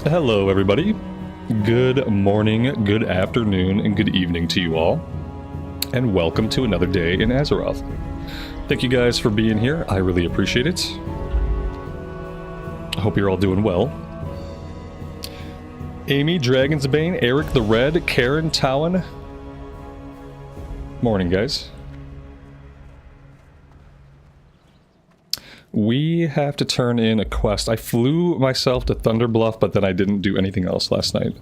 Hello everybody, good morning, good afternoon, and good evening to you all, and welcome to another day in Azeroth. Thank you guys for being here, I really appreciate it. I hope you're all doing well. Amy, Dragon's Bane, Eric the Red, Karen, Talon. Morning guys. We have to turn in a quest. I flew myself to Thunderbluff, but then I didn't do anything else last night.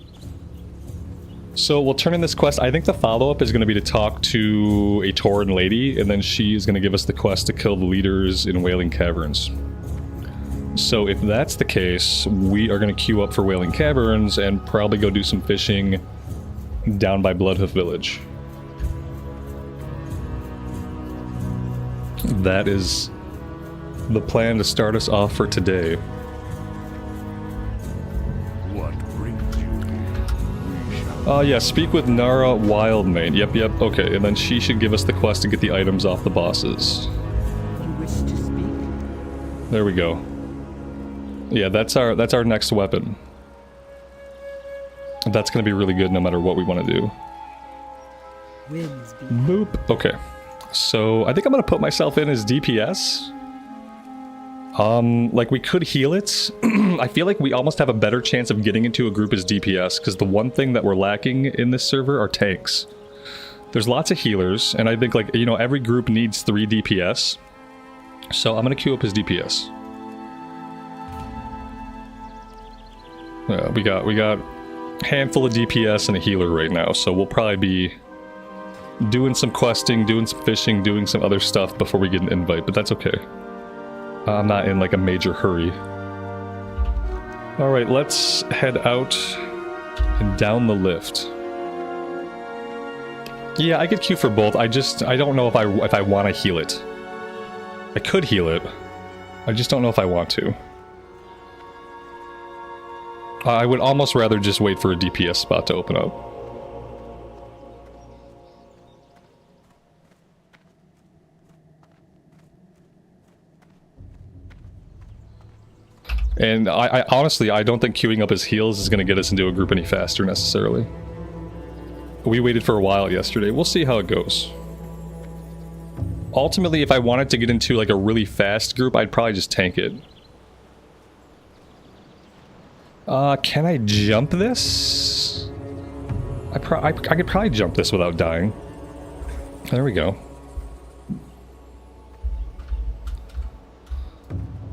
So we'll turn in this quest. I think the follow-up is going to be to talk to a Tauren lady, and then she is going to give us the quest to kill the leaders in Wailing Caverns. So if that's the case, we are going to queue up for Wailing Caverns and probably go do some fishing down by Bloodhoof Village. That is the plan to start us off for today. What brings you? Yeah, speak with Nara Wildmane. Yep, okay, and then she should give us the quest to get the items off the bosses. You wish to speak? There we go. Yeah, that's our next weapon. That's gonna be really good no matter what we want to do. Winds be Boop. Okay. So I think I'm gonna put myself in as DPS. Like we could heal it. I feel like we almost have a better chance of getting into a group as DPS, because the one thing that we're lacking in this server are tanks. There's lots of healers, and I think, like, you know, every group needs 3 DPS. So I'm gonna queue up as DPS. We got a handful of DPS and a healer right now, so we'll probably be doing some questing, doing some fishing, doing some other stuff before we get an invite, but that's okay. I'm not in like a major hurry. Alright, let's head out and down the lift. Yeah, I could queue for both. I don't know if I want to heal it. I could heal it. I just don't know if I want to. I would almost rather just wait for a DPS spot to open up. And I honestly, I don't think queuing up as heals is going to get us into a group any faster necessarily. We waited for a while yesterday. We'll see how it goes. Ultimately, if I wanted to get into like a really fast group, I'd probably just tank it. Can I jump this? I could probably jump this without dying. There we go.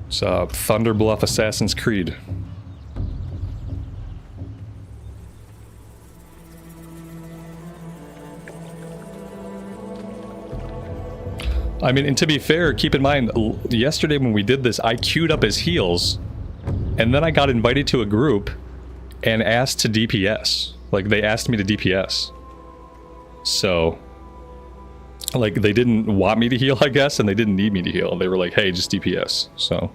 It's Thunderbluff Assassin's Creed. I mean, and to be fair, keep in mind, yesterday when we did this, I queued up as heals, and then I got invited to a group and asked to DPS. Like, they asked me to DPS. So, like, they didn't want me to heal, I guess, and they didn't need me to heal. They were like, hey, just DPS, so.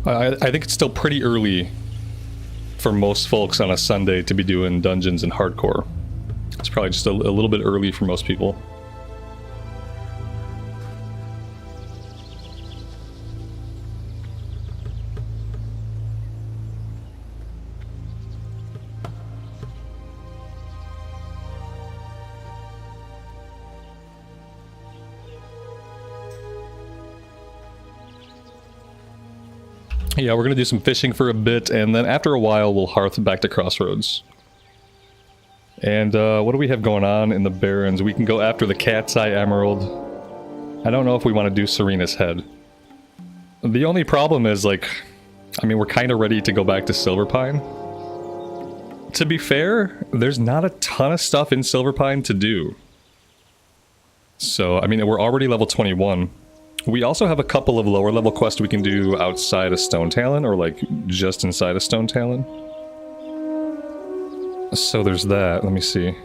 I think it's still pretty early for most folks on a Sunday to be doing dungeons and hardcore. It's probably just a little bit early for most people. Yeah, we're gonna do some fishing for a bit, and then after a while we'll hearth back to Crossroads. And what do we have going on in the Barrens? We can go after the Cat's Eye Emerald. I don't know if we want to do Serena's Head. The only problem is, like, I mean, we're kind of ready to go back to Silverpine. To be fair, there's not a ton of stuff in Silverpine to do. So, I mean, we're already level 21. We also have a couple of lower level quests we can do outside of Stone Talon, or like just inside of Stone Talon. So there's that. Let me see.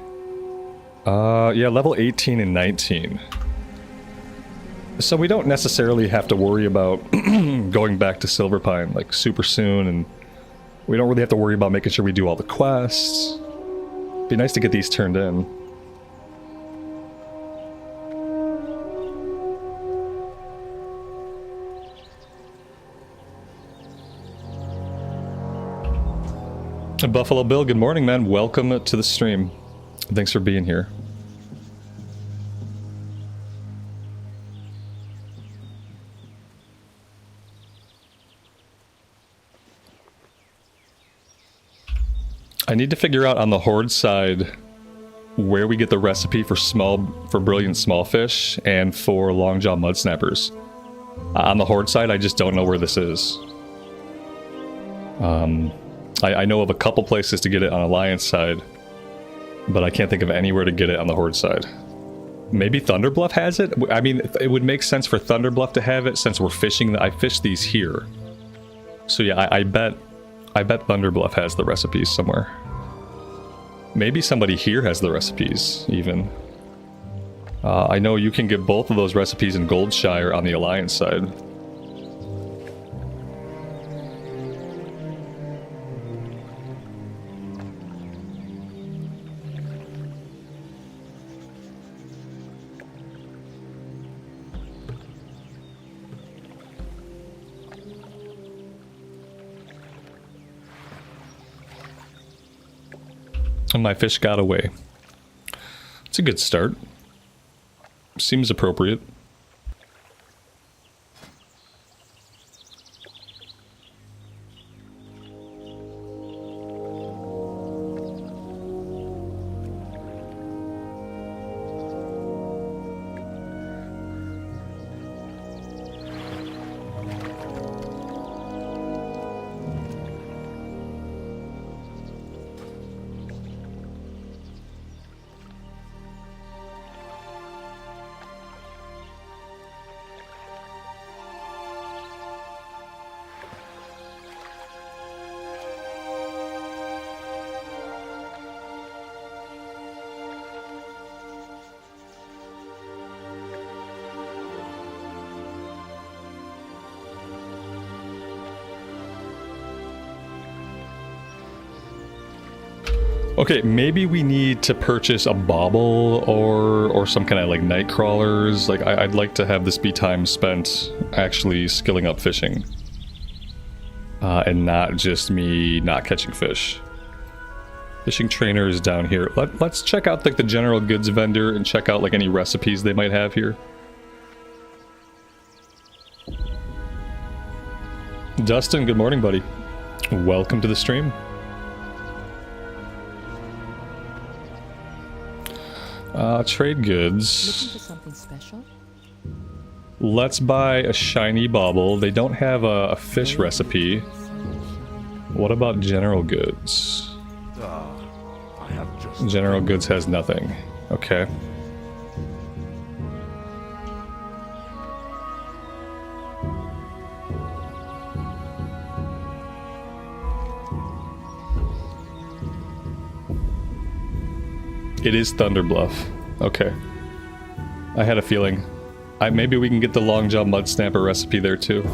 Yeah, level 18 and 19. So we don't necessarily have to worry about going back to Silverpine like super soon, and we don't really have to worry about making sure we do all the quests. Be nice to get these turned in. Buffalo Bill, good morning, man. Welcome to the stream. Thanks for being here. I need to figure out on the Horde side where we get the recipe for brilliant small fish and for longjaw mud snappers. On the Horde side, I just don't know where this is. I know of a couple places to get it on Alliance side, but I can't think of anywhere to get it on the Horde side. Maybe Thunderbluff has it? I mean, it would make sense for Thunderbluff to have it since we're fishing. I fish these here. So yeah, I bet Thunderbluff has the recipes somewhere. Maybe somebody here has the recipes, even. I know you can get both of those recipes in Goldshire on the Alliance side. And my fish got away. It's a good start. Seems appropriate. Okay, maybe we need to purchase a bauble or some kind of like night crawlers. Like I'd like to have this be time spent actually skilling up fishing. And not just me not catching fish. Fishing trainer is down here. Let's check out like the general goods vendor and check out like any recipes they might have here. Dustin, good morning, buddy. Welcome to the stream. Trade goods. Looking for something special? Let's buy a shiny bauble. They don't have a fish recipe. What about general goods? I have just General goods has nothing. Okay. It is Thunderbluff. Okay. I had a feeling. Maybe we can get the Longjaw Mud Snapper recipe there too.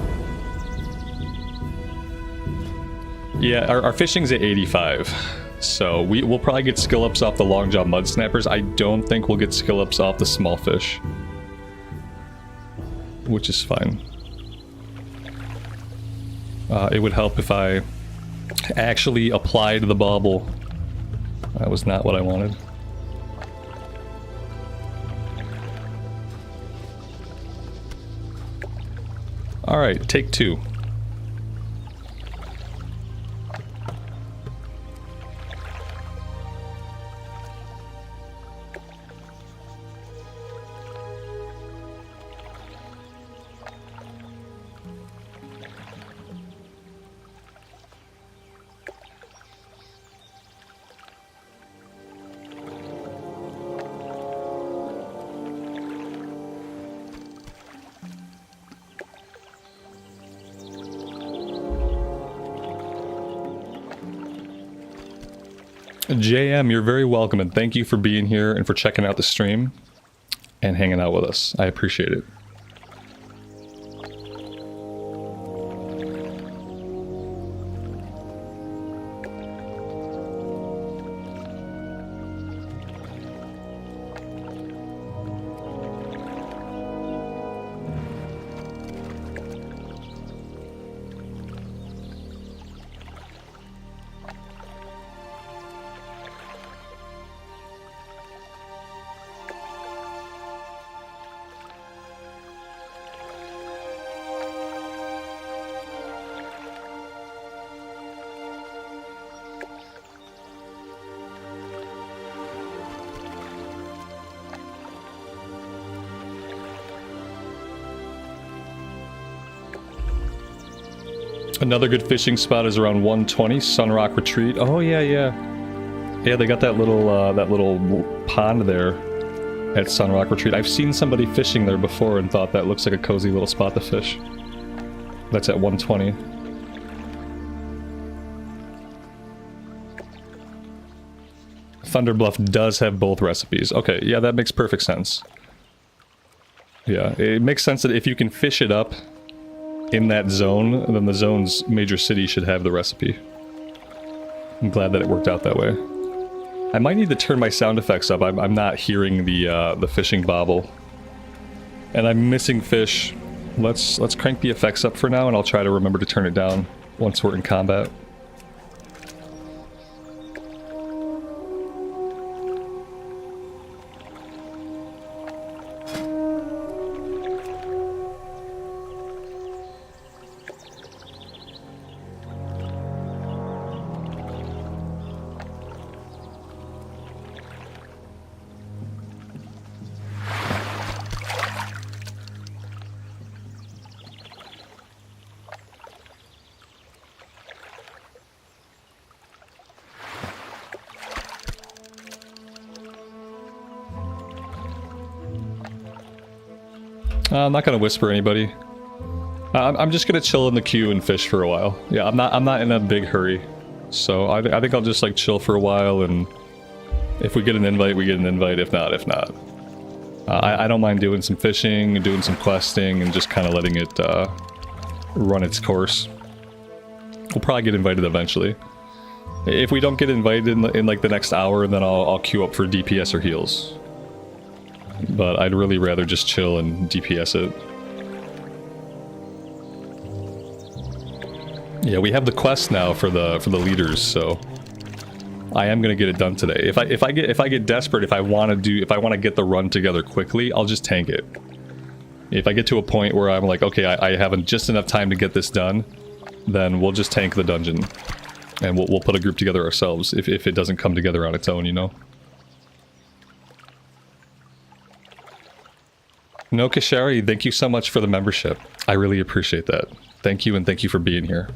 Yeah, our fishing's at 85. So we'll probably get skill ups off the Longjaw Mud Snappers. I don't think we'll get skill ups off the small fish. Which is fine. It would help if I actually applied the bauble. That was not what I wanted. Alright, take two. JM, you're very welcome, and thank you for being here and for checking out the stream and hanging out with us. I appreciate it. Another good fishing spot is around 120 Sunrock Retreat. Oh yeah, yeah, yeah. They got that little pond there at Sunrock Retreat. I've seen somebody fishing there before and thought that looks like a cozy little spot to fish. That's at 120. Thunderbluff does have both recipes. Okay, yeah, that makes perfect sense. Yeah, it makes sense that if you can fish it up in that zone, then the zone's major city should have the recipe. I'm glad that it worked out that way. I might need to turn my sound effects up. I'm not hearing the fishing bobble. And I'm missing fish. Let's crank the effects up for now, and I'll try to remember to turn it down once we're in combat. I'm not gonna whisper anybody. I'm just gonna chill in the queue and fish for a while. Yeah, I'm not in a big hurry, so I think I'll just like chill for a while, and if we get an invite, we get an invite. If not, if not. I don't mind doing some fishing, doing some questing, and just kind of letting it run its course. We'll probably get invited eventually. If we don't get invited in like the next hour, then I'll queue up for DPS or heals. But I'd really rather just chill and DPS it. Yeah, we have the quest now for the leaders, so I am gonna get it done today. If I get desperate, if I want to get the run together quickly, I'll just tank it. If I get to a point where I'm like, okay, I have just enough time to get this done, then we'll just tank the dungeon, and we'll put a group together ourselves if it doesn't come together on its own, you know. No, Kashari, thank you so much for the membership. I really appreciate that. Thank you, and thank you for being here.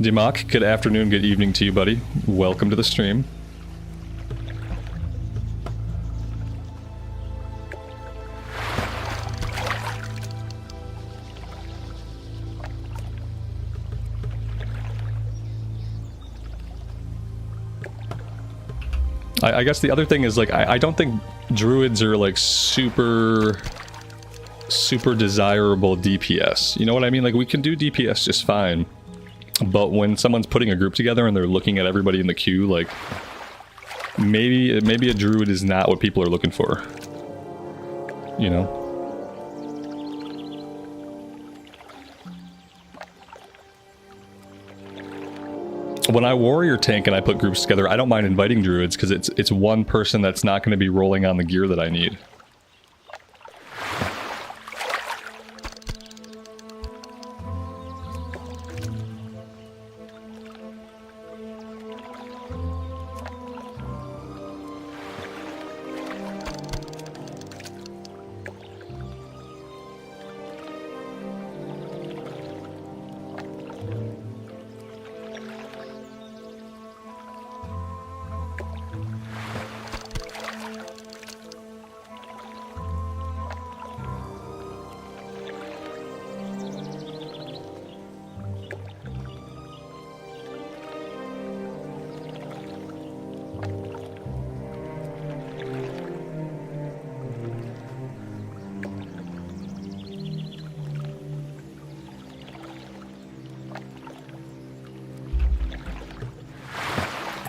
Dimak, good afternoon, good evening to you, buddy. Welcome to the stream. I guess the other thing is, like, I don't think druids are, like, super desirable DPS. You know what I mean? Like, we can do DPS just fine. But when someone's putting a group together and they're looking at everybody in the queue, like, maybe a druid is not what people are looking for. You know? When I warrior tank and I put groups together, I don't mind inviting druids because it's one person that's not going to be rolling on the gear that I need.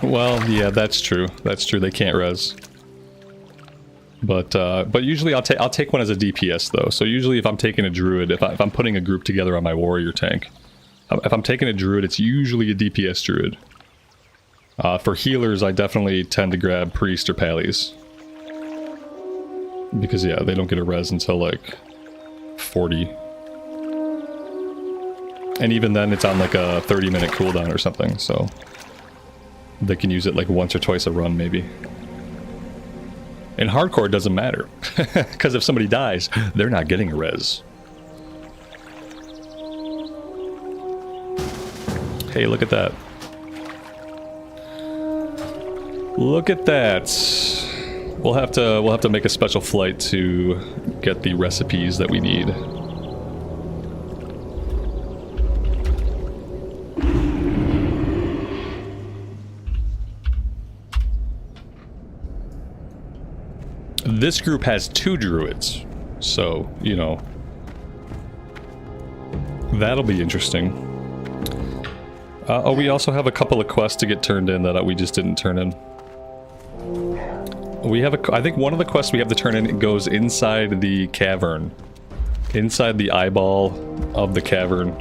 Well, yeah, that's true. That's true. They can't res. But usually I'll take one as a DPS though. So usually if I'm taking a druid, if I'm putting a group together on my warrior tank, if I'm taking a druid, it's usually a DPS druid. For healers, I definitely tend to grab priest or pallies. Because yeah, they don't get a res until like 40. And even then it's on like a 30-minute cooldown or something, so they can use it like once or twice a run maybe. In hardcore it doesn't matter, because if somebody dies, they're not getting a res. Hey, look at that. Look at that. We'll have to make a special flight to get the recipes that we need. This group has 2 druids, so, you know, that'll be interesting. Oh, we also have a couple of quests to get turned in that we just didn't turn in. We have I think one of the quests we have to turn in goes inside the cavern. Inside the eyeball of the cavern.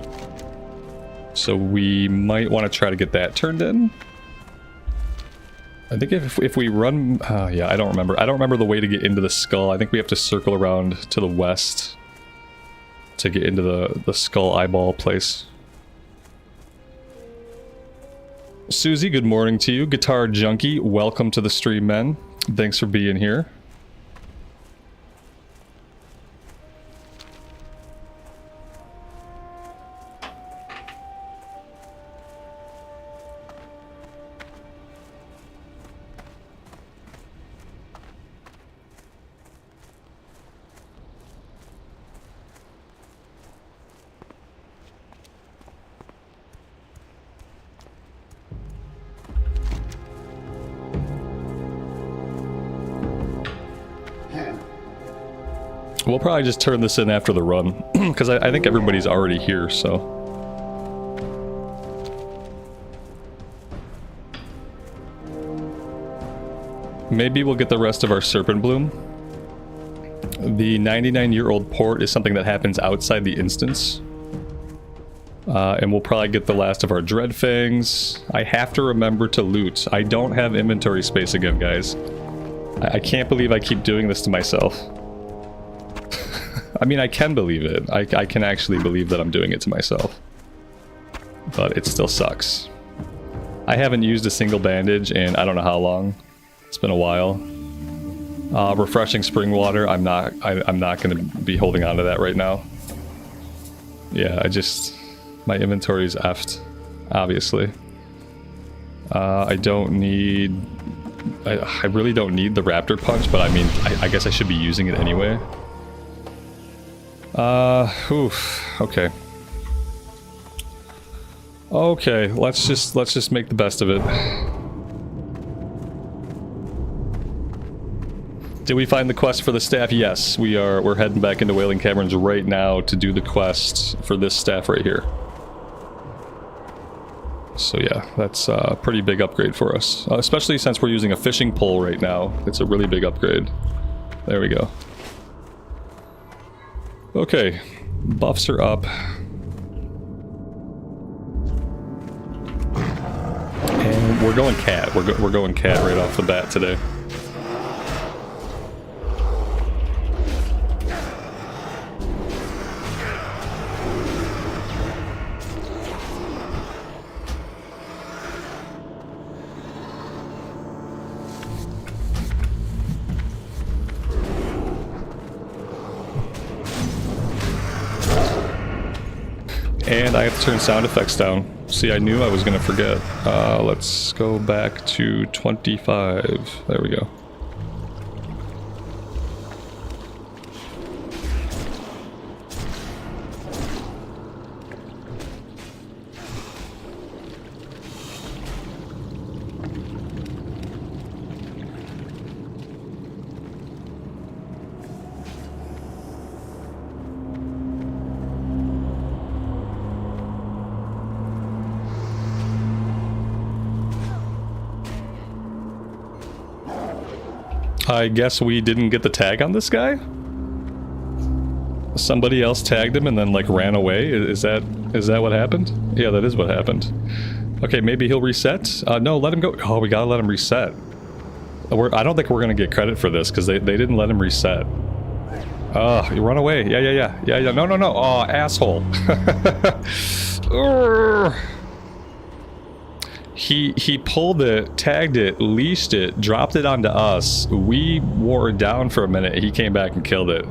So we might want to try to get that turned in. I think if we run... yeah, I don't remember. I don't remember the way to get into the skull. I think we have to circle around to the west to get into the skull eyeball place. Susie, good morning to you. Guitar Junkie, welcome to the stream, man. Thanks for being here. We'll probably just turn this in after the run, because I think everybody's already here, so... Maybe we'll get the rest of our Serpent Bloom. The 99-year-old port is something that happens outside the instance. And we'll probably get the last of our Dread Fangs. I have to remember to loot. I don't have inventory space again, guys. I can't believe I keep doing this to myself. I mean, I can believe it. I can actually believe that I'm doing it to myself. But it still sucks. I haven't used a single bandage in I don't know how long. It's been a while. Refreshing spring water, I'm not going to be holding on to that right now. Yeah, my inventory's effed, obviously. I don't need... I really don't need the Raptor Punch, but I mean, I guess I should be using it anyway. Okay. Okay, let's just make the best of it. Did we find the quest for the staff? Yes, we're heading back into Wailing Caverns right now to do the quest for this staff right here. So yeah, that's a pretty big upgrade for us. Especially since we're using a fishing pole right now. It's a really big upgrade. There we go. Okay, buffs are up. And we're going cat. We're going cat right off the bat today. And I have to turn sound effects down. See, I knew I was gonna forget. Let's go back to 25. There we go. I guess we didn't get the tag on this guy? Somebody else tagged him and then like ran away? Is that what happened? Yeah, that is what happened. Okay, maybe he'll reset? No, let him go. Oh, we gotta let him reset. I don't think we're gonna get credit for this because they didn't let him reset. Oh, you run away. Yeah. No. Oh, asshole. He pulled it, tagged it, leashed it, dropped it onto us. We wore it down for a minute. He came back and killed it.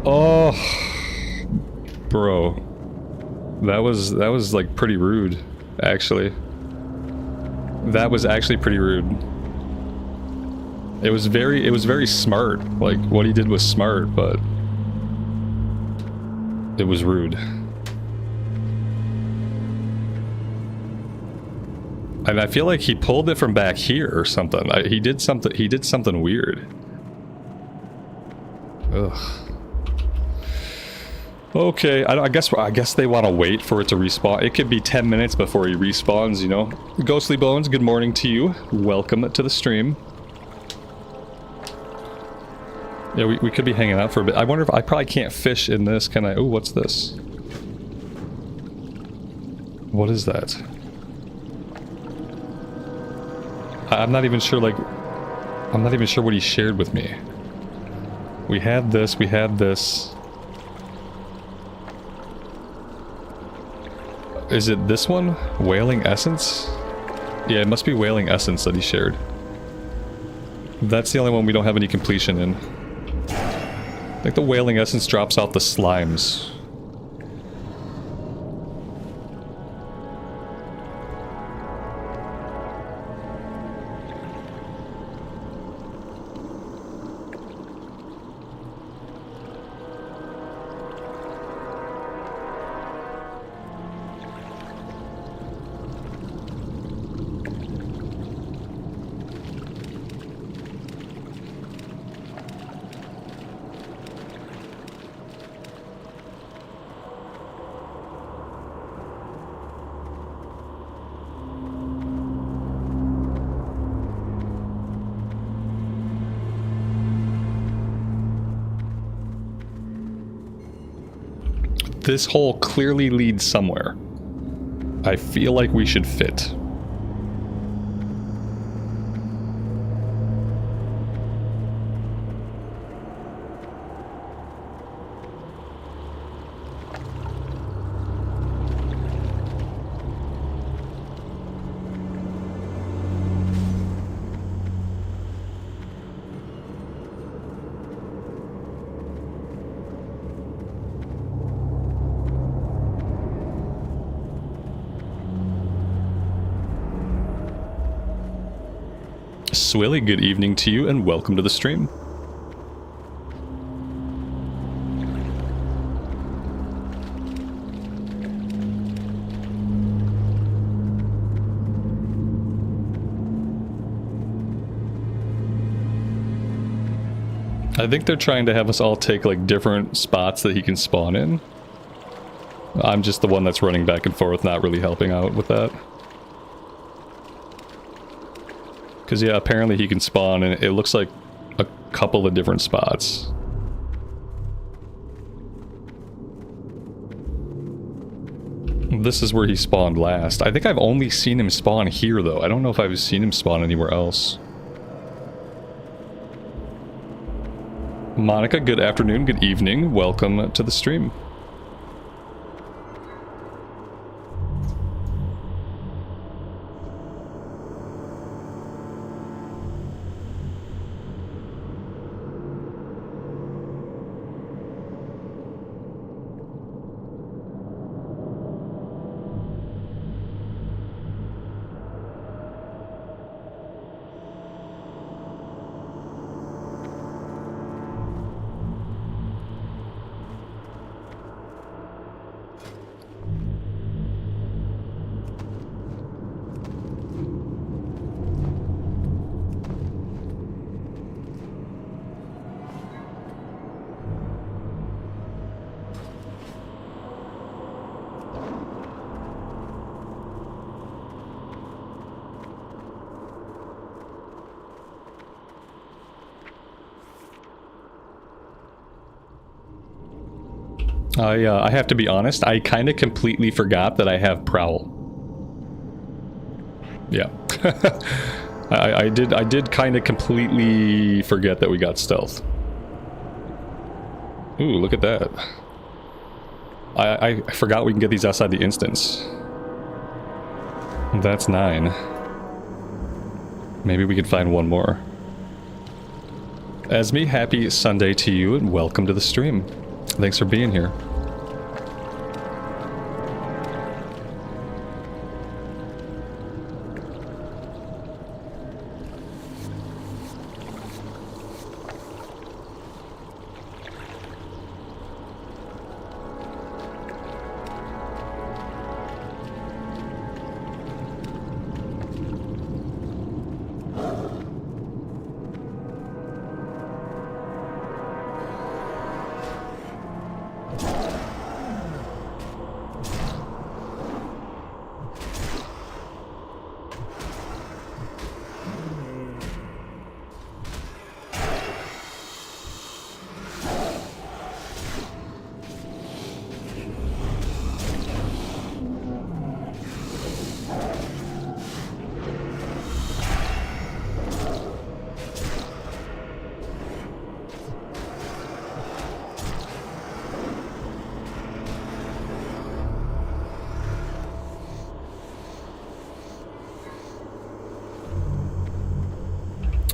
Oh, bro, that was like pretty rude, actually. That was actually pretty rude. It was very smart. Like what he did was smart, but it was rude. And I feel like he pulled it from back here or something. He did something weird. Ugh. Okay, I guess they want to wait for it to respawn. It could be 10 minutes before he respawns, you know. Ghostly Bones, good morning to you. Welcome to the stream. Yeah, we could be hanging out for a bit. I wonder if I probably can't fish in this. Can I? Oh, what's this? What is that? I'm not even sure, like, I'm not even sure what he shared with me. We have this, we have this. Is it this one? Wailing Essence? Yeah, it must be Wailing Essence that he shared. That's the only one we don't have any completion in. I think the Wailing Essence drops out the slimes. This hole clearly leads somewhere. I feel like we should fit. Swilly, good evening to you and welcome to the stream. I think they're trying to have us all take like different spots that he can spawn in. I'm just the one that's running back and forth, not really helping out with that. Because, yeah, apparently he can spawn, and it looks like a couple of different spots. This is where he spawned last. I think I've only seen him spawn here, though. I don't know if I've seen him spawn anywhere else. Monica, good afternoon, good evening. Welcome to the stream. I have to be honest, I kind of completely forgot that I have Prowl. Yeah. I did kind of completely forget that we got Stealth. Ooh, look at that. I forgot we can get these outside the instance. That's 9. Maybe we could find one more. Esme, happy Sunday to you and welcome to the stream. Thanks for being here.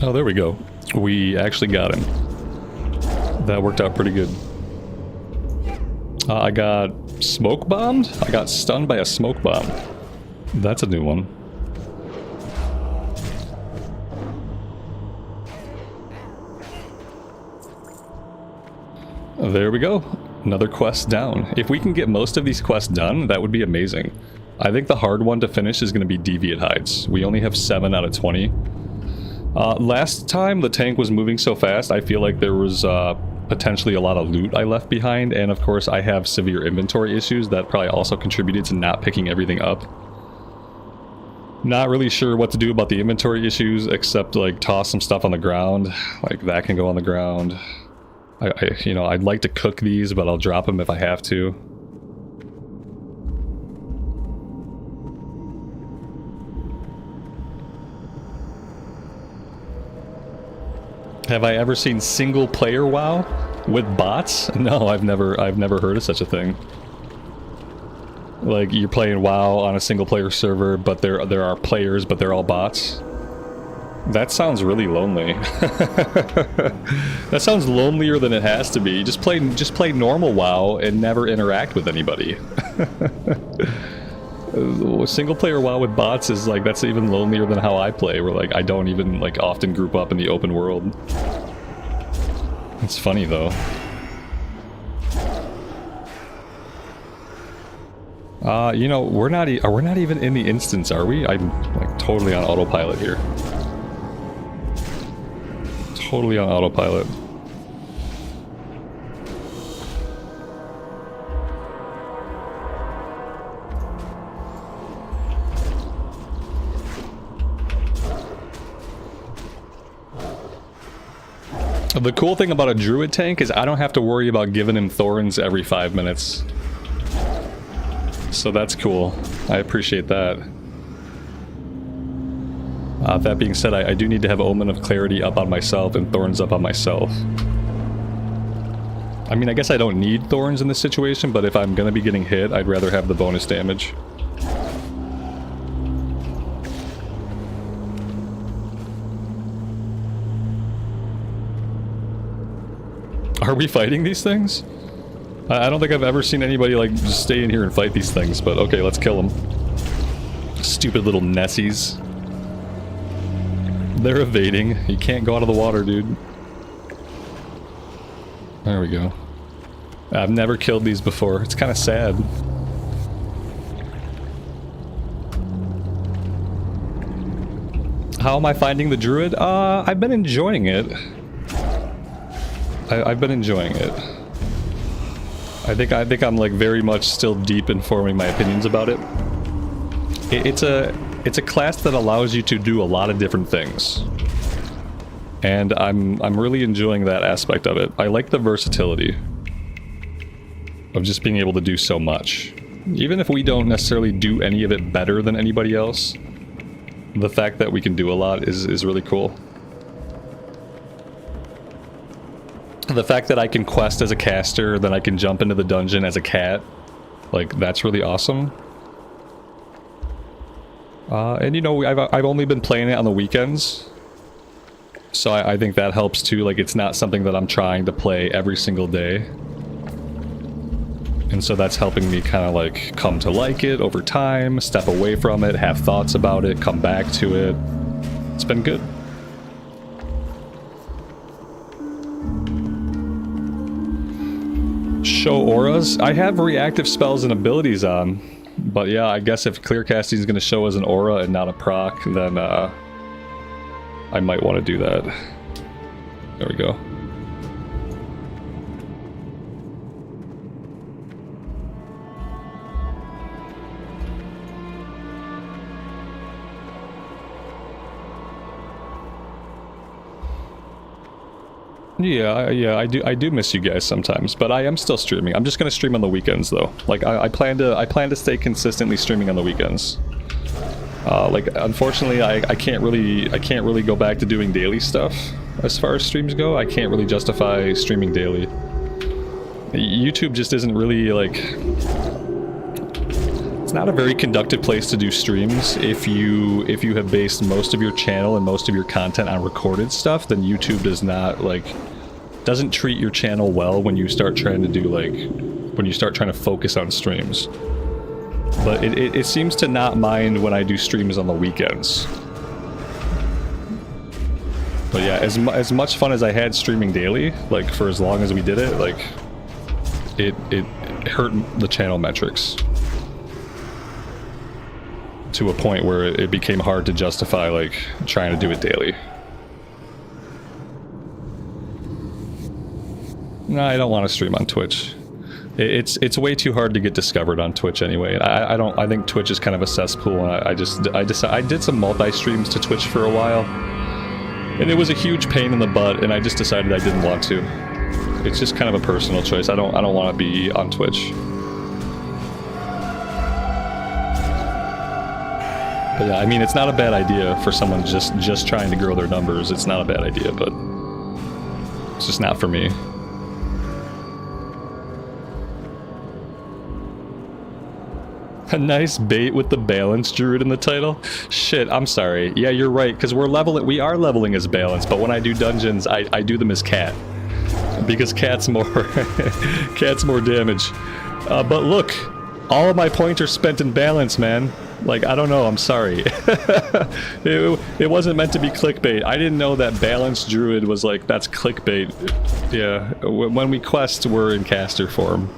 Oh, there we go. We actually got him. That worked out pretty good. I got smoke bombed? I got stunned by a smoke bomb. That's a new one. There we go. Another quest down. If we can get most of these quests done, that would be amazing. I think the hard one to finish is going to be Deviate Hides. We only have 7 out of 20. Last time the tank was moving so fast, I feel like there was potentially a lot of loot I left behind, and of course I have severe inventory issues that probably also contributed to not picking everything up. Not really sure what to do about the inventory issues, except like toss some stuff on the ground. Like that can go on the ground. You know, I'd like to cook these, but I'll drop them if I have to. Have I ever seen single player WoW with bots? No, I've never heard of such a thing. Like you're playing WoW on a single player server, but there are players, but they're all bots. That sounds really lonely. That sounds lonelier than it has to be. Just play normal WoW and never interact with anybody. Single player WoW with bots is like, that's even lonelier than how I play, where like I don't even like often group up in the open world. It's funny though. You know, we're not even in the instance, are we? I'm like totally on autopilot here. Totally on autopilot. The cool thing about a Druid tank is I don't have to worry about giving him thorns every 5 minutes. So that's cool. I appreciate that. That being said, I do need to have Omen of Clarity up on myself and Thorns up on myself. I mean, I guess I don't need Thorns in this situation, but if I'm gonna be getting hit, I'd rather have the bonus damage. Are we fighting these things? I don't think I've ever seen anybody like just stay in here and fight these things, but okay, let's kill them. Stupid little Nessies. They're evading. You can't go out of the water, dude. There we go. I've never killed these before. It's kind of sad. How am I finding the Druid? I've been enjoying it. I've been enjoying it. I think I'm like very much still deep in forming my opinions about it. It's a class that allows you to do a lot of different things. And I'm really enjoying that aspect of it. I like the versatility. of just being able to do so much. Even if we don't necessarily do any of it better than anybody else, the fact that we can do a lot is really cool. The fact that I can quest as a caster, then I can jump into the dungeon as a cat, like, that's really awesome. And you know, I've only been playing it on the weekends, so I think that helps too. Like, it's not something that I'm trying to play every single day. And so that's helping me kind of like come to like it over time, step away from it, have thoughts about it, come back to it. It's been good. Show auras. I have reactive spells and abilities on, but yeah, I guess if clear casting is going to show as an aura and not a proc, then I might want to do that. There we go. Yeah, I do miss you guys sometimes, but I am still streaming. I'm just gonna stream on the weekends though. Like I plan to stay consistently streaming on the weekends. Like unfortunately, I can't really go back to doing daily stuff as far as streams go. I can't really justify streaming daily. YouTube just isn't really like. It's not a very conductive place to do streams. If you have based most of your channel and most of your content on recorded stuff, then YouTube doesn't treat your channel well when you start trying to do when you start trying to focus on streams. But it seems to not mind when I do streams on the weekends. But yeah, as much fun as I had streaming daily, like for as long as we did it, like it hurt the channel metrics to a point where it became hard to justify like trying to do it daily. No, I don't want to stream on Twitch. It's way too hard to get discovered on Twitch anyway. I think Twitch is kind of a cesspool, and I did some multi-streams to Twitch for a while, and it was a huge pain in the butt, and I just decided I didn't want to. It's just kind of a personal choice. I don't want to be on Twitch. But yeah, I mean, it's not a bad idea for someone just trying to grow their numbers. It's not a bad idea, but it's just not for me. A nice bait with the balanced druid in the title? Shit, I'm sorry. Yeah, you're right, because we are leveling as balanced, but when I do dungeons, I do them as cat. Because cat's more damage. But look, all of my points are spent in balance, man. Like, I don't know, I'm sorry. It wasn't meant to be clickbait. I didn't know that balanced druid was like, that's clickbait. Yeah, when we quest, we're in caster form.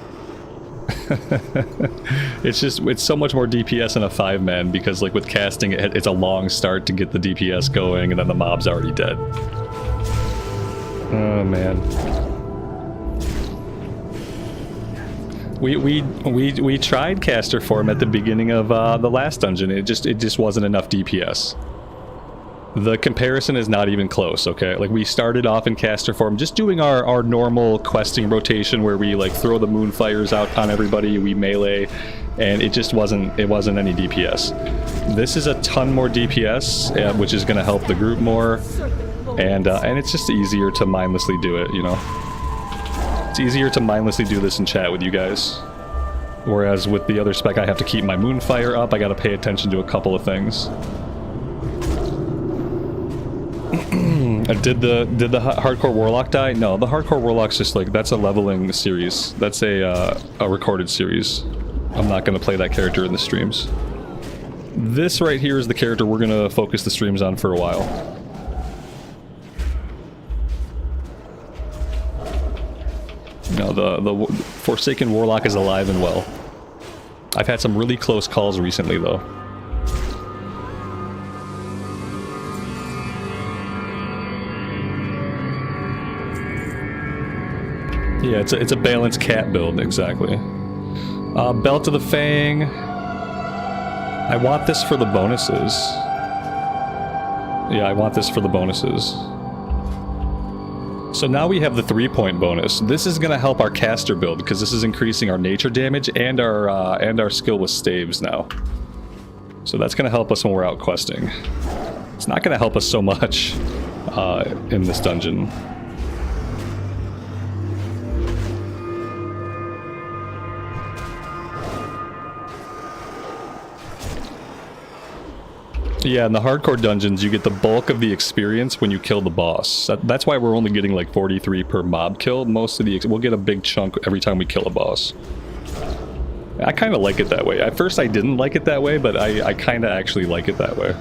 It's so much more DPS in a 5-man, because like with casting, it's a long start to get the DPS going, and then the mob's already dead. Oh, man. We tried caster form at the beginning of the last dungeon. It just wasn't enough DPS. The comparison is not even close, okay? Like, we started off in caster form just doing our normal questing rotation where we like throw the moonfires out on everybody, we melee, and it just wasn't any DPS. This is a ton more DPS, which is going to help the group more, and it's just easier to mindlessly do it, you know? It's easier to mindlessly do this in chat with you guys. Whereas with the other spec, I have to keep my moonfire up, I gotta pay attention to a couple of things. Did the hardcore warlock die? No, the hardcore warlock's just like, that's a leveling series. That's a recorded series. I'm not gonna play that character in the streams. This right here is the character we're gonna focus the streams on for a while. No, the Forsaken Warlock is alive and well. I've had some really close calls recently, though. Yeah, it's a balanced cat build, exactly. Belt of the Fang. I want this for the bonuses. Yeah, I want this for the bonuses. So now we have the 3-point bonus. This is going to help our caster build because this is increasing our nature damage and our skill with staves now. So that's going to help us when we're out questing. It's not going to help us so much in this dungeon. Yeah, in the hardcore dungeons, you get the bulk of the experience when you kill the boss. That's why we're only getting like 43 per mob kill. Most of we'll get a big chunk every time we kill a boss. I kind of like it that way. At first I didn't like it that way, but I kind of actually like it that way.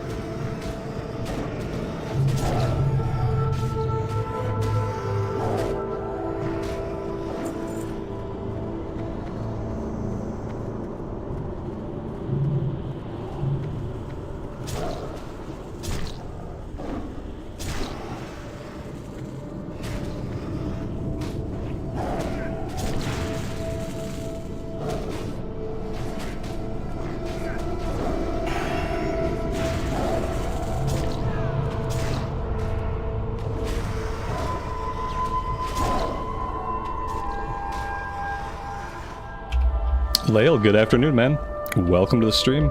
Lael, good afternoon, man. Welcome to the stream.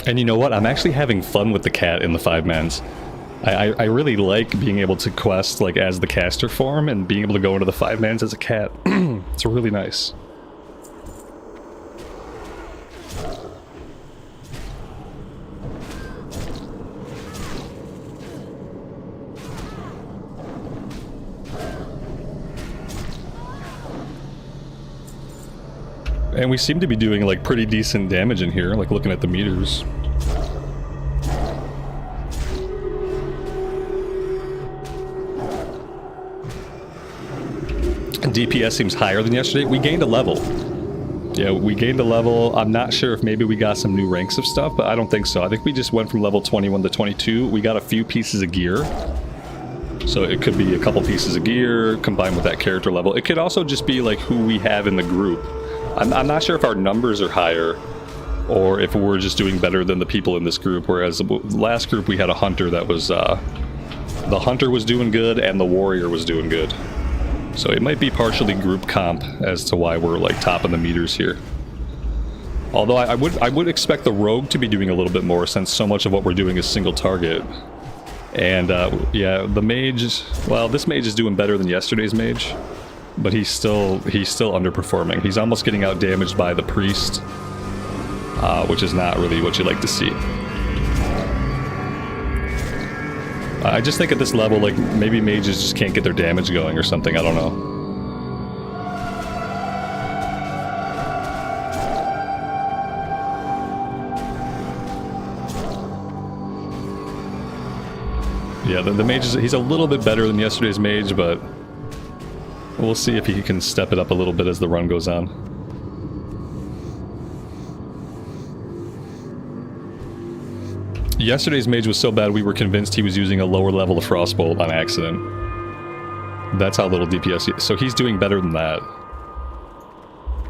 And you know what? I'm actually having fun with the cat in the 5-mans. I really like being able to quest like as the caster form and being able to go into the 5-mans as a cat. It's really nice. And we seem to be doing like pretty decent damage in here, like looking at the meters. And DPS seems higher than yesterday. We gained a level. Yeah, we gained a level. I'm not sure if maybe we got some new ranks of stuff, but I don't think so. I think we just went from level 21 to 22. We got a few pieces of gear. So it could be a couple pieces of gear combined with that character level. It could also just be like who we have in the group. I'm not sure if our numbers are higher or if we're just doing better than the people in this group, whereas the last group we had a hunter that was, the hunter was doing good and the warrior was doing good. So it might be partially group comp as to why we're like top in the meters here. Although I would expect the rogue to be doing a little bit more since so much of what we're doing is single target. And yeah, the mage, well, this mage is doing better than yesterday's mage. But he's still underperforming. He's almost getting out damaged by the priest, which is not really what you like to see. I just think at this level, like, maybe mages just can't get their damage going or something, I don't know. Yeah, the mage is, he's a little bit better than yesterday's mage, but we'll see if he can step it up a little bit as the run goes on. Yesterday's mage was so bad we were convinced he was using a lower level of Frostbolt on accident. That's how little DPS he is. So he's doing better than that.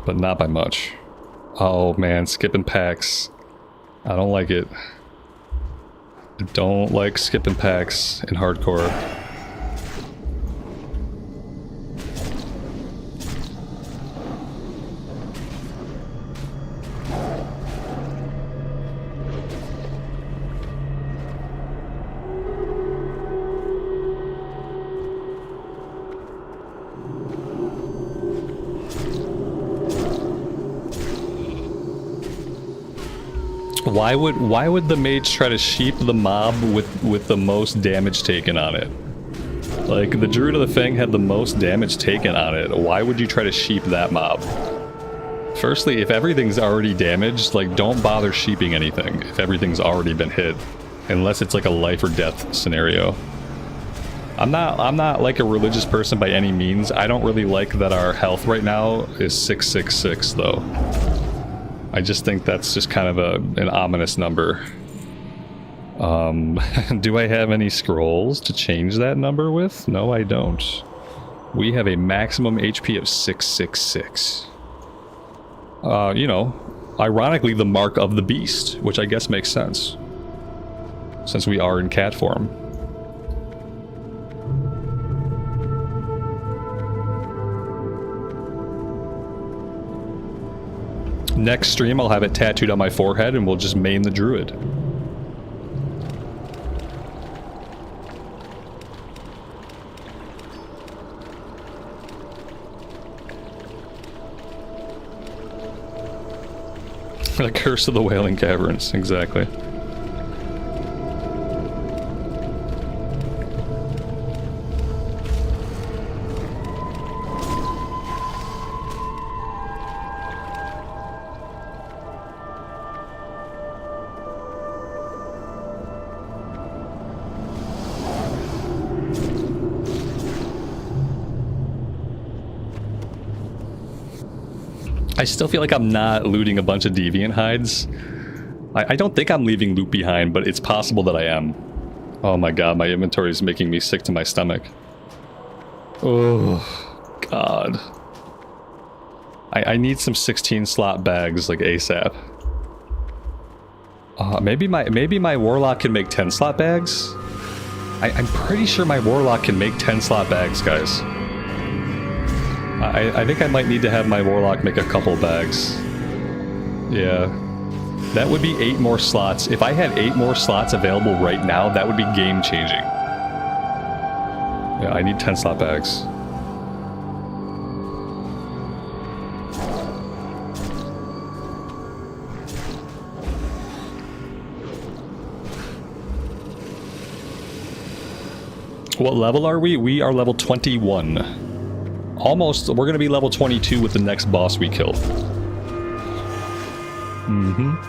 But not by much. Oh man, skipping packs. I don't like it. I don't like skipping packs in hardcore. Why would the mage try to sheep the mob with the most damage taken on it? Like, the Druid of the Fang had the most damage taken on it. Why would you try to sheep that mob? Firstly, if everything's already damaged, like, don't bother sheeping anything if everything's already been hit. Unless it's like a life or death scenario. I'm not like a religious person by any means. I don't really like that our health right now is 666 though. I just think that's just kind of an ominous number. Do I have any scrolls to change that number with? No, I don't. We have a maximum HP of 666. you know, ironically the mark of the beast, which I guess makes sense, since we are in cat form. Next stream, I'll have it tattooed on my forehead and we'll just main the druid. The curse of the Wailing Caverns, exactly. I still feel like I'm not looting a bunch of deviant hides. I don't think I'm leaving loot behind, but it's possible that I am. Oh my god, my inventory is making me sick to my stomach. Oh, god. I need some 16 slot bags, like ASAP. Maybe my warlock can make 10 slot bags? I'm pretty sure my warlock can make 10 slot bags, guys. I think I might need to have my warlock make a couple bags. Yeah. That would be 8 more slots. If I had 8 more slots available right now, that would be game changing. Yeah, I need 10 slot bags. What level are we? We are level 21. Almost, we're going to be level 22 with the next boss we kill. Mm-hmm.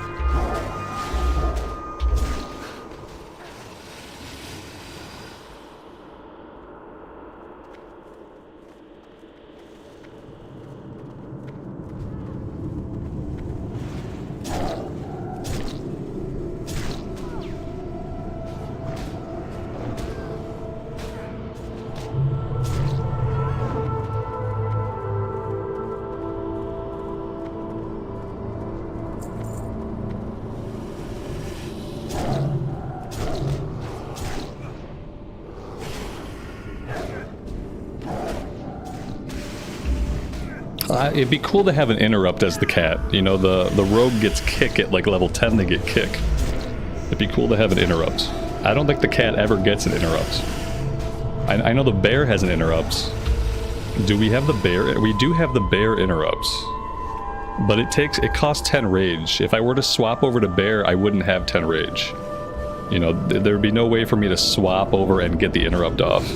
It'd be cool to have an interrupt as the cat. You know, the rogue gets kick at like level 10, they get kick. It'd be cool to have an interrupt. I don't think the cat ever gets an interrupt. I know the bear has an interrupt. Do we have the bear? We do have the bear interrupts. But it costs 10 rage. If I were to swap over to bear, I wouldn't have 10 rage. You know, there would be no way for me to swap over and get the interrupt off.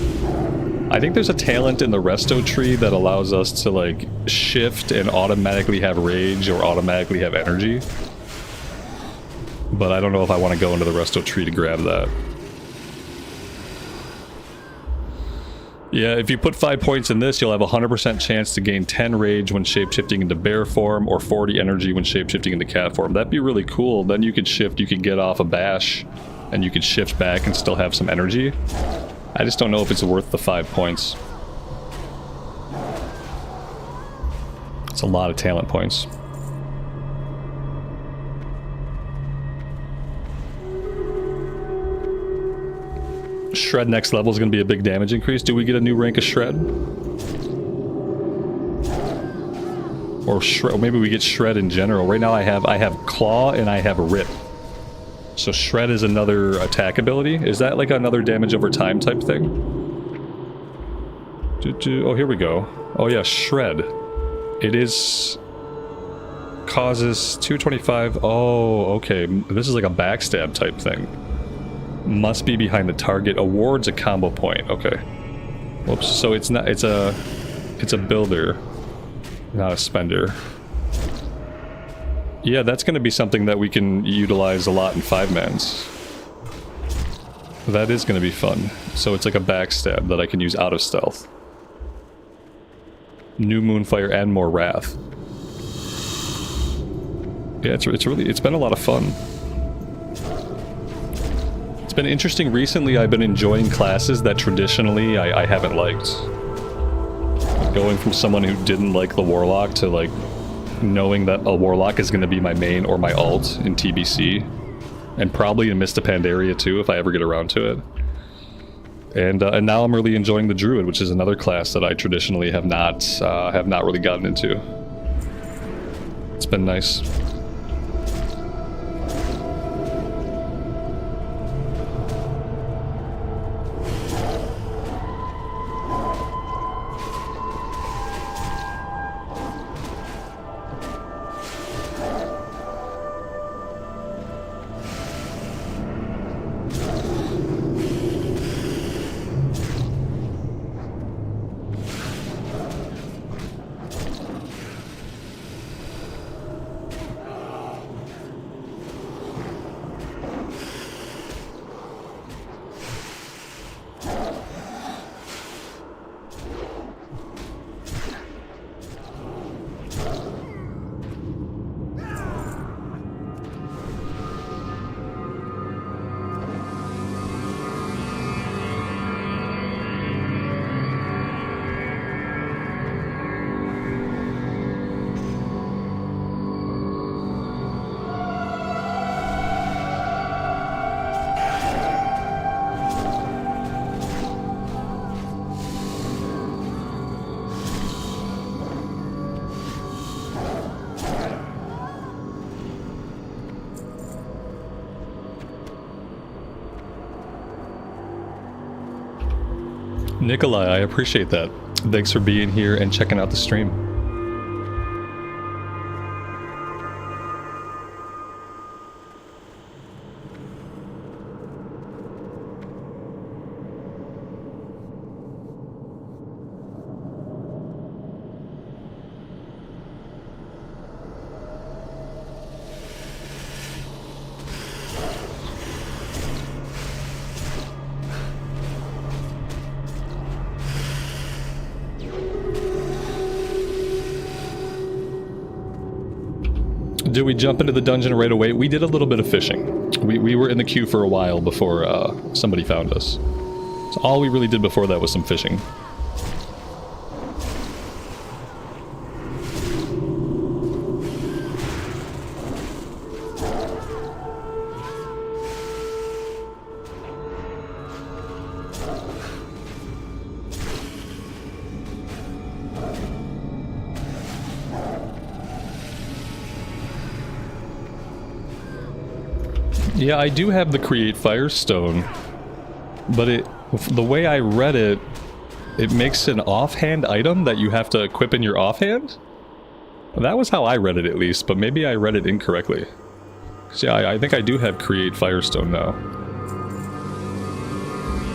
I think there's a talent in the resto tree that allows us to like shift and automatically have rage or automatically have energy. But I don't know if I want to go into the resto tree to grab that. Yeah, if you put 5 points in this, you'll have a 100% chance to gain 10 rage when shapeshifting into bear form or 40 energy when shapeshifting into cat form. That'd be really cool. Then you could shift, you could get off a bash and you could shift back and still have some energy. I just don't know if it's worth the 5 points. It's a lot of talent points. Shred next level is going to be a big damage increase. Do we get a new rank of Shred? Or Shred? Or maybe we get Shred in general. Right now I have Claw and I have Rip. So Shred is another attack ability. Is that like another damage over time type thing? Oh, here we go. Oh yeah, Shred. It is... causes 225... Oh, okay. This is like a backstab type thing. Must be behind the target. Awards a combo point. Okay. Whoops. So it's not... It's a builder. Not a spender. Yeah, that's going to be something that we can utilize a lot in 5-mans. That is going to be fun. So it's like a backstab that I can use out of stealth. New Moonfire and more Wrath. Yeah, it's been a lot of fun. It's been interesting recently. I've been enjoying classes that traditionally I haven't liked. Going from someone who didn't like the Warlock to like knowing that a Warlock is going to be my main or my alt in TBC. And probably in Mist of Pandaria too, if I ever get around to it. And now I'm really enjoying the Druid, which is another class that I traditionally have not really gotten into. It's been nice. Nikolai, I appreciate that. Thanks for being here and checking out the stream. Did we jump into the dungeon right away? We did a little bit of fishing. We were in the queue for a while before somebody found us. So all we really did before that was some fishing. Yeah, I do have the Create Firestone, but the way I read it, it makes an offhand item that you have to equip in your offhand? That was how I read it at least, but maybe I read it incorrectly. 'Cause yeah, I think I do have Create Firestone now.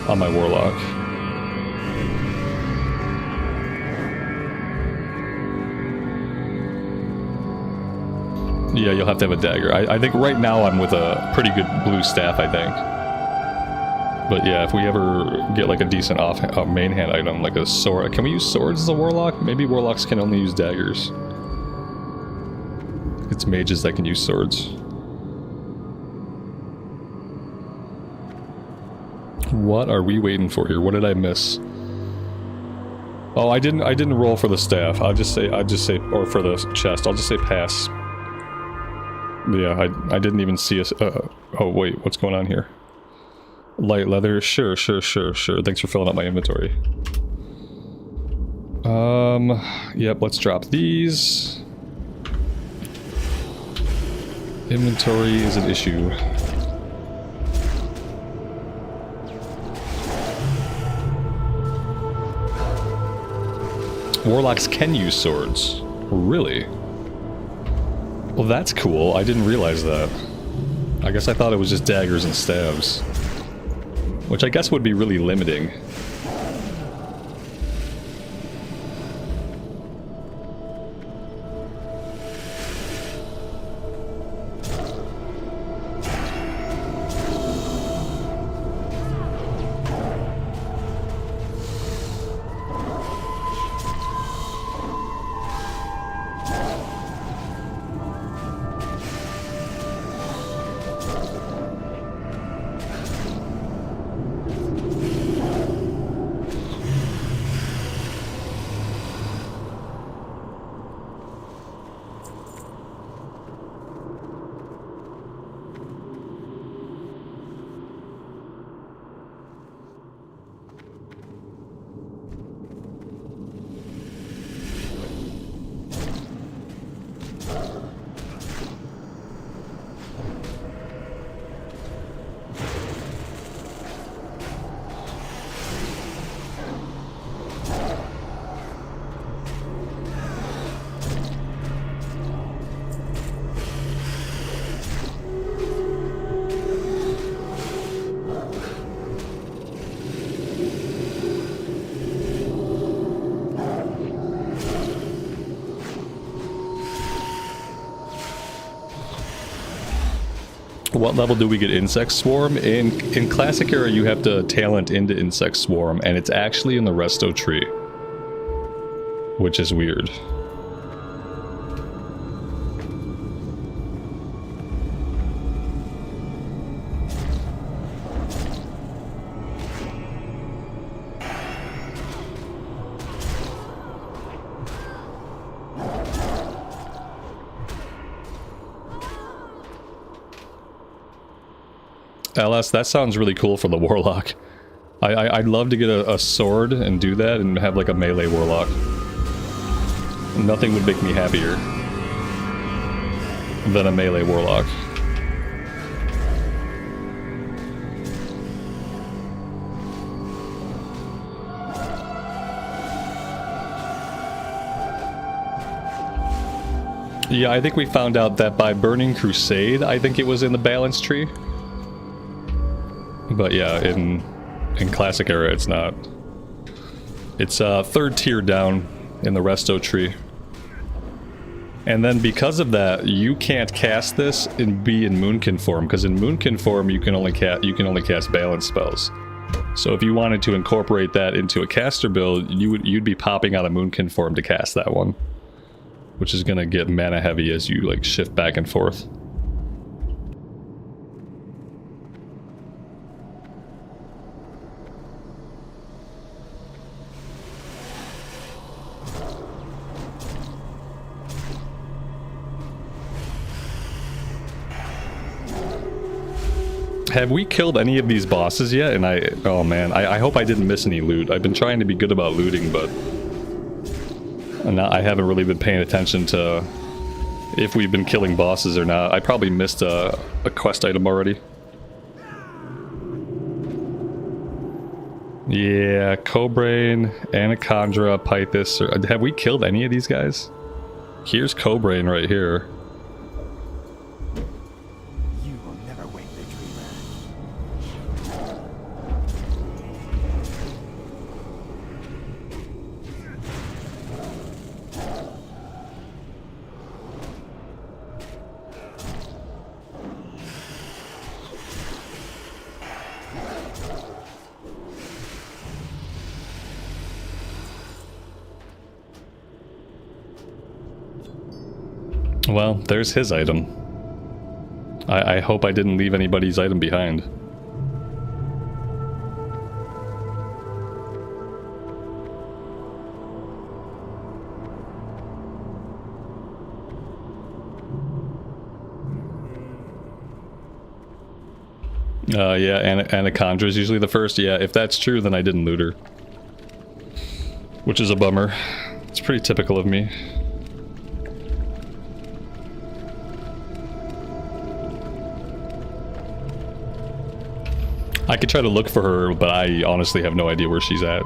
On my Warlock. Yeah, you'll have to have a dagger. I think right now I'm with a pretty good blue staff, I think. But yeah, if we ever get like a decent main hand item, like a sword. Can we use swords as a Warlock? Maybe Warlocks can only use daggers. It's mages that can use swords. What are we waiting for here? What did I miss? Oh, I didn't roll for the staff. I'll just say, or for the chest. I'll just say pass. Yeah, I didn't even see us. Oh wait, what's going on here? Light leather, sure. Thanks for filling out my inventory. Yep, let's drop these. Inventory is an issue. Warlocks can use swords. Really? Well, that's cool. I didn't realize that. I guess I thought it was just daggers and staves. Which I guess would be really limiting. What level do we get Insect Swarm? In Classic Era, you have to talent into Insect Swarm, and it's actually in the Resto tree. Which is weird. LS, that sounds really cool for the Warlock. I'd love to get a sword and do that and have like a melee Warlock. Nothing would make me happier than a melee Warlock. Yeah, I think we found out that by Burning Crusade, I think it was in the balance tree. But yeah, in Classic Era, it's not. It's third tier down in the Resto tree. And then because of that, you can't cast this and be in Moonkin form, because in Moonkin form you can only cast balance spells. So if you wanted to incorporate that into a caster build, you'd be popping out of Moonkin form to cast that one, which is gonna get mana heavy as you like shift back and forth. Have we killed any of these bosses yet? And oh man, I hope I didn't miss any loot. I've been trying to be good about looting, but I haven't really been paying attention to if we've been killing bosses or not. I probably missed a quest item already. Yeah, Cobrain, Anacondra, Pythis. Have we killed any of these guys? Here's Cobrain right here. Well, there's his item. I hope I didn't leave anybody's item behind. Yeah, Anacondra is usually the first. Yeah, if that's true, then I didn't loot her. Which is a bummer. It's pretty typical of me. I could try to look for her, but I honestly have no idea where she's at.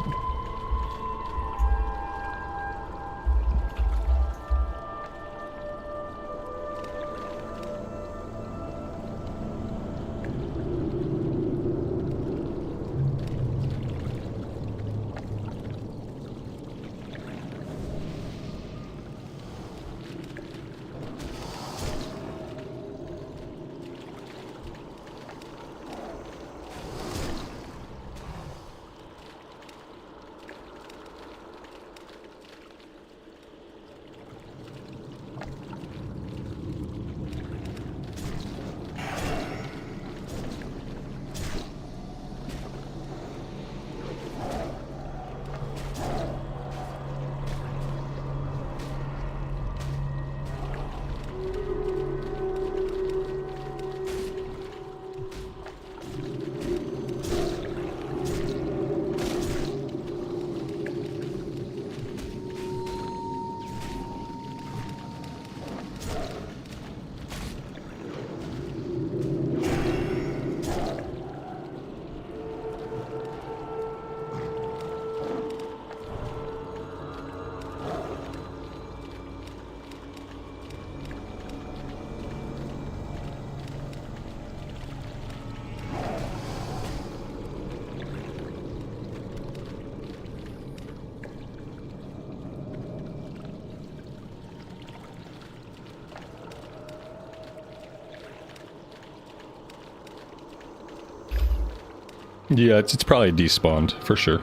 Yeah, it's probably despawned, for sure.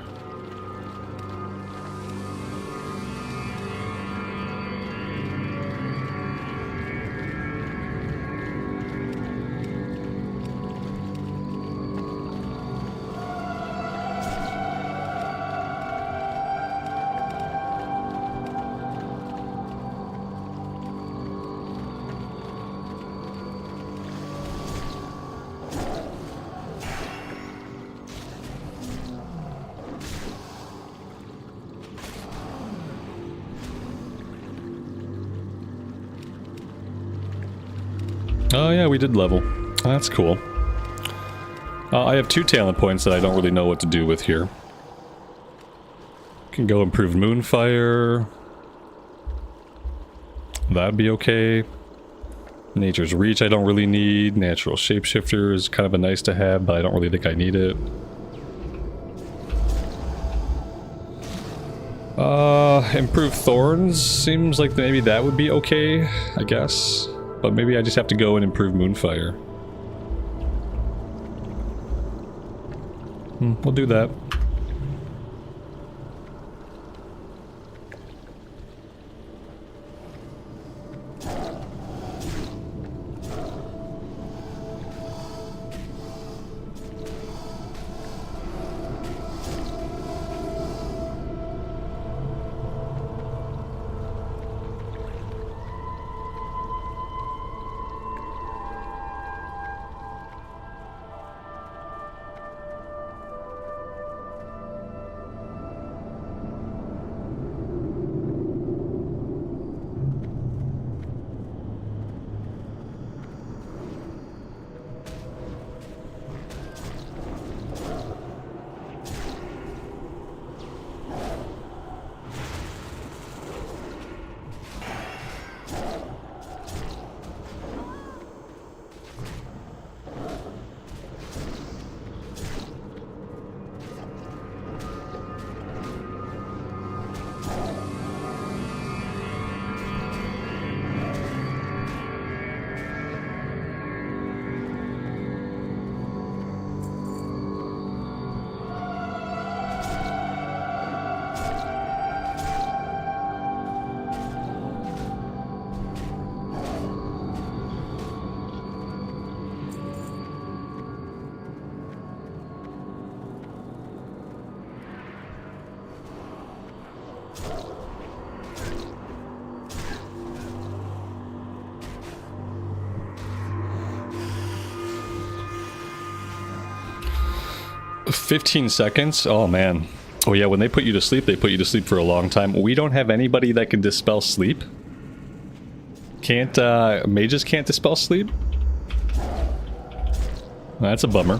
Oh yeah, we did level. That's cool. I have 2 talent points that I don't really know what to do with here. Can go improve Moonfire. That'd be okay. Nature's Reach I don't really need. Natural Shapeshifter is kind of a nice to have, but I don't really think I need it. Improve Thorns seems like maybe that would be okay, I guess. But maybe I just have to go and improve Moonfire. We'll do that. "15 seconds? Oh man. Oh yeah, when they put you to sleep, they put you to sleep for a long time. We don't have anybody that can dispel sleep? Can't, mages can't dispel sleep? That's a bummer.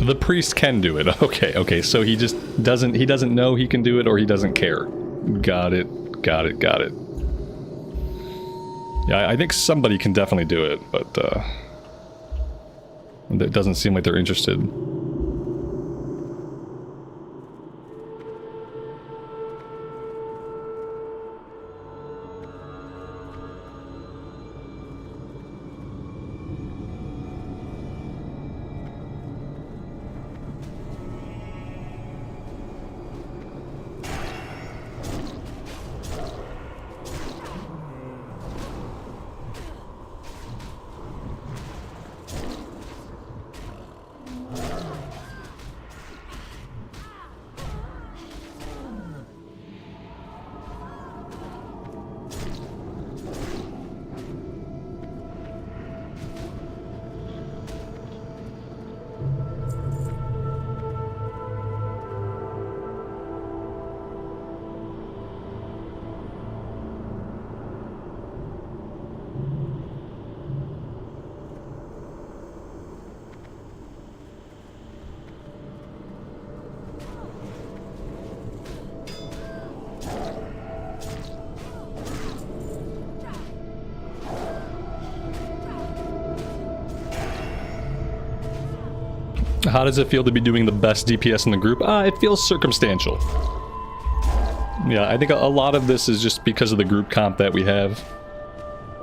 The priest can do it. Okay, okay, so he just doesn't, he doesn't know he can do it, or he doesn't care. Got it, got it, got it. Yeah, I think somebody can definitely do it, but, it doesn't seem like they're interested. How does it feel to be doing the best DPS in the group? It feels circumstantial. Yeah, I think a lot of this is just because of the group comp that we have.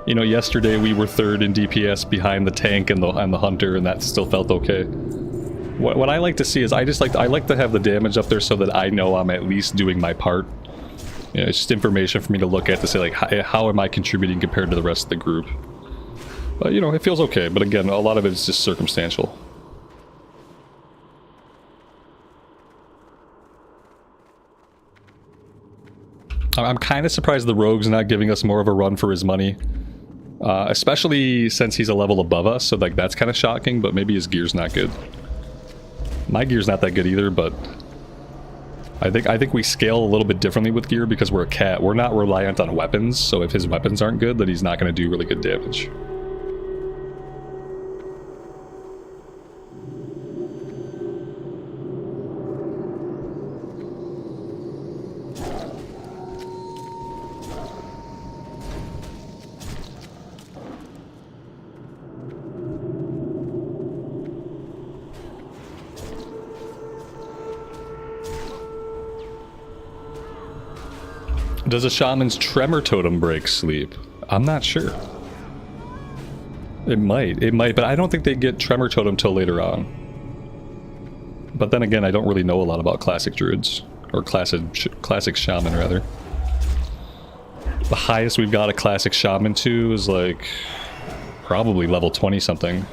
You know, yesterday we were 3rd in DPS behind the tank and the hunter, and that still felt okay. What I like to see is I like to have the damage up there so that I know I'm at least doing my part. You know, it's just information for me to look at to say, like, how am I contributing compared to the rest of the group? But, you know, it feels okay. But again, a lot of it is just circumstantial. I'm kind of surprised the rogue's not giving us more of a run for his money. Especially since he's a level above us, so like that's kind of shocking, but maybe his gear's not good. My gear's not that good either, but I think we scale a little bit differently with gear because we're a cat. We're not reliant on weapons, so if his weapons aren't good, then he's not going to do really good damage. Does a shaman's tremor totem break sleep? I'm not sure. It might, but I don't think they get tremor totem till later on. But then again, I don't really know a lot about classic druids. Or classic shaman, rather. The highest we've got a classic shaman to is like probably level 20 something.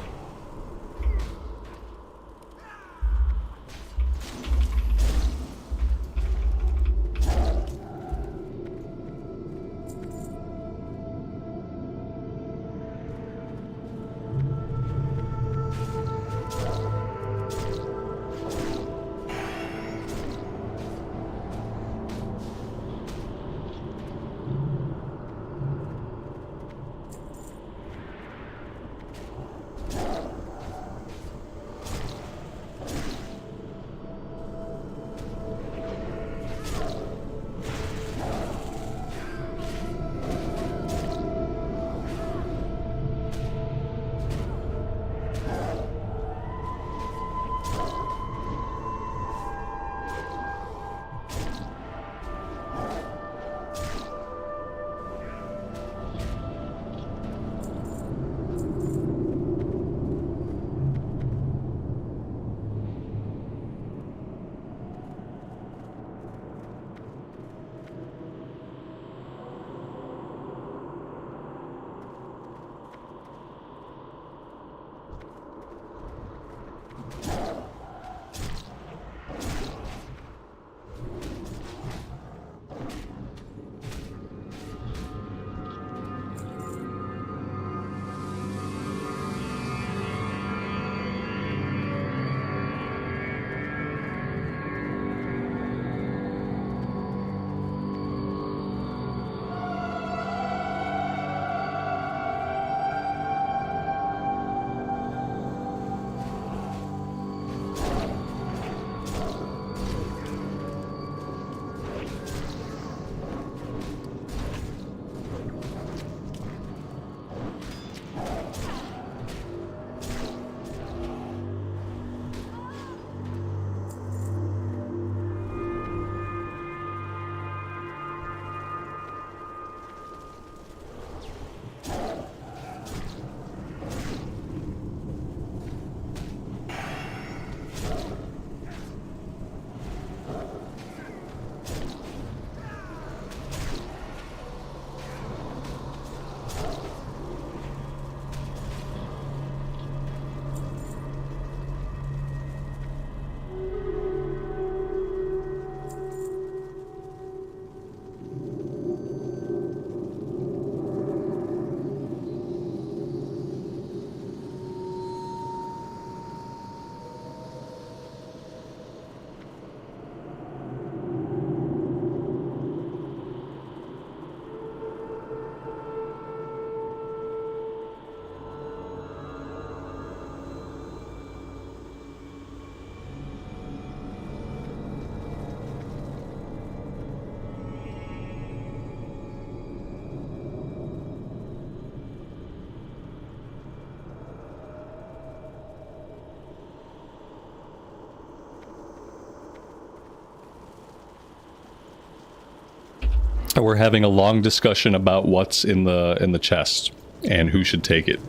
We're having a long discussion about what's in the chest and who should take it.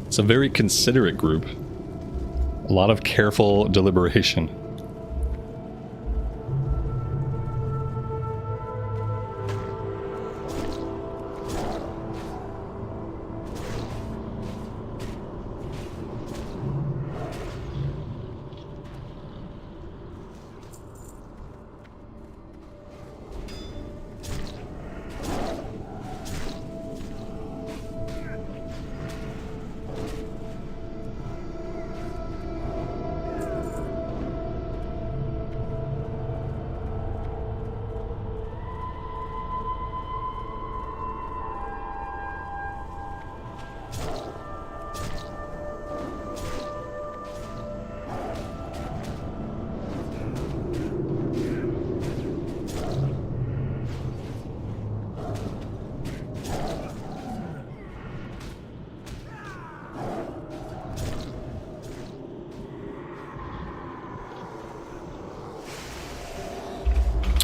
It's a very considerate group. A lot of careful deliberation.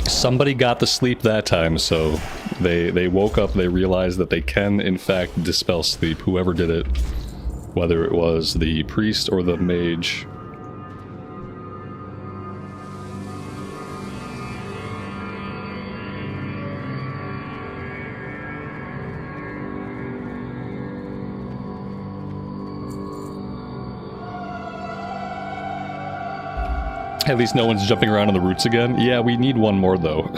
Somebody got the sleep that time, so they woke up, they realized that they can, in fact, dispel sleep, whoever did it. Whether it was the priest or the mage. At least no one's jumping around on the roots again. Yeah, we need one more, though.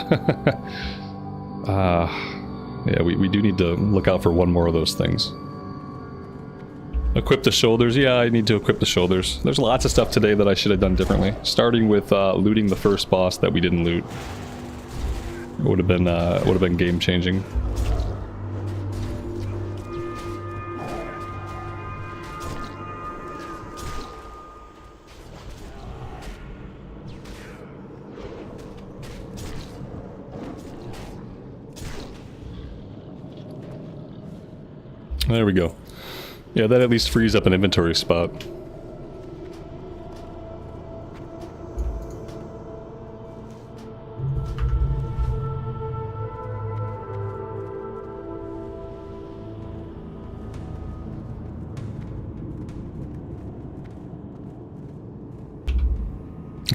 Yeah, we do need to look out for one more of those things. Equip the shoulders. Yeah, I need to equip the shoulders. There's lots of stuff today that I should have done differently. Starting with looting the first boss that we didn't loot. It would have been game-changing. There we go. Yeah, that at least frees up an inventory spot.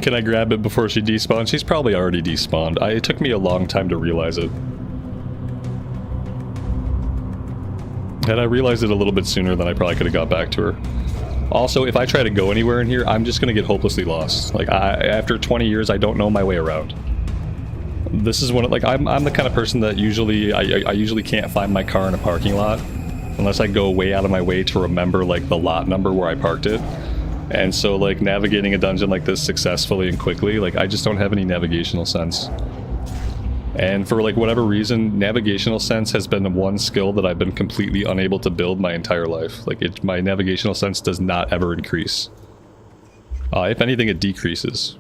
Can I grab it before she despawns? She's probably already despawned. It took me a long time to realize it. Had I realized it a little bit sooner, then I probably could have got back to her. Also, if I try to go anywhere in here, I'm just going to get hopelessly lost. Like, after 20 years, I don't know my way around. This is one of, like, I'm the kind of person that usually, I usually can't find my car in a parking lot unless I go way out of my way to remember, like, the lot number where I parked it. And so, like, navigating a dungeon like this successfully and quickly, like, I just don't have any navigational sense. And for, like, whatever reason, navigational sense has been the one skill that I've been completely unable to build my entire life. Like, my navigational sense does not ever increase. If anything, it decreases.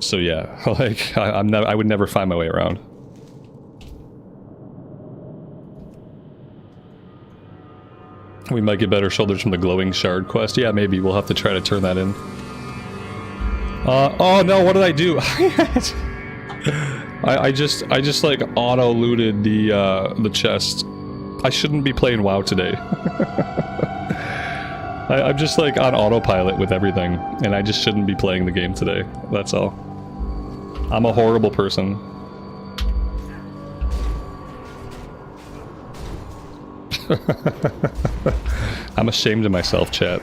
So yeah, like, I would never find my way around. We might get better shoulders from the glowing shard quest. Yeah, maybe. We'll have to try to turn that in. Oh no, what did I do? I just like auto-looted the chest. I shouldn't be playing WoW today. I'm just like on autopilot with everything, and I just shouldn't be playing the game today. That's all. I'm a horrible person. I'm ashamed of myself, chat.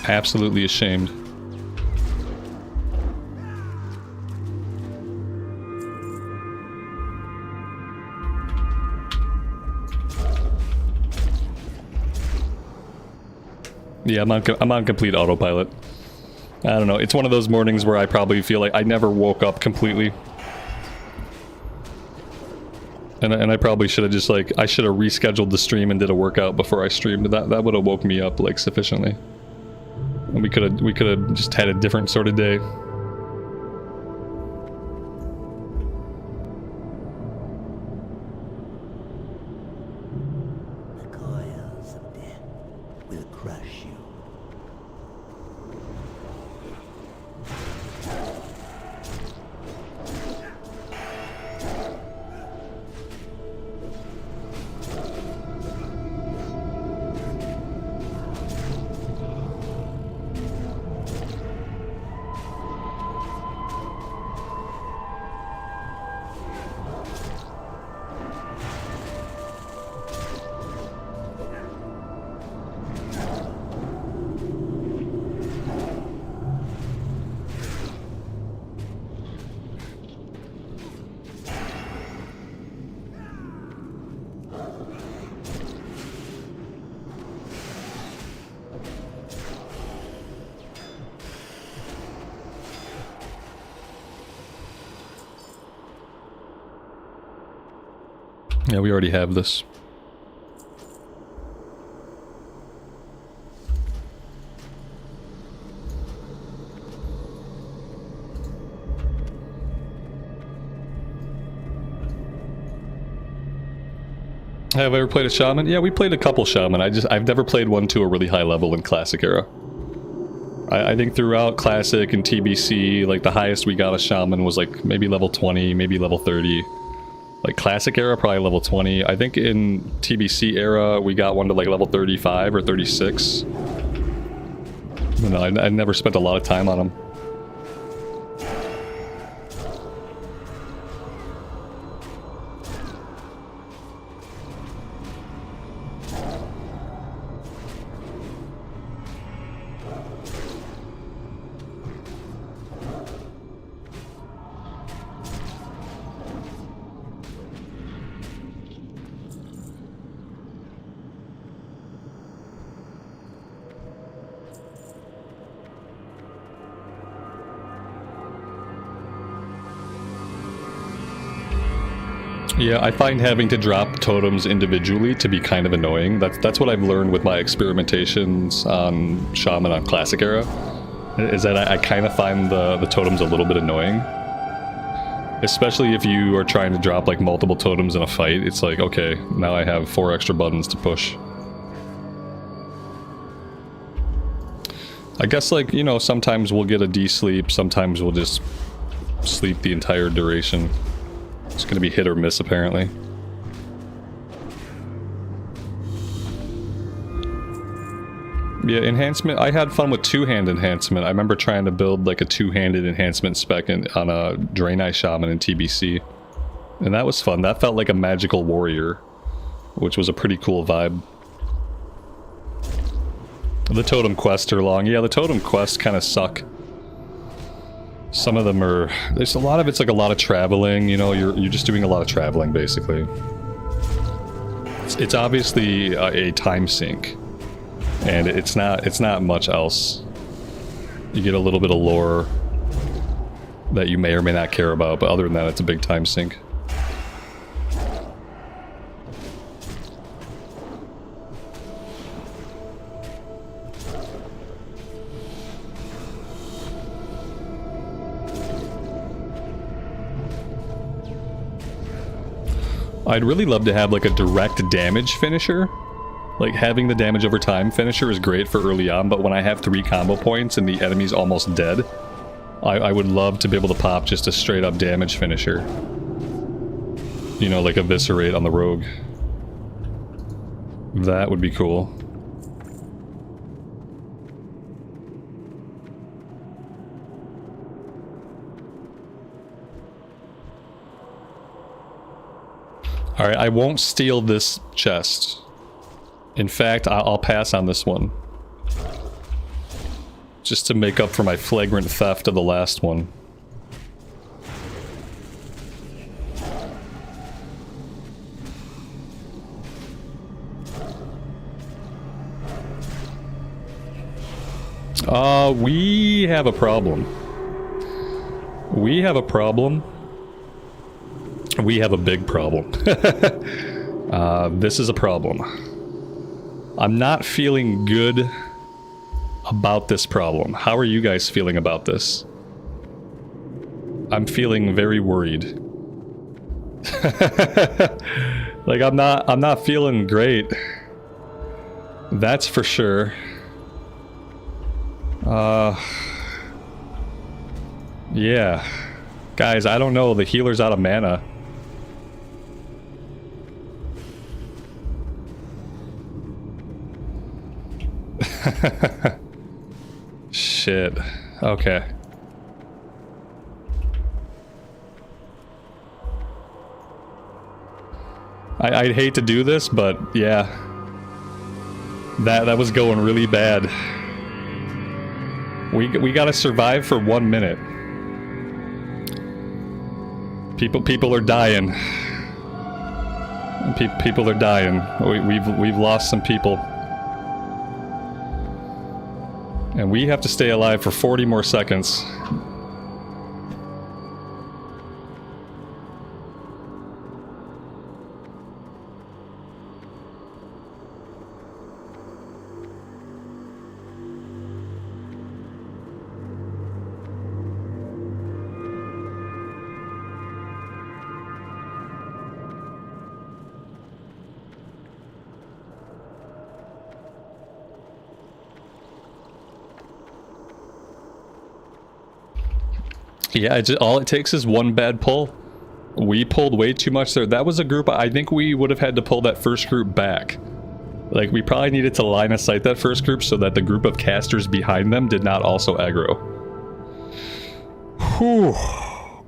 Absolutely ashamed. Yeah, I'm on complete autopilot. I don't know, it's one of those mornings where I probably feel like I never woke up completely. And I probably should have just, like, I should have rescheduled the stream and did a workout before I streamed. That would have woke me up, like, sufficiently. And we could have just had a different sort of day. The coils of death will crush you. Yeah, we already have this. Have I ever played a shaman? Yeah, we played a couple shaman. I've never played one to a really high level in classic era. I think throughout classic and TBC, like the highest we got a shaman was like maybe level 20, maybe level 30. Like classic era, probably level 20. I think in TBC era, we got one to like level 35 or 36. No, I never spent a lot of time on them. Yeah, I find having to drop totems individually to be kind of annoying. That's what I've learned with my experimentations on Shaman on Classic Era, is that I kind of find the totems a little bit annoying. Especially if you are trying to drop like multiple totems in a fight, it's like, okay, now I have 4 extra buttons to push. I guess, like, you know, sometimes we'll get a D-sleep, sometimes we'll just sleep the entire duration. It's gonna be hit or miss, apparently. Yeah, enhancement. I had fun with two-hand enhancement. I remember trying to build like a two-handed enhancement spec on a Draenei Shaman in TBC. And that was fun. That felt like a magical warrior, which was a pretty cool vibe. The totem quests are long. Yeah, the totem quests kind of suck. Some of them are... There's a lot of it's like a lot of traveling, you know, you're just doing a lot of traveling, basically. It's obviously a time sink. And it's not much else. You get a little bit of lore that you may or may not care about, but other than that, it's a big time sink. I'd really love to have like a direct damage finisher. Like having the damage over time finisher is great for early on, but when I have 3 combo points and the enemy's almost dead, I would love to be able to pop just a straight up damage finisher. You know, like Eviscerate on the rogue. That would be cool. Alright, I won't steal this chest. In fact, I'll pass on this one. Just to make up for my flagrant theft of the last one. We have a problem. We have a problem. We have a big problem. This is a problem. I'm not feeling good about this problem. How are you guys feeling about this? I'm feeling very worried. Like I'm not feeling great. That's for sure. Yeah. Guys, I don't know. The healer's out of mana. Shit. Okay. I'd hate to do this, but yeah. That was going really bad. We gotta survive for 1 minute. People are dying. People are dying. We've lost some people. And we have to stay alive for 40 more seconds. Yeah, all it takes is one bad pull. We pulled way too much there. That was a group, I think we would have had to pull that first group back. Like, we probably needed to line of sight that first group so that the group of casters behind them did not also aggro. Whew.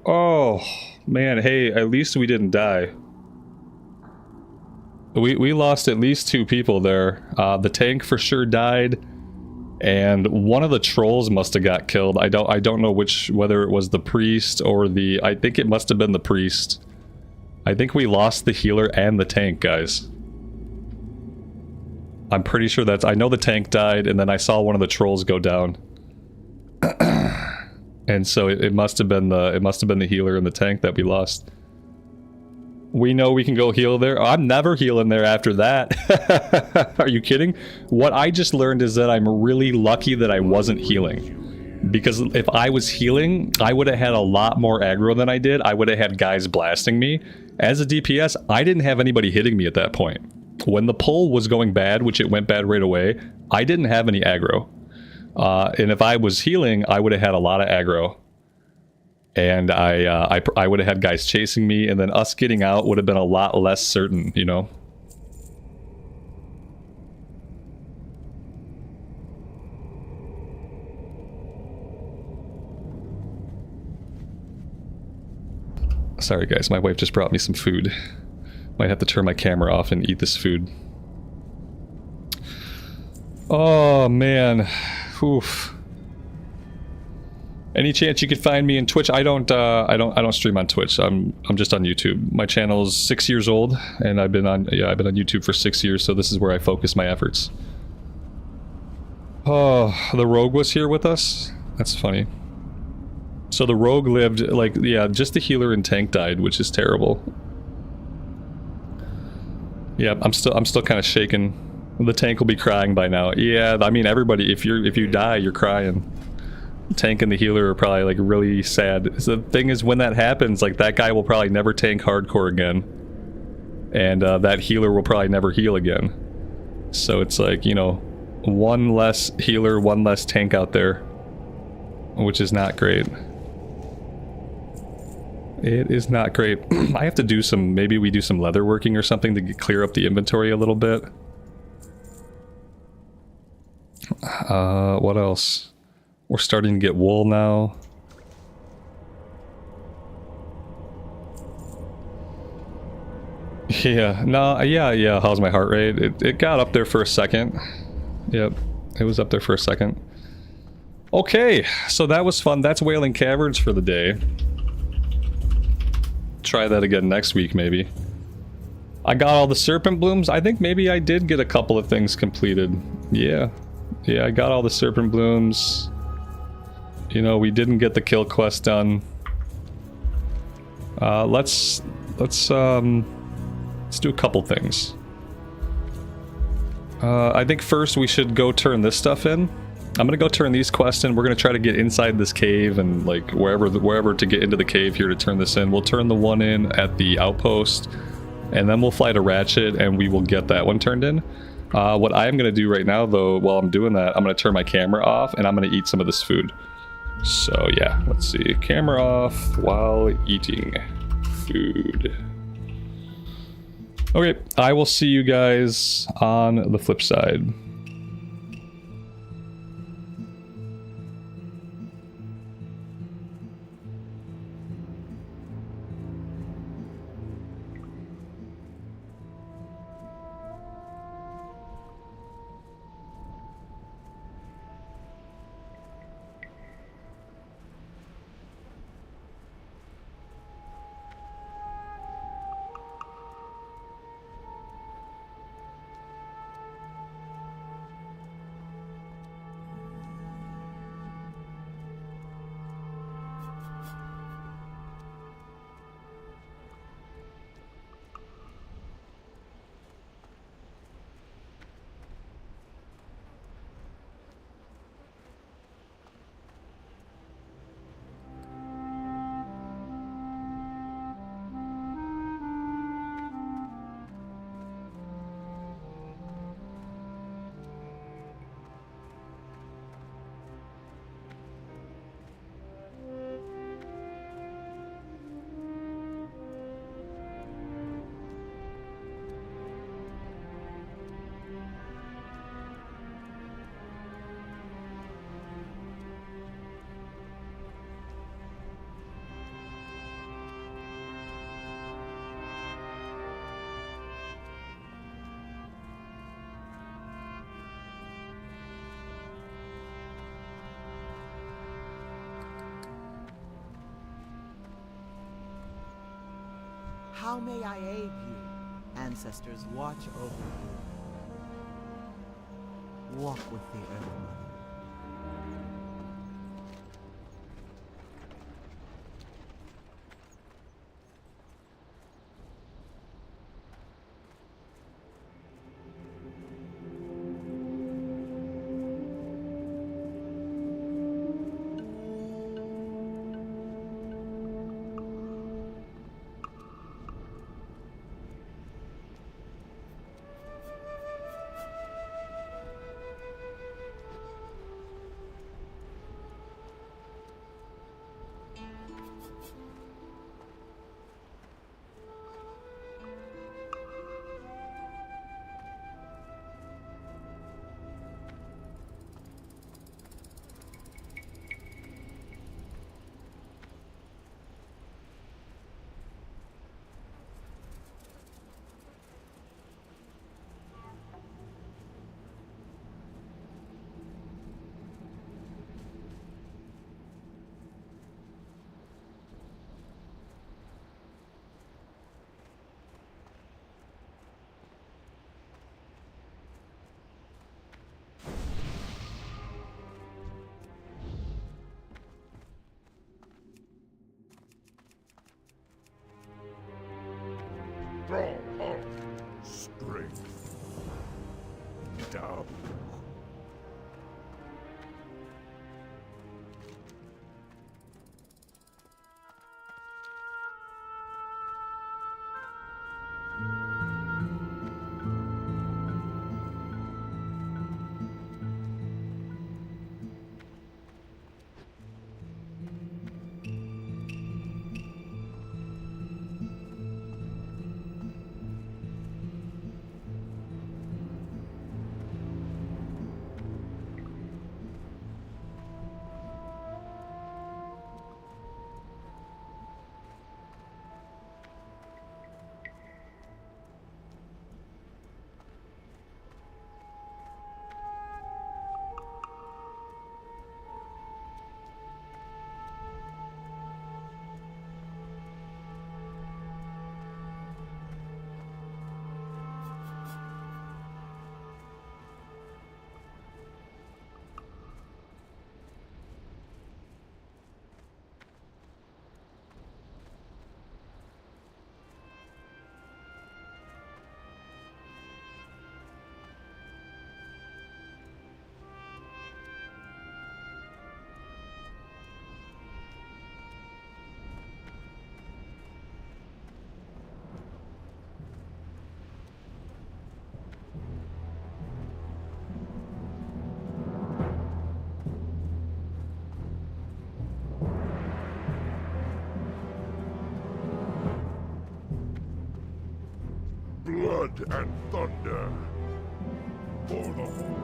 Oh, man. Hey, at least we didn't die. We lost at least 2 people there. The tank for sure died. And one of the trolls must have got killed. I don't know whether it was the priest or the... I think it must have been the priest. I think we lost the healer and the tank, guys. I'm pretty sure that's... I know the tank died, and then I saw one of the trolls go down. And so it must have been the healer and the tank that we lost. We know we can go heal there. I'm never healing there after that. Are you kidding? What I just learned is that I'm really lucky that I wasn't healing. Because if I was healing, I would have had a lot more aggro than I did. I would have had guys blasting me. As a DPS, I didn't have anybody hitting me at that point. When the pull was going bad, which it went bad right away, I didn't have any aggro. And if I was healing, I would have had a lot of aggro. And I would have had guys chasing me, and then us getting out would have been a lot less certain, you know? Sorry guys, my wife just brought me some food. Might have to turn my camera off and eat this food. Oh man. Oof. Any chance you could find me in Twitch? I don't stream on Twitch. I'm just on YouTube. My channel is 6 years old, and I've been on YouTube for 6 years, so this is where I focus my efforts. Oh, the rogue was here with us? That's funny. So the rogue lived, like, yeah, just the healer and tank died, which is terrible. Yeah, I'm still kind of shaken. The tank will be crying by now. Yeah, I mean everybody, if you die, you're crying. Tank and the healer are probably like really sad. So the thing is, when that happens, like that guy will probably never tank hardcore again, and that healer will probably never heal again. So it's like, you know, one less healer, one less tank out there, which is not great. It is not great. I have to do some, maybe we do some leather working or something to clear up the inventory a little bit. What else? We're starting to get wool now. Yeah, no, yeah, how's my heart rate? It got up there for a second. Yep, it was up there for a second. Okay, so that was fun. That's Wailing Caverns for the day. Try that again next week, maybe. I got all the serpent blooms. I think maybe I did get a couple of things completed. Yeah, I got all the serpent blooms. You know, we didn't get the kill quest done. Let's do a couple things. I think first we should go turn this stuff in. I'm gonna go turn these quests in. We're gonna try to get inside this cave and like wherever to get into the cave here to turn this in. We'll turn the one in at the outpost, and then we'll fly to Ratchet and we will get that one turned in. What I am gonna do right now though, while I'm doing that, I'm gonna turn my camera off and I'm gonna eat some of this food. So yeah, let's see. Camera off while eating food. Okay, I will see you guys on the flip side. How may I aid you? Ancestors watch over you. Walk with the Earth Mother. Strong strength. Double. Blood and thunder for the whole.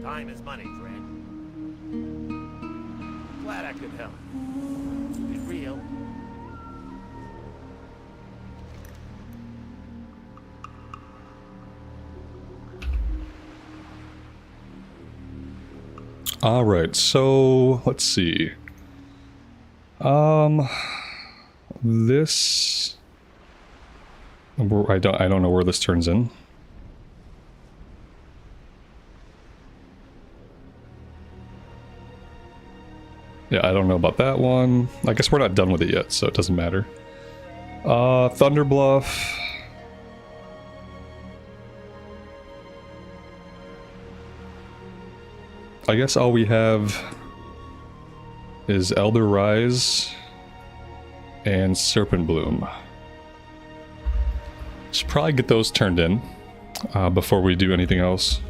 Time is money, friend. Glad I could help. Keep it real. All right, so let's see. This I don't know where this turns in. Yeah, I don't know about that one. I guess we're not done with it yet, so it doesn't matter. Thunder Bluff. I guess all we have is Elder Rise and Serpent Bloom. Should probably get those turned in before we do anything else.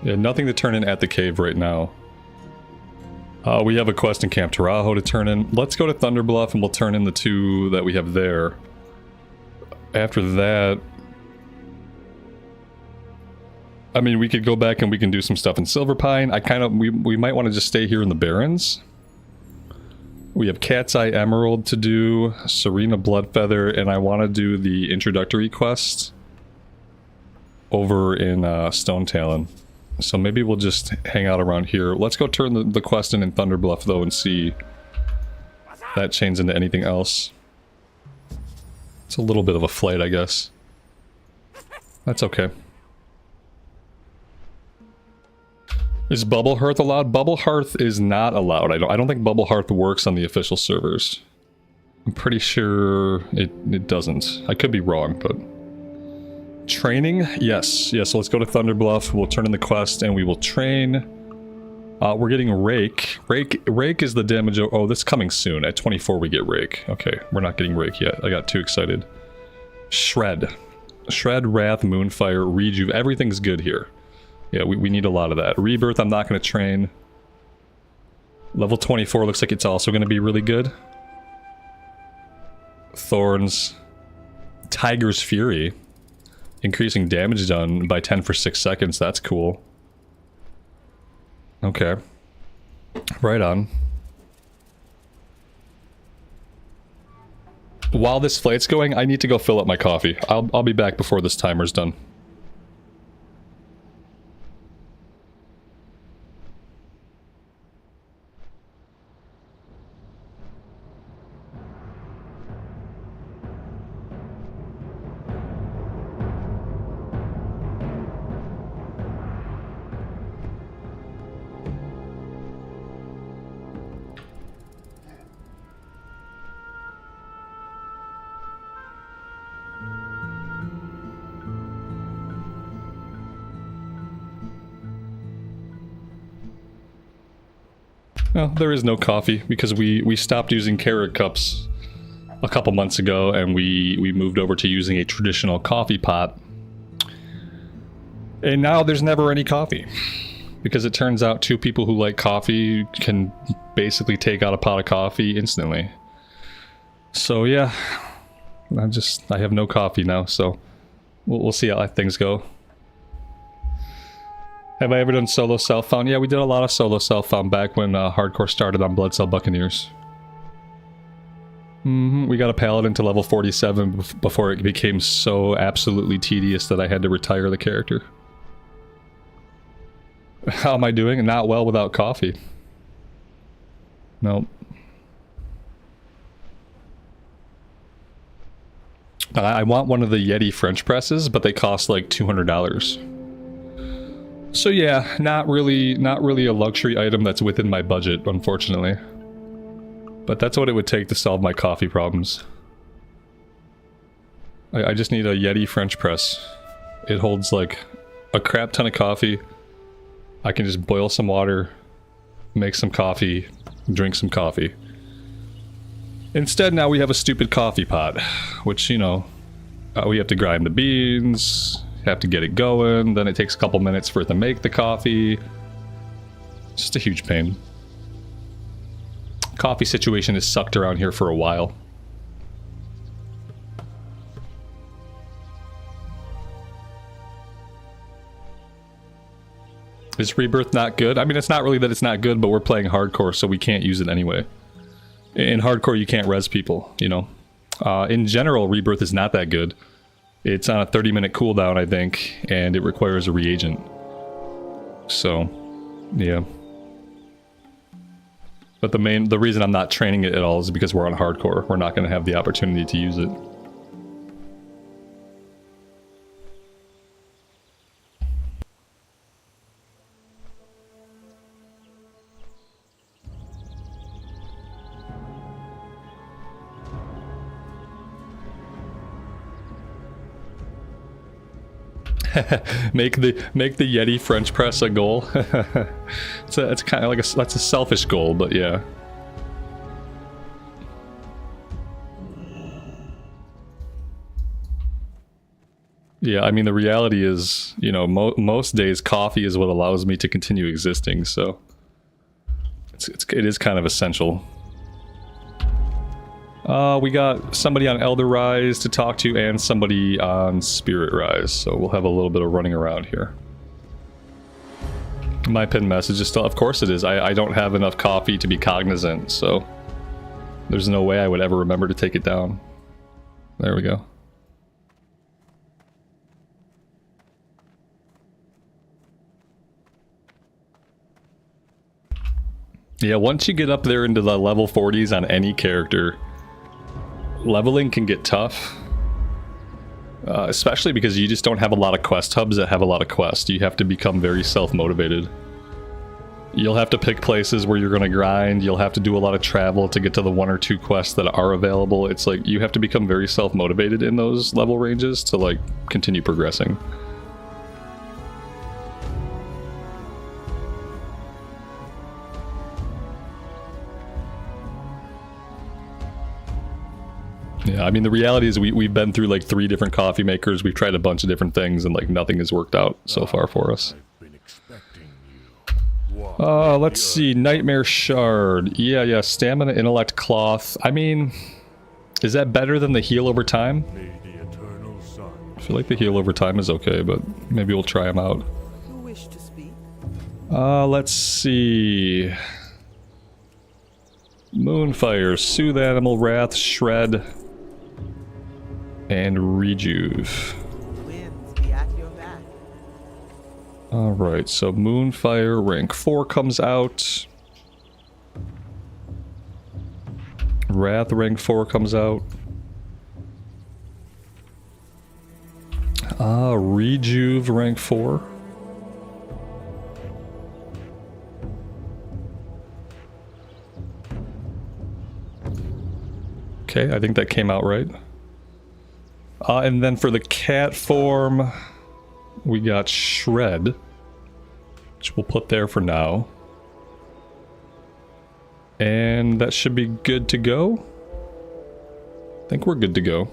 Yeah, nothing to turn in at the cave right now. We have a quest in Camp Taurajo to turn in. Let's go to Thunder Bluff and we'll turn in the 2 that we have there. After that, I mean, we could go back and we can do some stuff in Silver Pine. We might want to just stay here in the Barrens. We have Cat's Eye Emerald to do, Serena Bloodfeather, and I want to do the introductory quest over in Stone Talon. So maybe we'll just hang out around here. Let's go turn the quest in Thunder Bluff though and see if that changes into anything else. It's a little bit of a flight, I guess. That's okay. Is Bubble Hearth allowed? Bubble Hearth is not allowed. I don't think Bubble Hearth works on the official servers. I'm pretty sure it doesn't. I could be wrong, but... Training? Yes. Yes, so let's go to Thunder Bluff. We'll turn in the quest and we will train. We're getting Rake. Rake is the damage... Oh, this is coming soon. At 24 we get Rake. Okay, we're not getting Rake yet. I got too excited. Shred. Shred, Wrath, Moonfire, Rejuve. Everything's good here. Yeah, we need a lot of that. Rebirth, I'm not going to train. Level 24 looks like it's also going to be really good. Thorns. Tiger's Fury. Increasing damage done by 10 for 6 seconds. That's cool. Okay. Right on. While this flight's going, I need to go fill up my coffee. I'll be back before this timer's done. Well, there is no coffee because we stopped using carrot cups a couple months ago and we moved over to using a traditional coffee pot. And now there's never any coffee. Because it turns out 2 people who like coffee can basically take out a pot of coffee instantly. So yeah, I have no coffee now, so we'll see how things go. Have I ever done solo self-found? Yeah, we did a lot of solo self-found back when hardcore started on Blood Cell Buccaneers. We got a paladin to level 47 before it became so absolutely tedious that I had to retire the character. How am I doing? Not well without coffee. Nope. I want one of the Yeti French presses, but they cost like $200. So yeah, not really a luxury item that's within my budget, unfortunately. But that's what it would take to solve my coffee problems. I just need a Yeti French press. It holds like a crap ton of coffee. I can just boil some water, make some coffee, drink some coffee. Instead, now we have a stupid coffee pot, which, you know, we have to grind the beans, have to get it going, then it takes a couple minutes for it to make the coffee. It's just a huge pain. Coffee situation has sucked around here for a while. Is Rebirth not good? I mean, it's not really that it's not good, but we're playing hardcore, so we can't use it anyway. In hardcore, you can't res people, you know. In general, Rebirth is not that good. It's on a 30-minute cooldown, I think, and it requires a reagent. So, yeah. But the reason I'm not training it at all is because we're on hardcore. We're not going to have the opportunity to use it. make the Yeti French press a goal. It's kind of like that's a selfish goal, but yeah. Yeah, I mean the reality is, you know, most days coffee is what allows me to continue existing, so it is kind of essential. We got somebody on Elder Rise to talk to and somebody on Spirit Rise, so we'll have a little bit of running around here. My pinned message is still, of course it is. I don't have enough coffee to be cognizant, so there's no way I would ever remember to take it down. There we go. Yeah, once you get up there into the level 40s on any character, leveling can get tough. Especially because you just don't have a lot of quest hubs that have a lot of quests. You have to become very self-motivated. You'll have to pick places where you're going to grind. You'll have to do a lot of travel to get to the 1 or 2 quests that are available. It's like you have to become very self-motivated in those level ranges to like continue progressing. Yeah, I mean, the reality is we've been through like 3 different coffee makers. We've tried a bunch of different things and like nothing has worked out so far for us. I've been expecting you. Let's see. Nightmare Shard. Yeah, stamina, intellect, cloth. I mean, is that better than the heal over time? May the eternal sun. I feel like the heal over time is okay, but maybe we'll try them out. Who wish to speak? Let's see. Moonfire, Soothe Animal, Wrath, Shred, and Rejuve. Winds be at your back. Alright, so Moonfire rank 4 comes out. Wrath rank 4 comes out. Rejuve rank 4. Okay, I think that came out right. And then for the cat form, we got Shred, which we'll put there for now. And that should be good to go. I think we're good to go.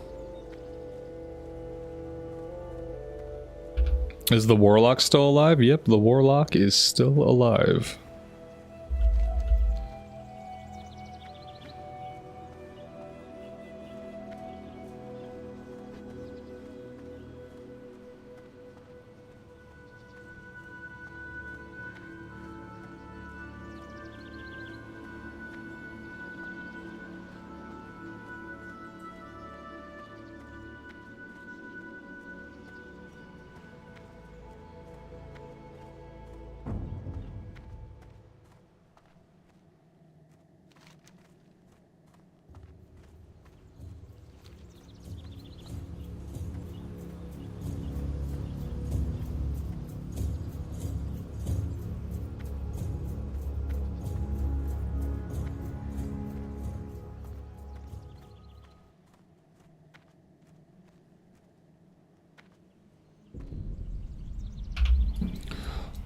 Is the Warlock still alive? Yep, the Warlock is still alive.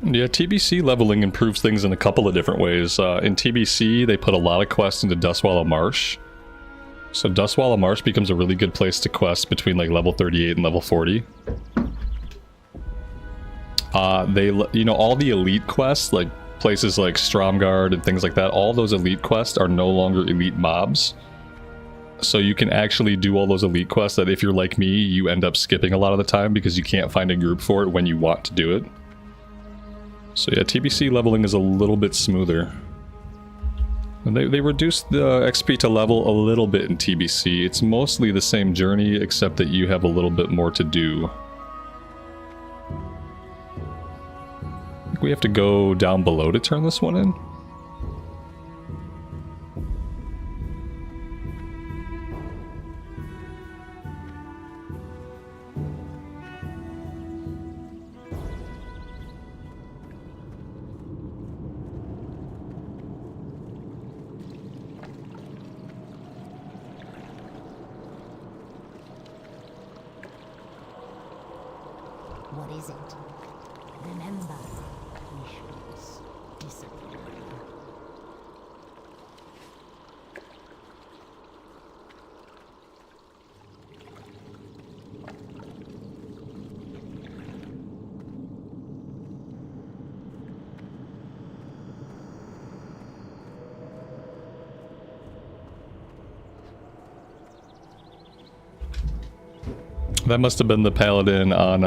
Yeah, TBC leveling improves things in a couple of different ways. In TBC, they put a lot of quests into Dustwallow Marsh. So Dustwallow Marsh becomes a really good place to quest between like level 38 and level 40. You know, all the elite quests, like places like Stromgarde and things like that, all those elite quests are no longer elite mobs. So you can actually do all those elite quests that if you're like me, you end up skipping a lot of the time because you can't find a group for it when you want to do it. So yeah, TBC leveling is a little bit smoother. And they reduced the XP to level a little bit in TBC. It's mostly the same journey, except that you have a little bit more to do. I think we have to go down below to turn this one in. What is it? Remember, wishes disappear. That must have been the paladin on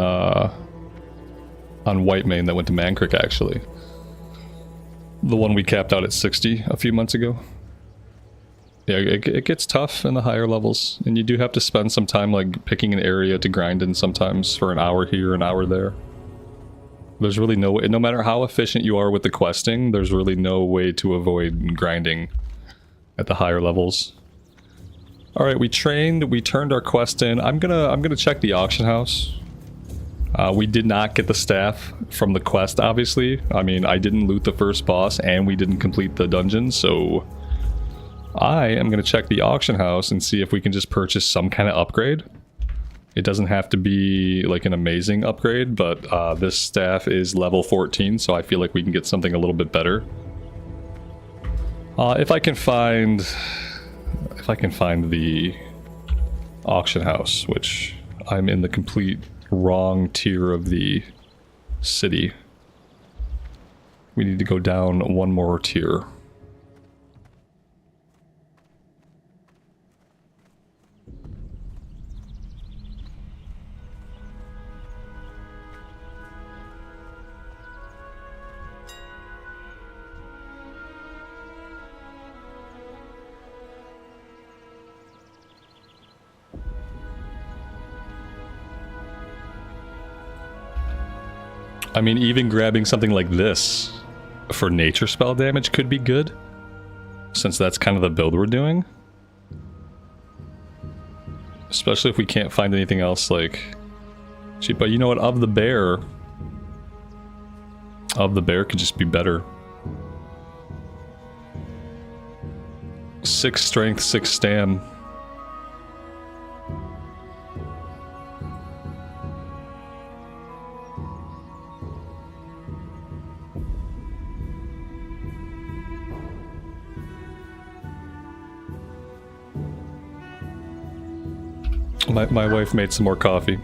Whitemane that went to Mankrik, actually. The one we capped out at 60 a few months ago. Yeah, it gets tough in the higher levels, and you do have to spend some time like picking an area to grind in sometimes for an hour here, an hour there. There's really no matter how efficient you are with the questing, there's really no way to avoid grinding at the higher levels. All right, we trained, we turned our quest in. I'm gonna check the auction house. We did not get the staff from the quest, obviously. I mean, I didn't loot the first boss, and we didn't complete the dungeon, so I am gonna check the auction house and see if we can just purchase some kind of upgrade. It doesn't have to be like an amazing upgrade, but this staff is level 14, so I feel like we can get something a little bit better. If I can find the auction house, which I'm in the complete wrong tier of the city. We need to go down one more tier. I mean, even grabbing something like this for nature spell damage could be good, since that's kind of the build we're doing. Especially if we can't find anything else like cheap. But you know what? Of the bear could just be better. 6 strength, 6 stam. My wife made some more coffee,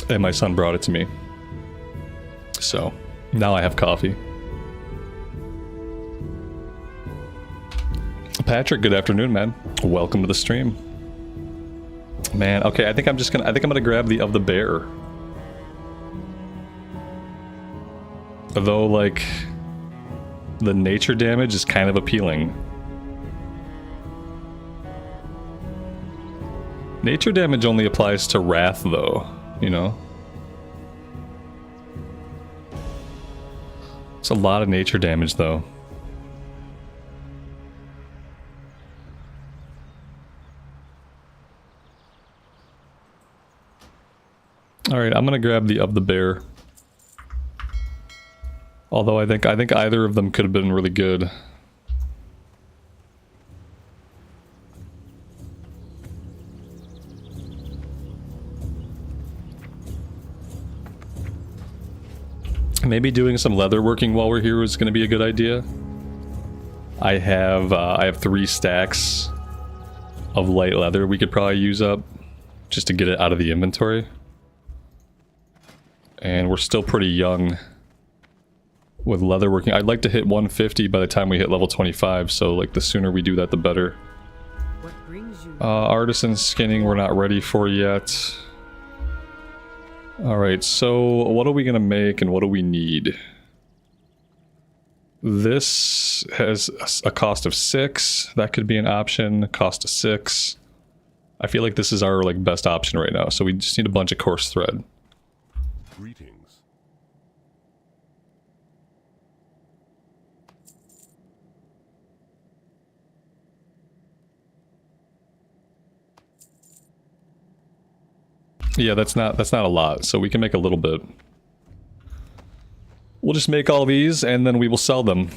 and my son brought it to me. So, now I have coffee. Patrick, good afternoon, man. Welcome to the stream. Man, okay, I think I'm gonna grab the of the bear. Although, like, the nature damage is kind of appealing. Nature damage only applies to Wrath, though, you know? It's a lot of nature damage, though. Alright, I'm gonna grab the of the bear. Although I think either of them could have been really good. Maybe doing some leather working while we're here is going to be a good idea. I have 3 stacks of light leather we could probably use up just to get it out of the inventory. And we're still pretty young with leather working. I'd like to hit 150 by the time we hit level 25, so like the sooner we do that, the better. What brings you? Artisan skinning we're not ready for yet. Alright, so what are we gonna make and what do we need? This has a cost of 6. That could be an option. Cost of 6. I feel like this is our like best option right now, so we just need a bunch of coarse thread. Greetings. Yeah, that's not a lot, so we can make a little bit. We'll just make all these and then we will sell them.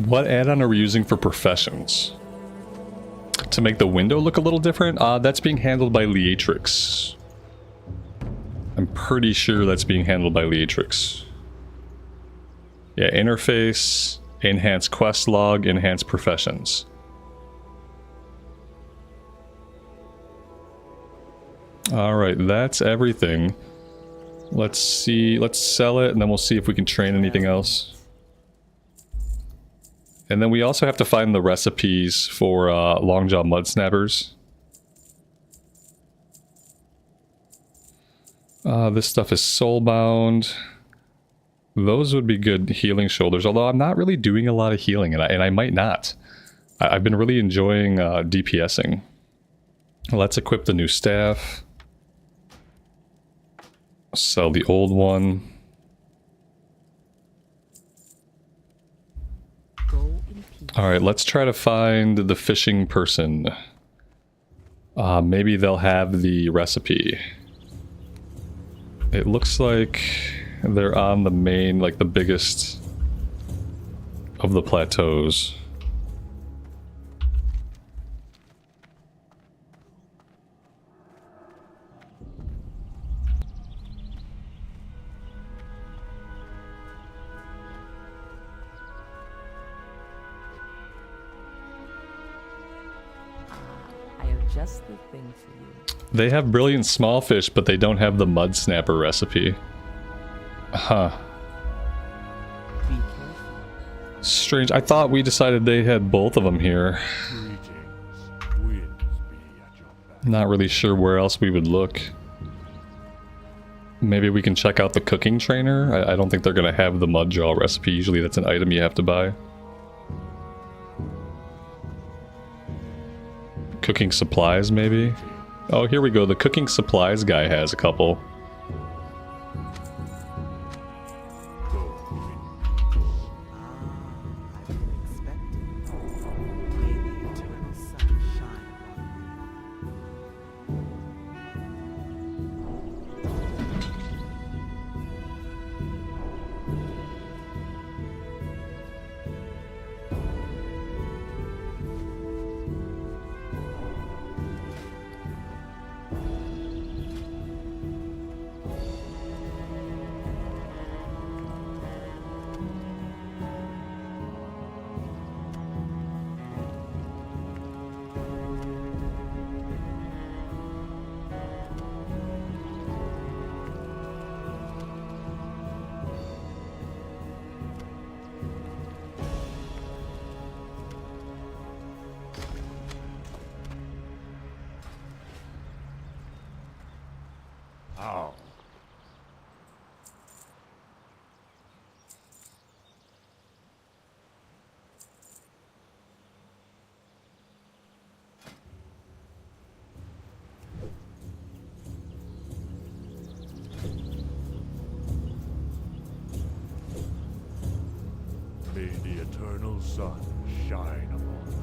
What add-on are we using for professions? To make the window look a little different? That's being handled by Leatrix. I'm pretty sure that's being handled by Leatrix. Yeah, interface, enhance quest log, enhance professions. Alright, that's everything. Let's see, let's sell it and then we'll see if we can train anything else. And then we also have to find the recipes for Longjaw Mud Snappers. This stuff is soulbound. Those would be good healing shoulders, although I'm not really doing a lot of healing, and I might not. I've been really enjoying DPSing. Let's equip the new staff. Sell the old one. Alright, let's try to find the fishing person. Maybe they'll have the recipe. It looks like they're on the main, like the biggest of the plateaus. I have just the thing for you. They have brilliant small fish, but they don't have the mud snapper recipe. Huh. Be careful. Strange. I thought we decided they had both of them here. Greetings. Winds be at your back. Not really sure where else we would look. Maybe we can check out the cooking trainer. I don't think they're going to have the mud jaw recipe. Usually that's an item you have to buy. Cooking supplies, maybe? Oh, here we go. The cooking supplies guy has a couple. I've been expecting. May the eternal sun shine upon How? May the eternal sun shine upon thee.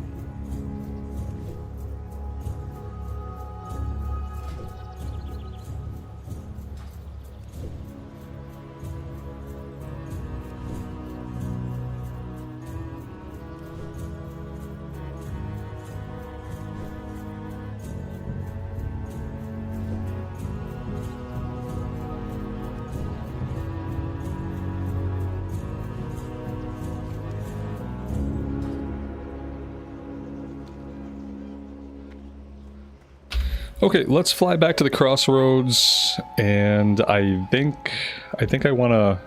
Okay, let's fly back to the crossroads, and I think I want to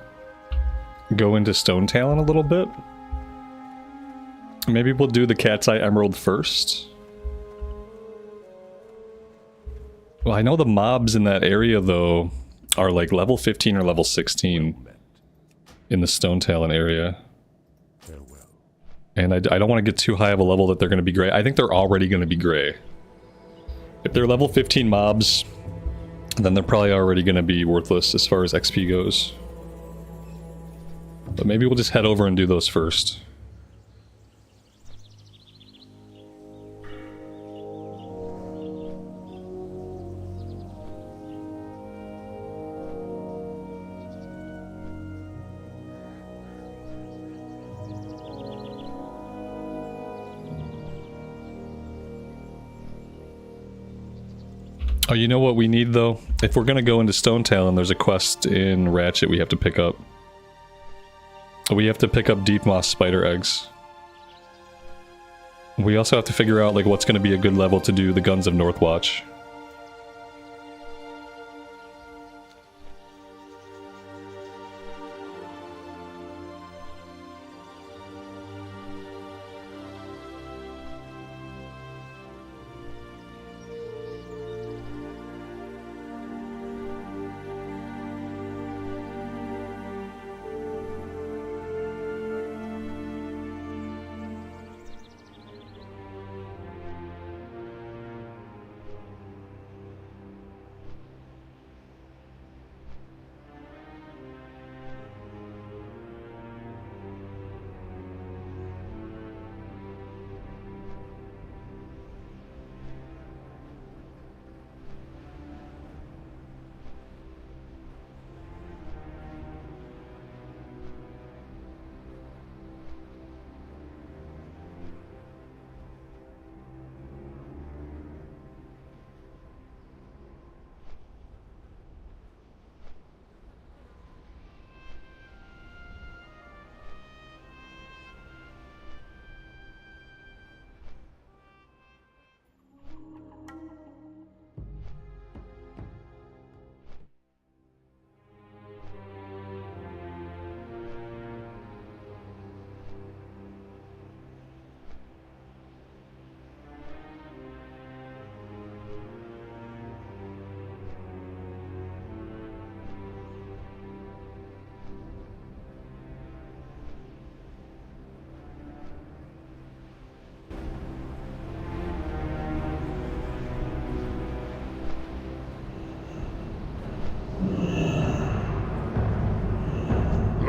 go into Stone Talon a little bit. Maybe we'll do the Cat's Eye Emerald first. Well, I know the mobs in that area, though, are like level 15 or level 16 in the Stone Talon area. Farewell. And I don't want to get too high of a level that they're going to be gray. I think they're already going to be gray. If they're level 15 mobs, then they're probably already going to be worthless as far as XP goes. But maybe we'll just head over and do those first. Oh, you know what we need though? If we're gonna go into Stone Talon, there's a quest in Ratchet we have to pick up. We have to pick up deep moss spider eggs. We also have to figure out like what's gonna be a good level to do the Guns of Northwatch.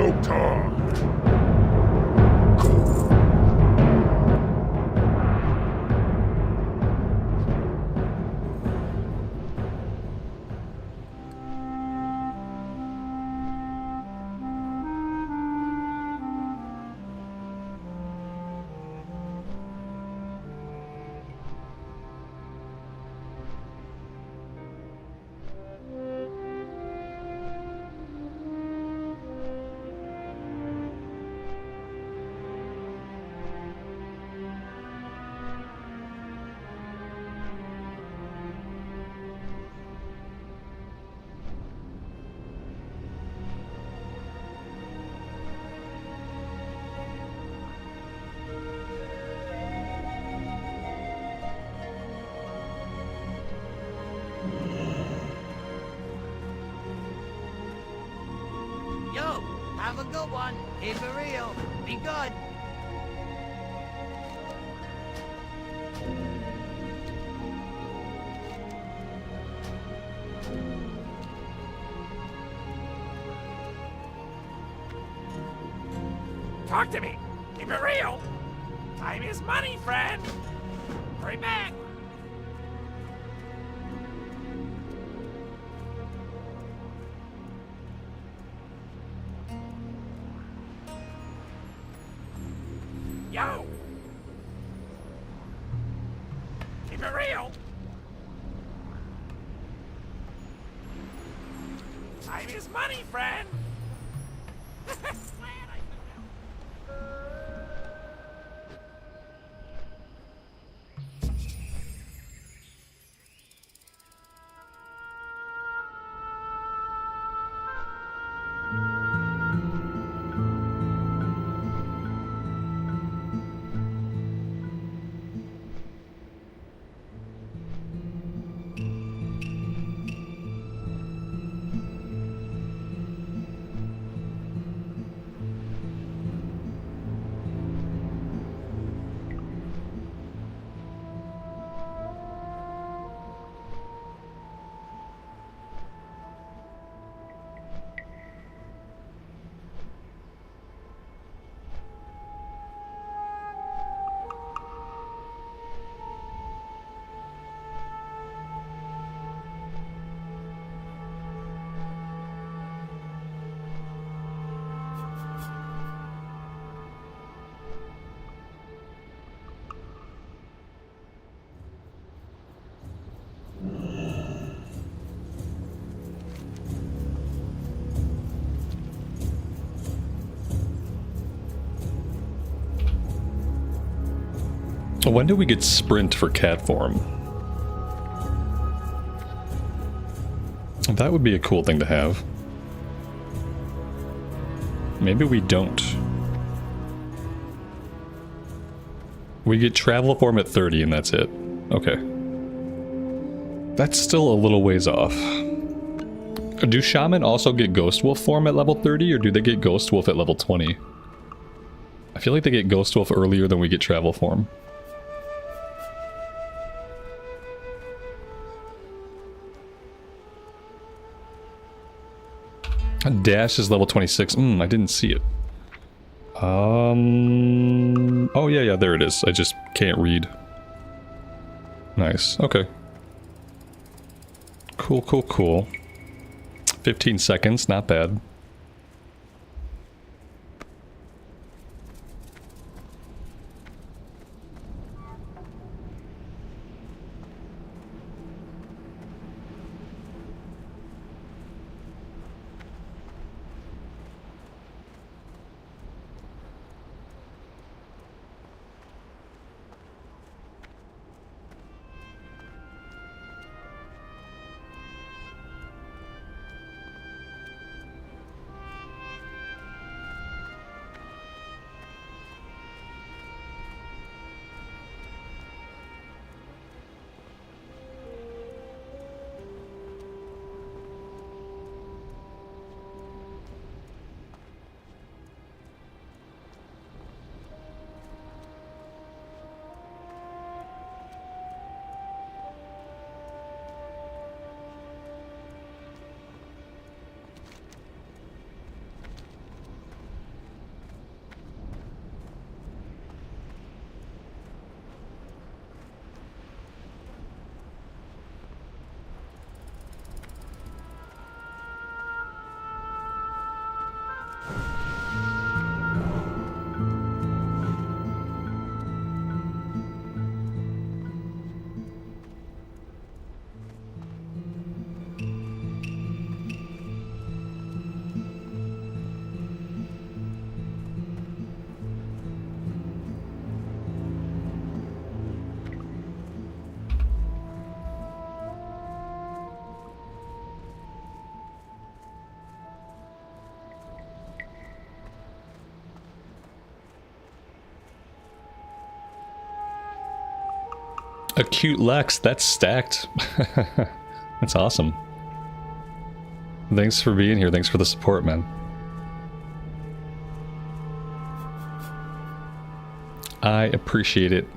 Lotar! Yo, have a good one. Keep it real. Be good. Talk to me. Keep it real. Time is money, friend. Hurry back. Yo. Keep it real. Time is money, friend. Glad I could help. When do we get sprint for cat form? That would be a cool thing to have. Maybe we don't. We get travel form at 30 and that's it. Okay. That's still a little ways off. Do shaman also get ghost wolf form at level 30 or do they get ghost wolf at level 20? I feel like they get ghost wolf earlier than we get travel form. Dash is level 26. I didn't see it. Oh yeah, there it is. I just can't read. Nice. Okay. Cool, cool, cool. 15 seconds, not bad. Acute Lex, that's stacked. That's awesome. Thanks for being here. Thanks for the support, man. I appreciate it.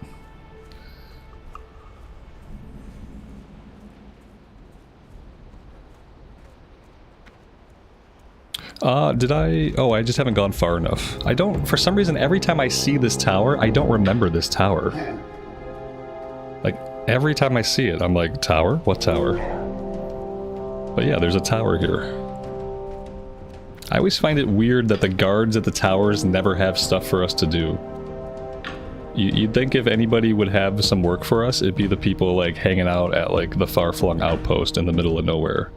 Did I? Oh, I just haven't gone far enough. I don't, for some reason, every time I see this tower, I don't remember this tower. Like, every time I see it, I'm like, tower? What tower? But yeah, there's a tower here. I always find it weird that the guards at the towers never have stuff for us to do. You'd think if anybody would have some work for us, it'd be the people, like, hanging out at, like, the far-flung outpost in the middle of nowhere.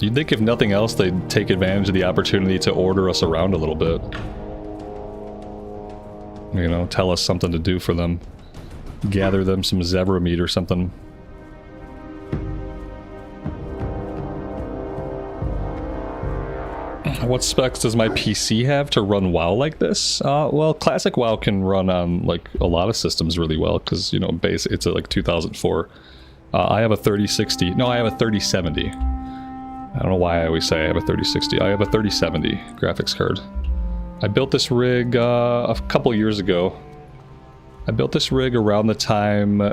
You'd think if nothing else, they'd take advantage of the opportunity to order us around a little bit. You know, tell us something to do for them. Gather them some zebra meat or something. What specs does my PC have to run WoW like this? Well, classic WoW can run on, like, a lot of systems really well, because, you know, it's at, like, 2004. I have a 3060. No, I have a 3070. I don't know why I always say I have a 3060. I have a 3070 graphics card. I built this rig a couple years ago. I built this rig around the time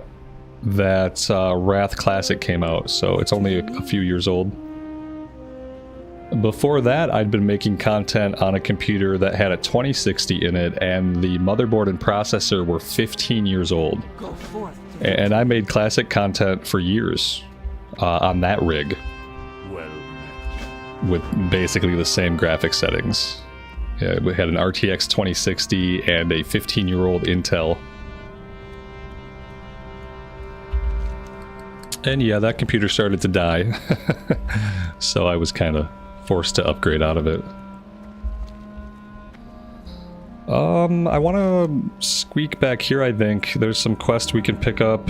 that Wrath Classic came out, so it's only a few years old. Before that, I'd been making content on a computer that had a 2060 in it, and the motherboard and processor were 15 years old. Go forth. And I made classic content for years on that rig. Well met. With basically the same graphics settings. Yeah, we had an RTX 2060 and a 15-year-old Intel. And yeah, that computer started to die. So I was kind of forced to upgrade out of it. I want to squeak back here, I think. There's some quests we can pick up.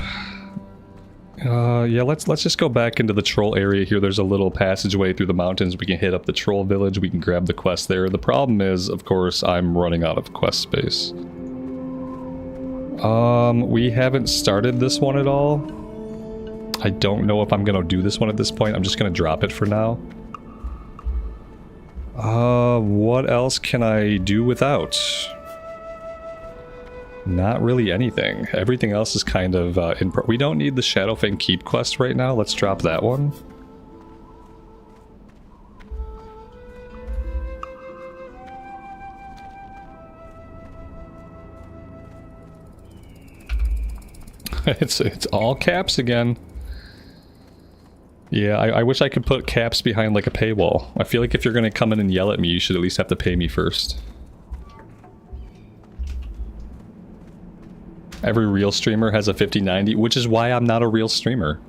Yeah, let's just go back into the troll area here. There's a little passageway through the mountains. We can hit up the troll village. We can grab the quest there. The problem is, of course, I'm running out of quest space. We haven't started this one at all. I don't know if I'm gonna do this one at this point. I'm just gonna drop it for now. What else can I do without? Not really anything. Everything else is kind of we don't need the Shadowfang Keep quest right now. Let's drop that one. It's all caps again. Yeah, I wish I could put caps behind like a paywall. I feel like if you're gonna come in and yell at me, you should at least have to pay me first. Every real streamer has a 50/90, which is why I'm not a real streamer.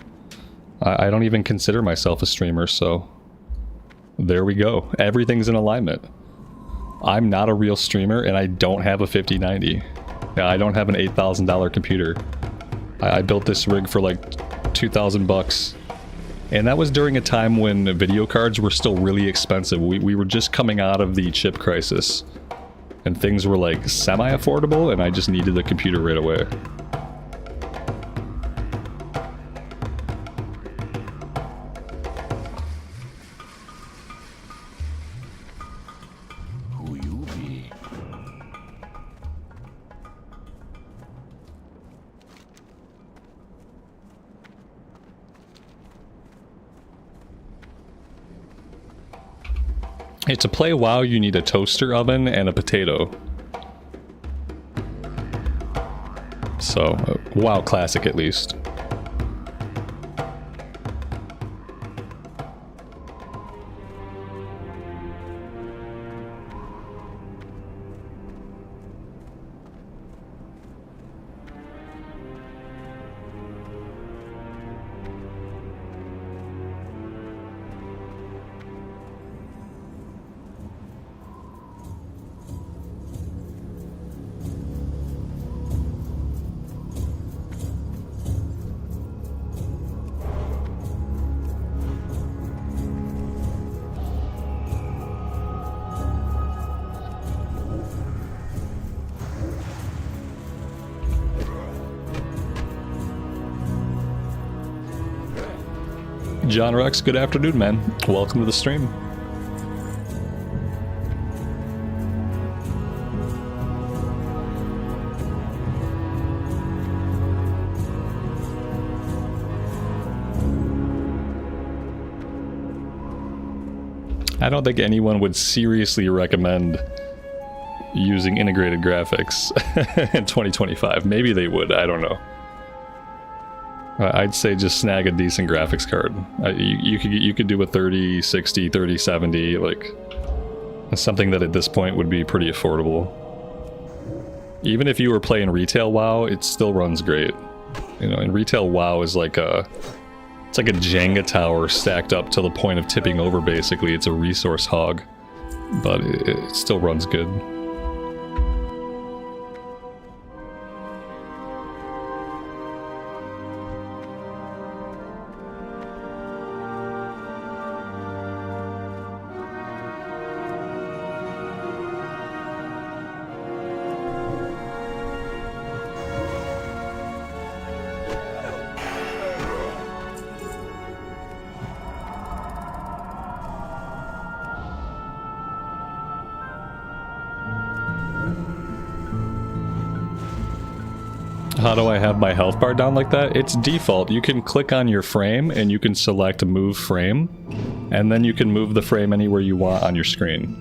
I don't even consider myself a streamer, so there we go. Everything's in alignment. I'm not a real streamer and I don't have a 50/90. Yeah, I don't have an $8,000 computer. I built this rig for like 2,000 bucks. And that was during a time when video cards were still really expensive. We were just coming out of the chip crisis. And things were like semi-affordable, and I just needed a computer right away. Who you be? Hey, to play WoW, you need a toaster oven and a potato. So, WoW Classic at least. John Rex, good afternoon, man. Welcome to the stream. I don't think anyone would seriously recommend using integrated graphics in 2025. Maybe they would, I don't know. I'd say just snag a decent graphics card. You could do a 3060, 3070, like something that at this point would be pretty affordable. Even if you were playing retail WoW, it still runs great. You know, and retail WoW is like it's like a Jenga tower stacked up to the point of tipping over. Basically, it's a resource hog, but it still runs good. How do I have my health bar down like that? It's default. You can click on your frame and you can select move frame, and then you can move the frame anywhere you want on your screen.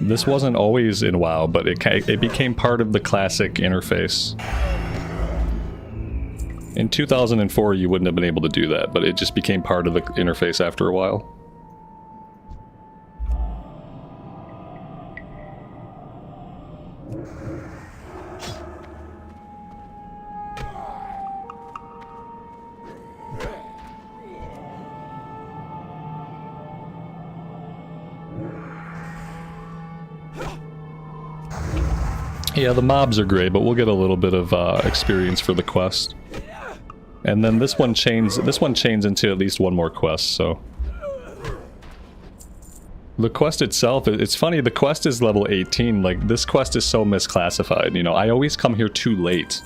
This wasn't always in WoW, but it became part of the classic interface. In 2004 you wouldn't have been able to do that, but it just became part of the interface after a while. Yeah, the mobs are great, but we'll get a little bit of experience for the quest. And then this one chains into at least one more quest, so... The quest itself, it's funny, the quest is level 18, like, this quest is so misclassified, you know, I always come here too late.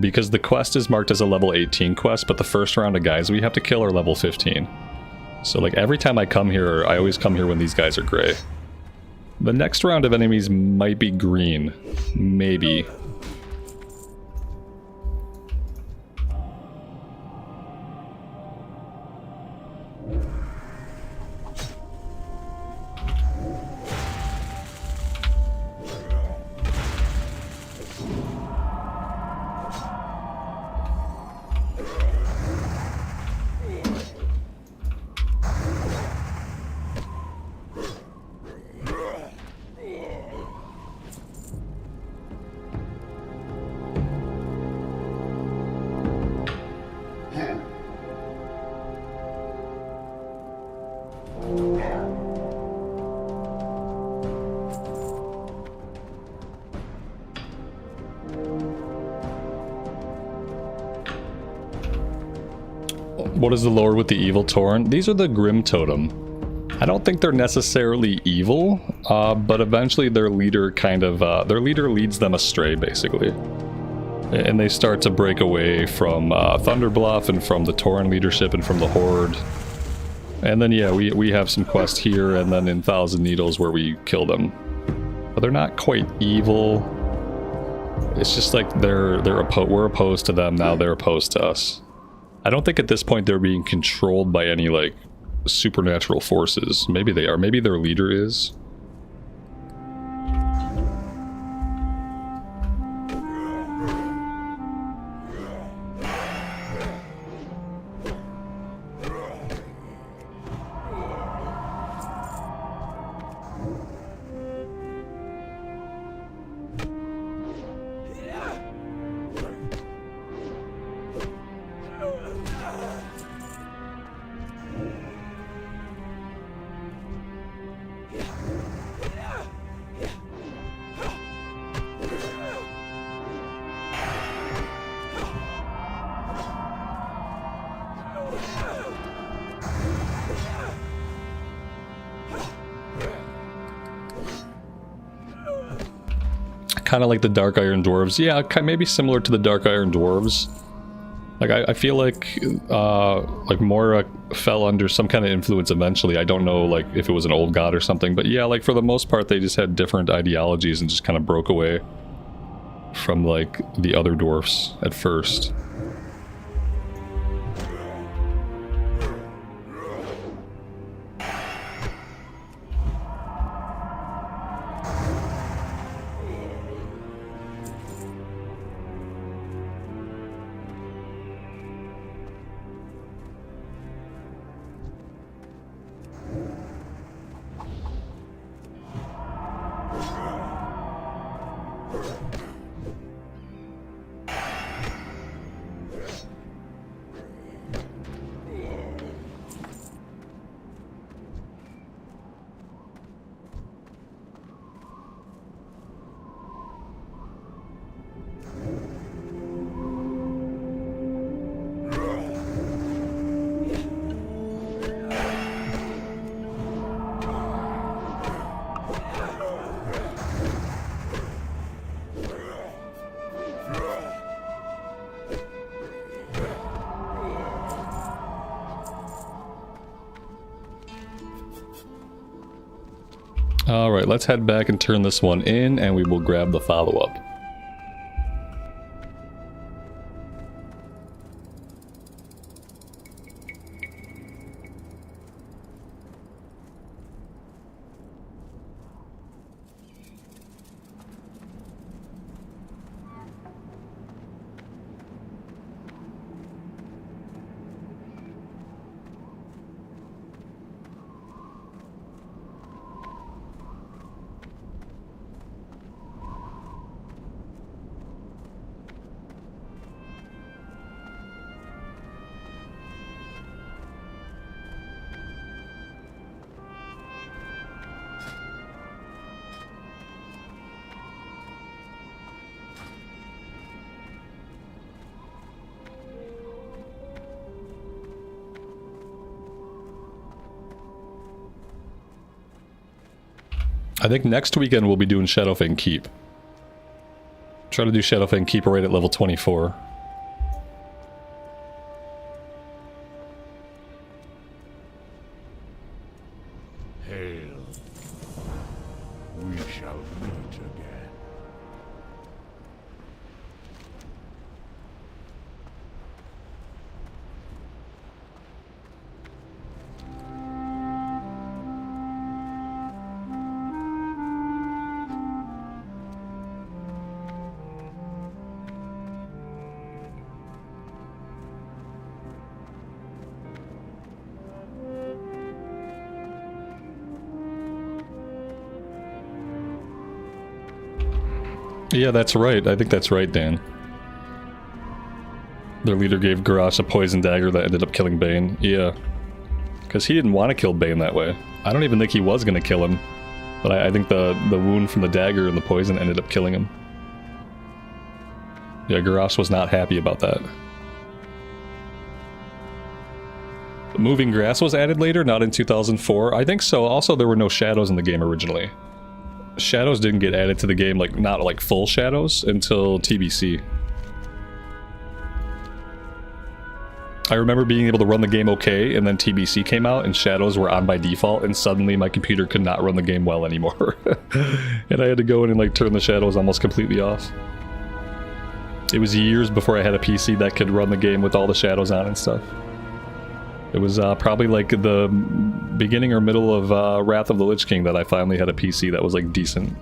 Because the quest is marked as a level 18 quest, but the first round of guys we have to kill are level 15. So, like, every time I come here, I always come here when these guys are gray. The next round of enemies might be green. Maybe. What is the lore with the evil Tauren? These are the Grim Totem. I don't think they're necessarily evil, but eventually their leader leads them astray, basically. And they start to break away from Thunderbluff and from the Tauren leadership and from the Horde. And then, yeah, we have some quests here and then in Thousand Needles where we kill them. But they're not quite evil. It's just like we're opposed to them, now they're opposed to us. I don't think at this point they're being controlled by any, like, supernatural forces. Maybe they are. Maybe their leader is. Kind of like the Dark Iron Dwarves. Yeah, maybe similar to the Dark Iron Dwarves. Like, I feel like Moira fell under some kind of influence eventually. I don't know, like, if it was an old god or something. But yeah, like, for the most part, they just had different ideologies and just kind of broke away from, like, the other dwarfs at first. Alright, let's head back and turn this one in, and we will grab the follow-up. I think next weekend we'll be doing Shadowfang Keep. Try to do Shadowfang Keep right at level 24. Hail. We shall meet again. Yeah, that's right. I think that's right, Dan. Their leader gave Garrosh a poison dagger that ended up killing Bane. Yeah. Because he didn't want to kill Bane that way. I don't even think he was going to kill him. But I think the wound from the dagger and the poison ended up killing him. Yeah, Garrosh was not happy about that. Moving grass was added later, not in 2004. I think so. Also, there were no shadows in the game originally. Shadows didn't get added to the game, like, not like full shadows, until TBC. I remember being able to run the game okay, and then TBC came out, and shadows were on by default, and suddenly my computer could not run the game well anymore. And I had to go in and, like, turn the shadows almost completely off. It was years before I had a PC that could run the game with all the shadows on and stuff. It was probably like the beginning or middle of Wrath of the Lich King that I finally had a PC that was like decent.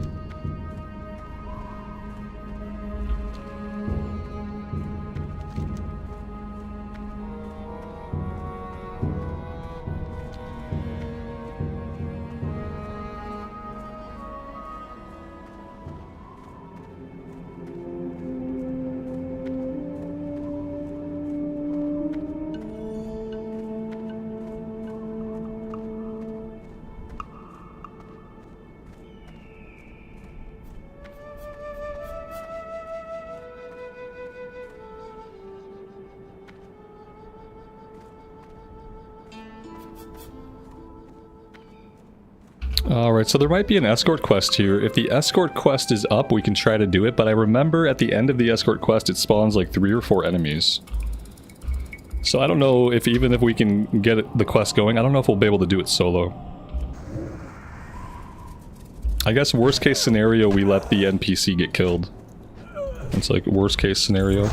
Alright, so there might be an escort quest here. If the escort quest is up, we can try to do it, but I remember at the end of the escort quest it spawns like 3 or 4 enemies. So I don't know if even if we can get the quest going, I don't know if we'll be able to do it solo. I guess worst case scenario, we let the NPC get killed. It's like worst case scenario.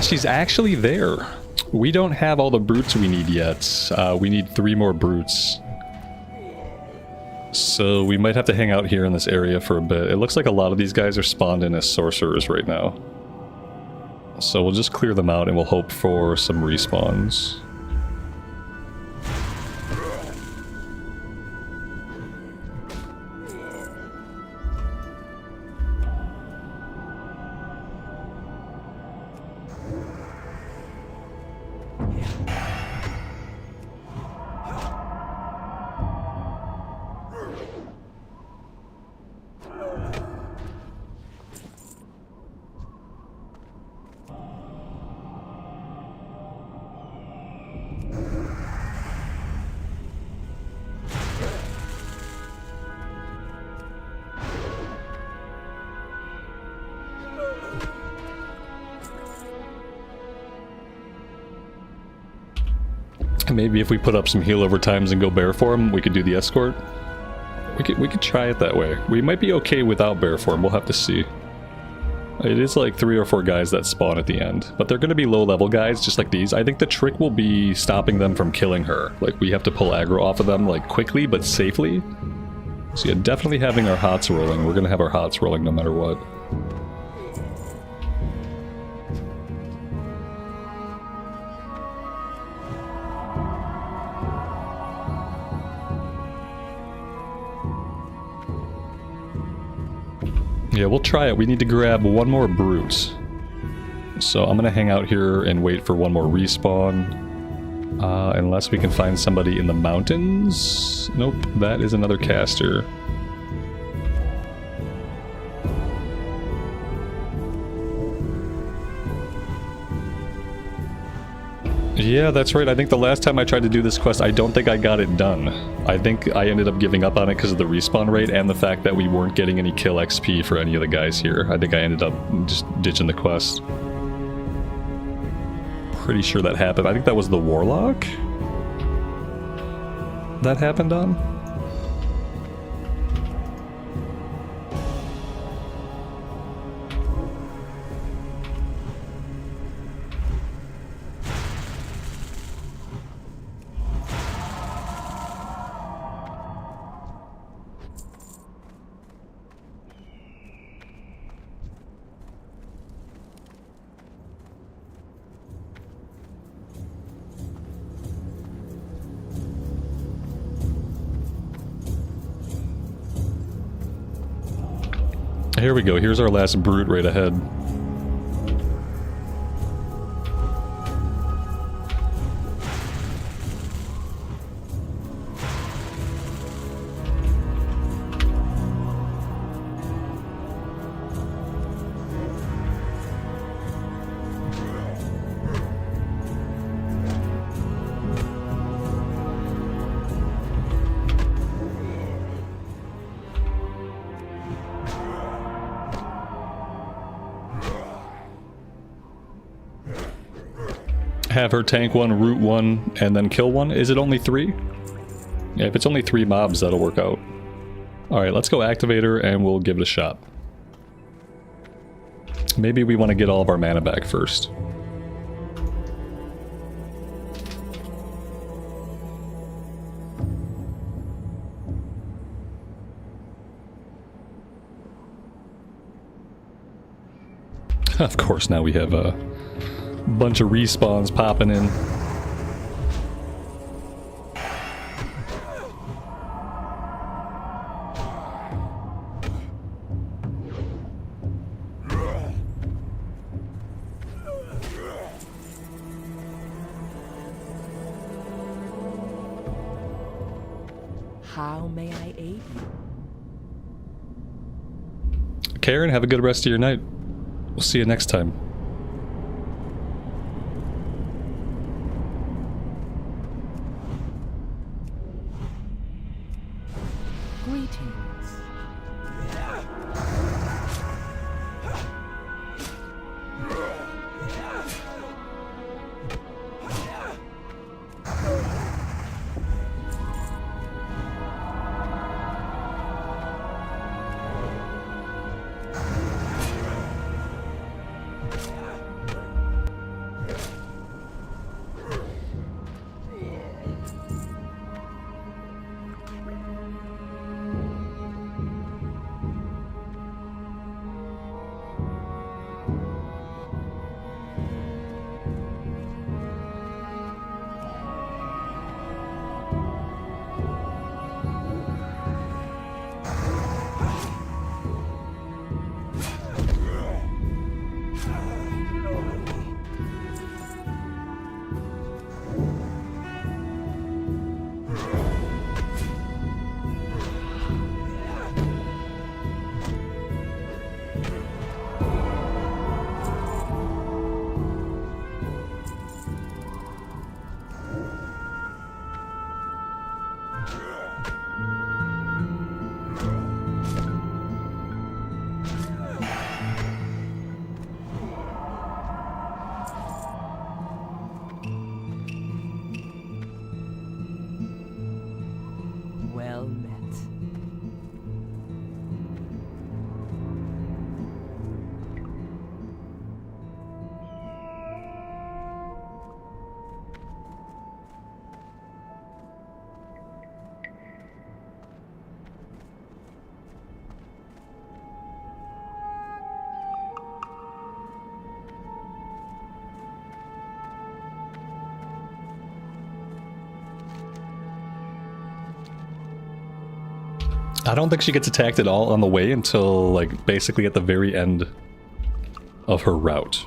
She's actually there. We don't have all the brutes we need yet. We need 3 more brutes. So we might have to hang out here in this area for a bit. It looks like a lot of these guys are spawned in as sorcerers right now. So we'll just clear them out and we'll hope for some respawns. Maybe if we put up some heal over times and go bear form, we could do the escort. We could try it that way. We might be okay without bear form, we'll have to see. It is like 3 or 4 guys that spawn at the end, but they're going to be low level guys just like these. I think the trick will be stopping them from killing her. Like, we have to pull aggro off of them, like, quickly but safely. So yeah, definitely having our hots rolling. We're going to have our hots rolling no matter what. Yeah, we'll try it. We need to grab one more brute. So I'm gonna hang out here and wait for one more respawn. Unless we can find somebody in the mountains. Nope, that is another caster. Yeah, that's right. I think the last time I tried to do this quest, I don't think I got it done. I think I ended up giving up on it because of the respawn rate and the fact that we weren't getting any kill XP for any of the guys here. I think I ended up just ditching the quest. Pretty sure that happened. I think that was the Warlock that happened on. Here we go, here's our last brute right ahead. Have her tank one, root one, and then kill one. Is it only 3? Yeah, if it's only 3 mobs, that'll work out. Alright, let's go activate her and we'll give it a shot. Maybe we want to get all of our mana back first. Of course, now we have a bunch of respawns popping in. How may I aid you? Karen, have a good rest of your night. We'll see you next time. Greetings. I don't think she gets attacked at all on the way until, like, basically at the very end of her route.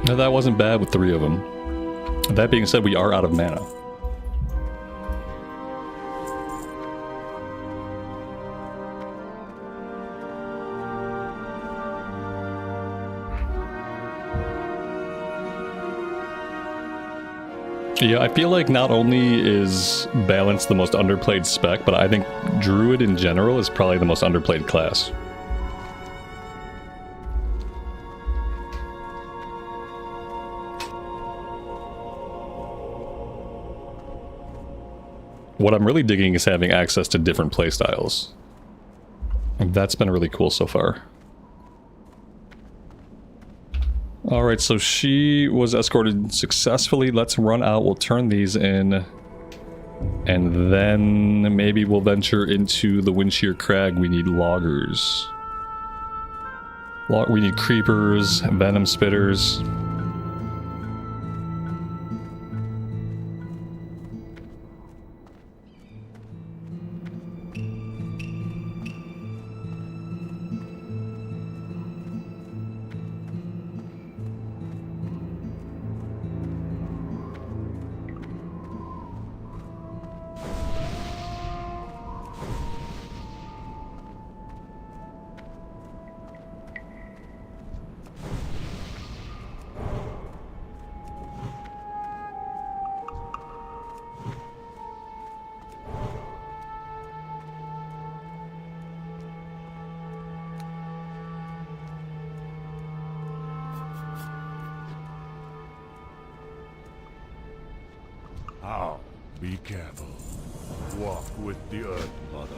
No, that wasn't bad with 3 of them. That being said, we are out of mana. Yeah, I feel like not only is Balance the most underplayed spec, but I think Druid in general is probably the most underplayed class. What I'm really digging is having access to different playstyles. That's been really cool so far. Alright, so she was escorted successfully. Let's run out. We'll turn these in. And then maybe we'll venture into the Windshear Crag. We need loggers. We need creepers, venom spitters. How? Be careful. Walk with the Earth Mother.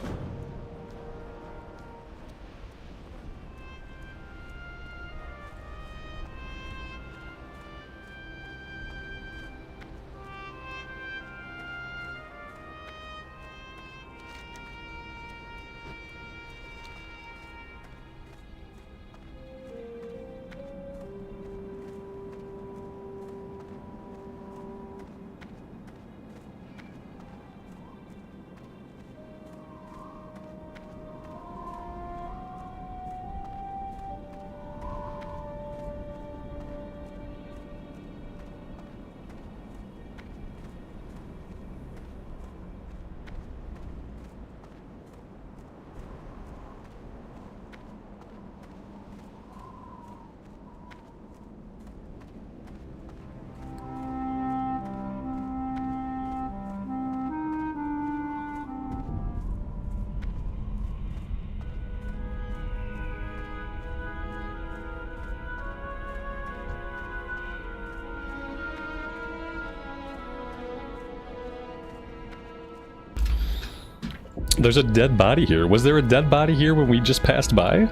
There's a dead body here. Was there a dead body here when we just passed by?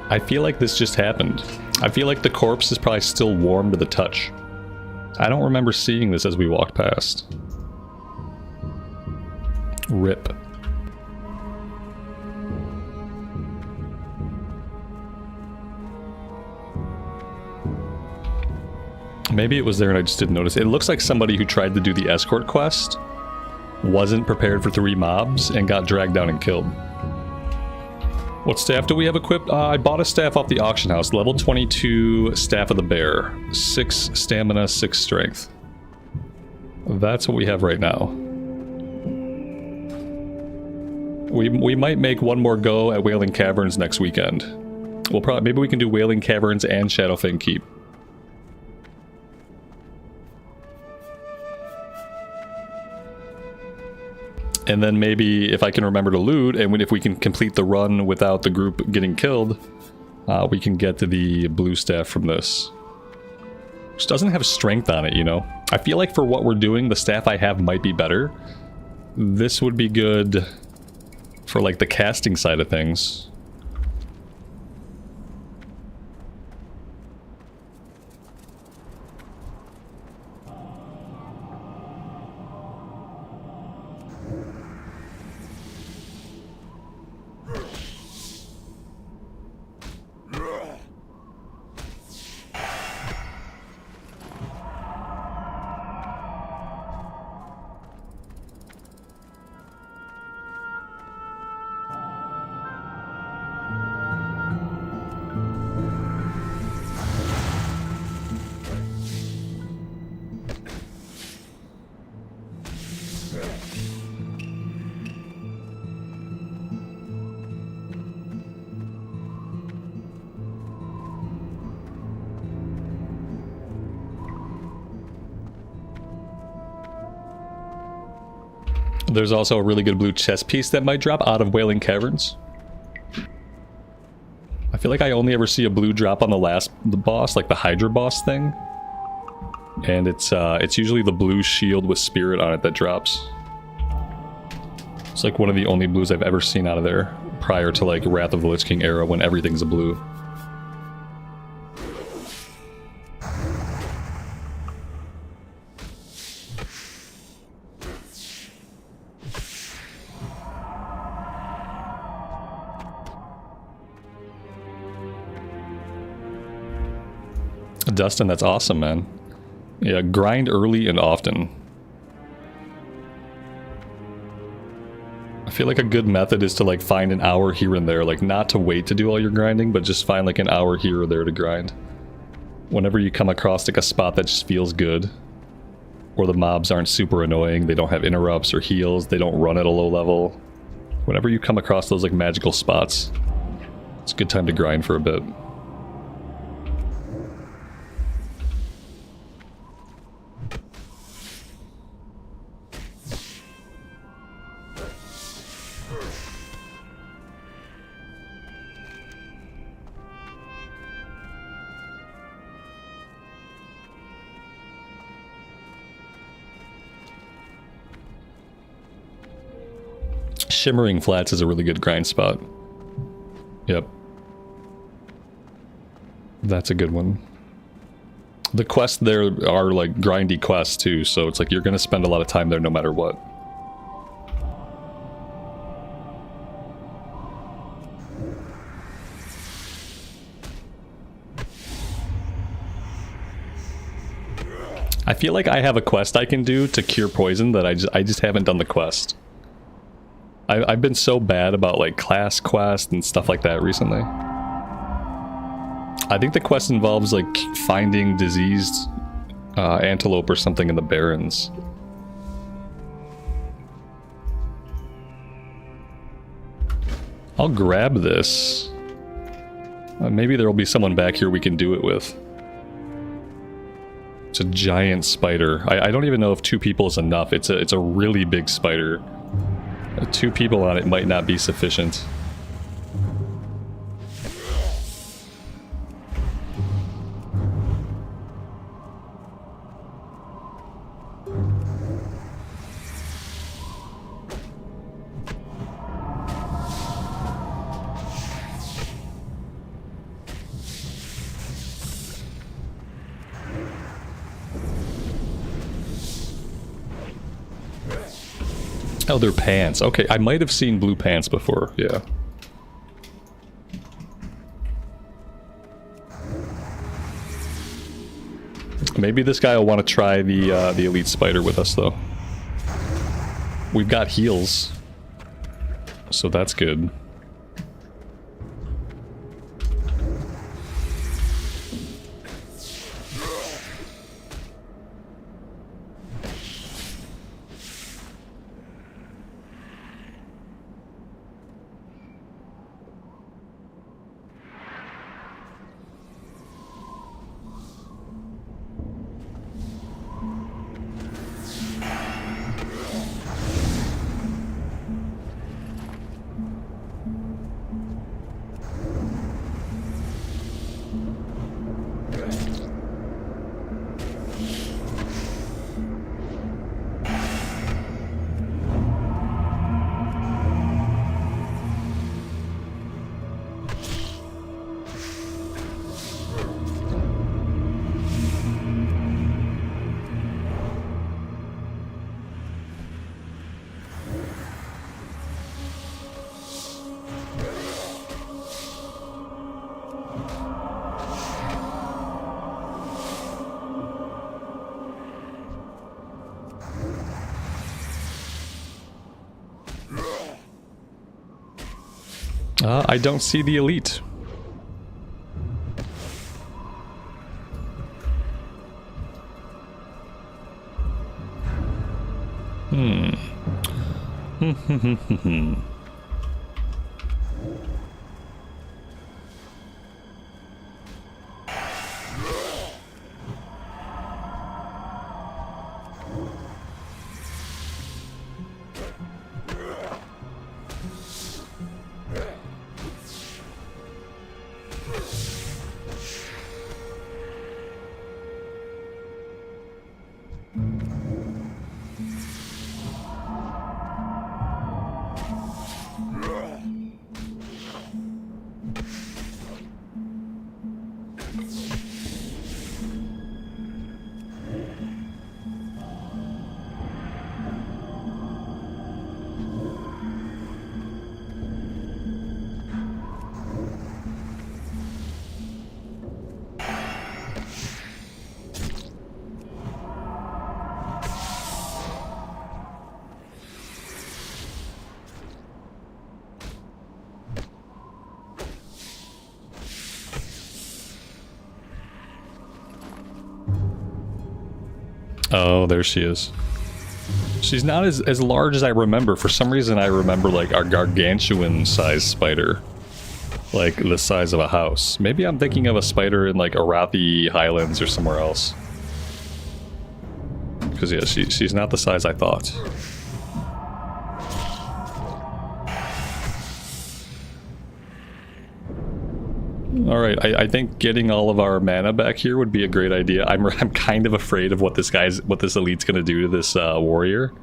I feel like this just happened. I feel like the corpse is probably still warm to the touch. I don't remember seeing this as we walked past. RIP. Maybe it was there and I just didn't notice. It looks like somebody who tried to do the escort quest wasn't prepared for 3 mobs and got dragged down and killed. What staff do we have equipped? I bought a staff off the auction house. Level 22 Staff of the Bear. 6 stamina, 6 strength. That's what we have right now. We might make one more go at Wailing Caverns next weekend. We'll probably, maybe we can do Wailing Caverns and Shadowfang Keep. And then maybe if I can remember to loot, and if we can complete the run without the group getting killed, we can get to the blue staff from this. Which doesn't have strength on it, you know? I feel like for what we're doing, the staff I have might be better. This would be good for like the casting side of things. There's also a really good blue chest piece that might drop out of Wailing Caverns. I feel like I only ever see a blue drop on the boss, like the Hydra boss thing. And it's usually the blue shield with spirit on it that drops. It's like one of the only blues I've ever seen out of there, prior to like Wrath of the Lich King era when everything's a blue. Dustin, that's awesome, man. Yeah, grind early and often. I feel like a good method is to like find an hour here and there, like not to wait to do all your grinding, but just find like an hour here or there to grind. Whenever you come across like a spot that just feels good, or the mobs aren't super annoying, they don't have interrupts or heals, they don't run at a low level. Whenever you come across those like magical spots, it's a good time to grind for a bit. Shimmering Flats is a really good grind spot. Yep. That's a good one. The quests there are like grindy quests too, so it's like you're gonna spend a lot of time there no matter what. I feel like I have a quest I can do to cure poison that I just haven't done the quest. I've been so bad about like class quest and stuff like that recently. I think the quest involves like finding diseased antelope or something in the barrens. I'll grab this. Maybe there will be someone back here we can do it with. It's a giant spider. I don't even know if 2 people is enough. It's a really big spider. 2 people on it might not be sufficient. Oh, they're pants. Okay, I might have seen blue pants before. Yeah. Maybe this guy will want to try the elite spider with us, though. We've got heals, so that's good. I don't see the elite. Oh, there she is. She's not as large as I remember. For some reason, I remember, like, our gargantuan-sized spider. Like, the size of a house. Maybe I'm thinking of a spider in, like, Arathi Highlands or somewhere else. Because, yeah, she's not the size I thought. Alright, I think getting all of our mana back here would be a great idea. I'm kind of afraid of what this elite's gonna do to this warrior.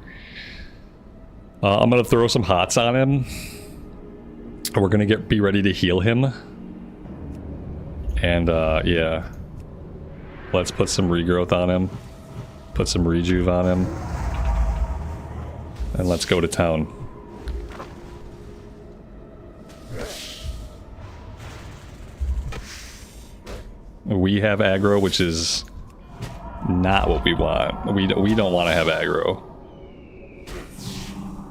I'm gonna throw some hots on him. We're gonna be ready to heal him. And yeah. Let's put some regrowth on him. Put some rejuve on him. And let's go to town. We have aggro, which is not what we want. We don't want to have aggro.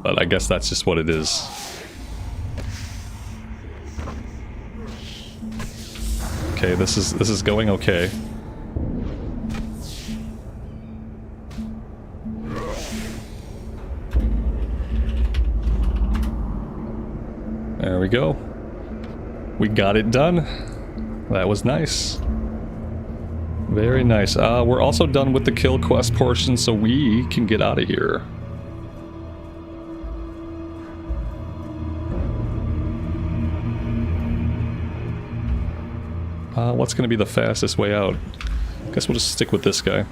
But I guess that's just what it is. Okay, this is going okay. There we go. We got it done. That was nice. Very nice. We're also done with the kill quest portion, so we can get out of here. What's going to be the fastest way out? Guess we'll just stick with this guy.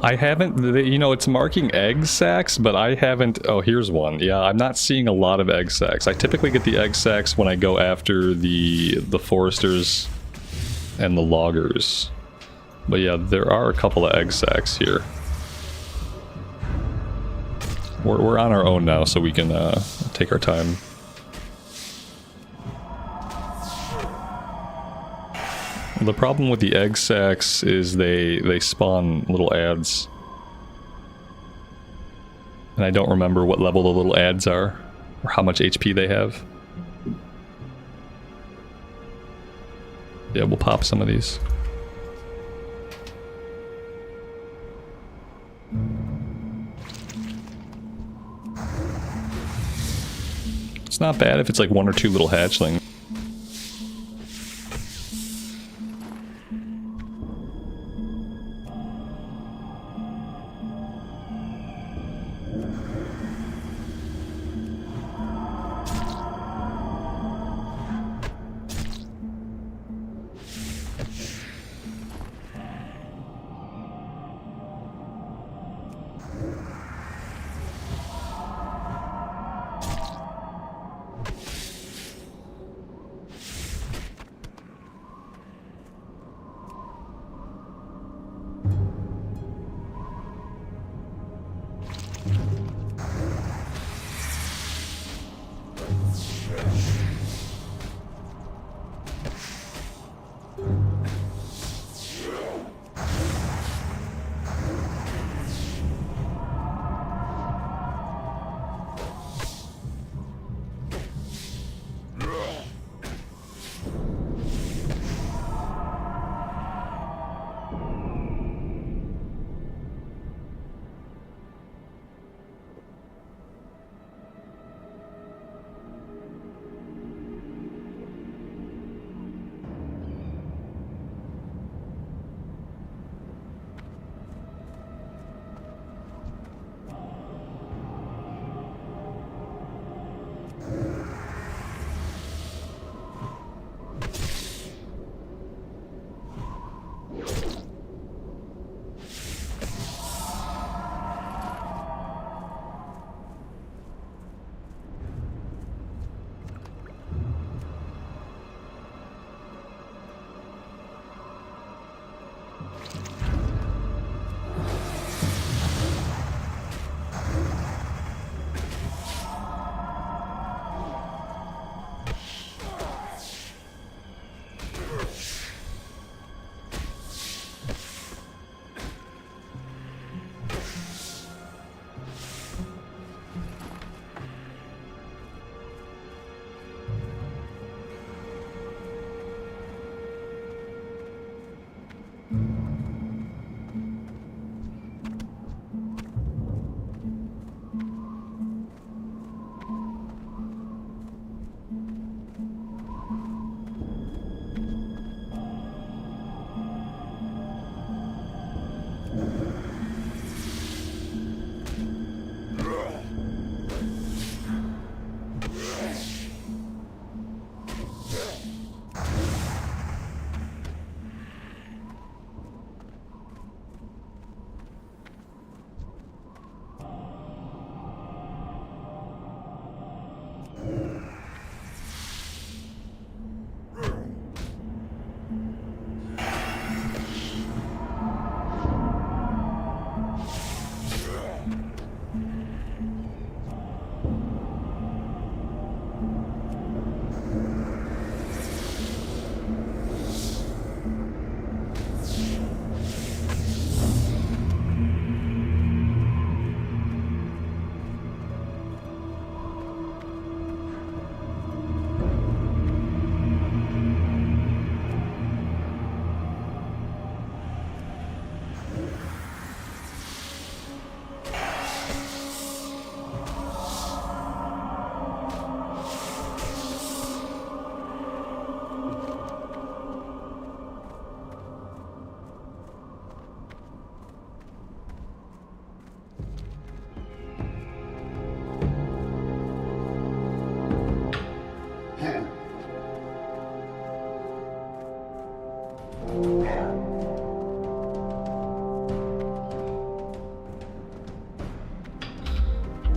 I haven't, you know, it's marking egg sacs, but I haven't, oh, here's one. Yeah, I'm not seeing a lot of egg sacs. I typically get the egg sacs when I go after the foresters and the loggers. But yeah, there are a couple of egg sacs here. We're on our own now, so we can take our time. The problem with the egg sacs is they spawn little adds. And I don't remember what level the little adds are, or how much HP they have. Yeah, we'll pop some of these. It's not bad if it's like 1 or 2 little hatchlings.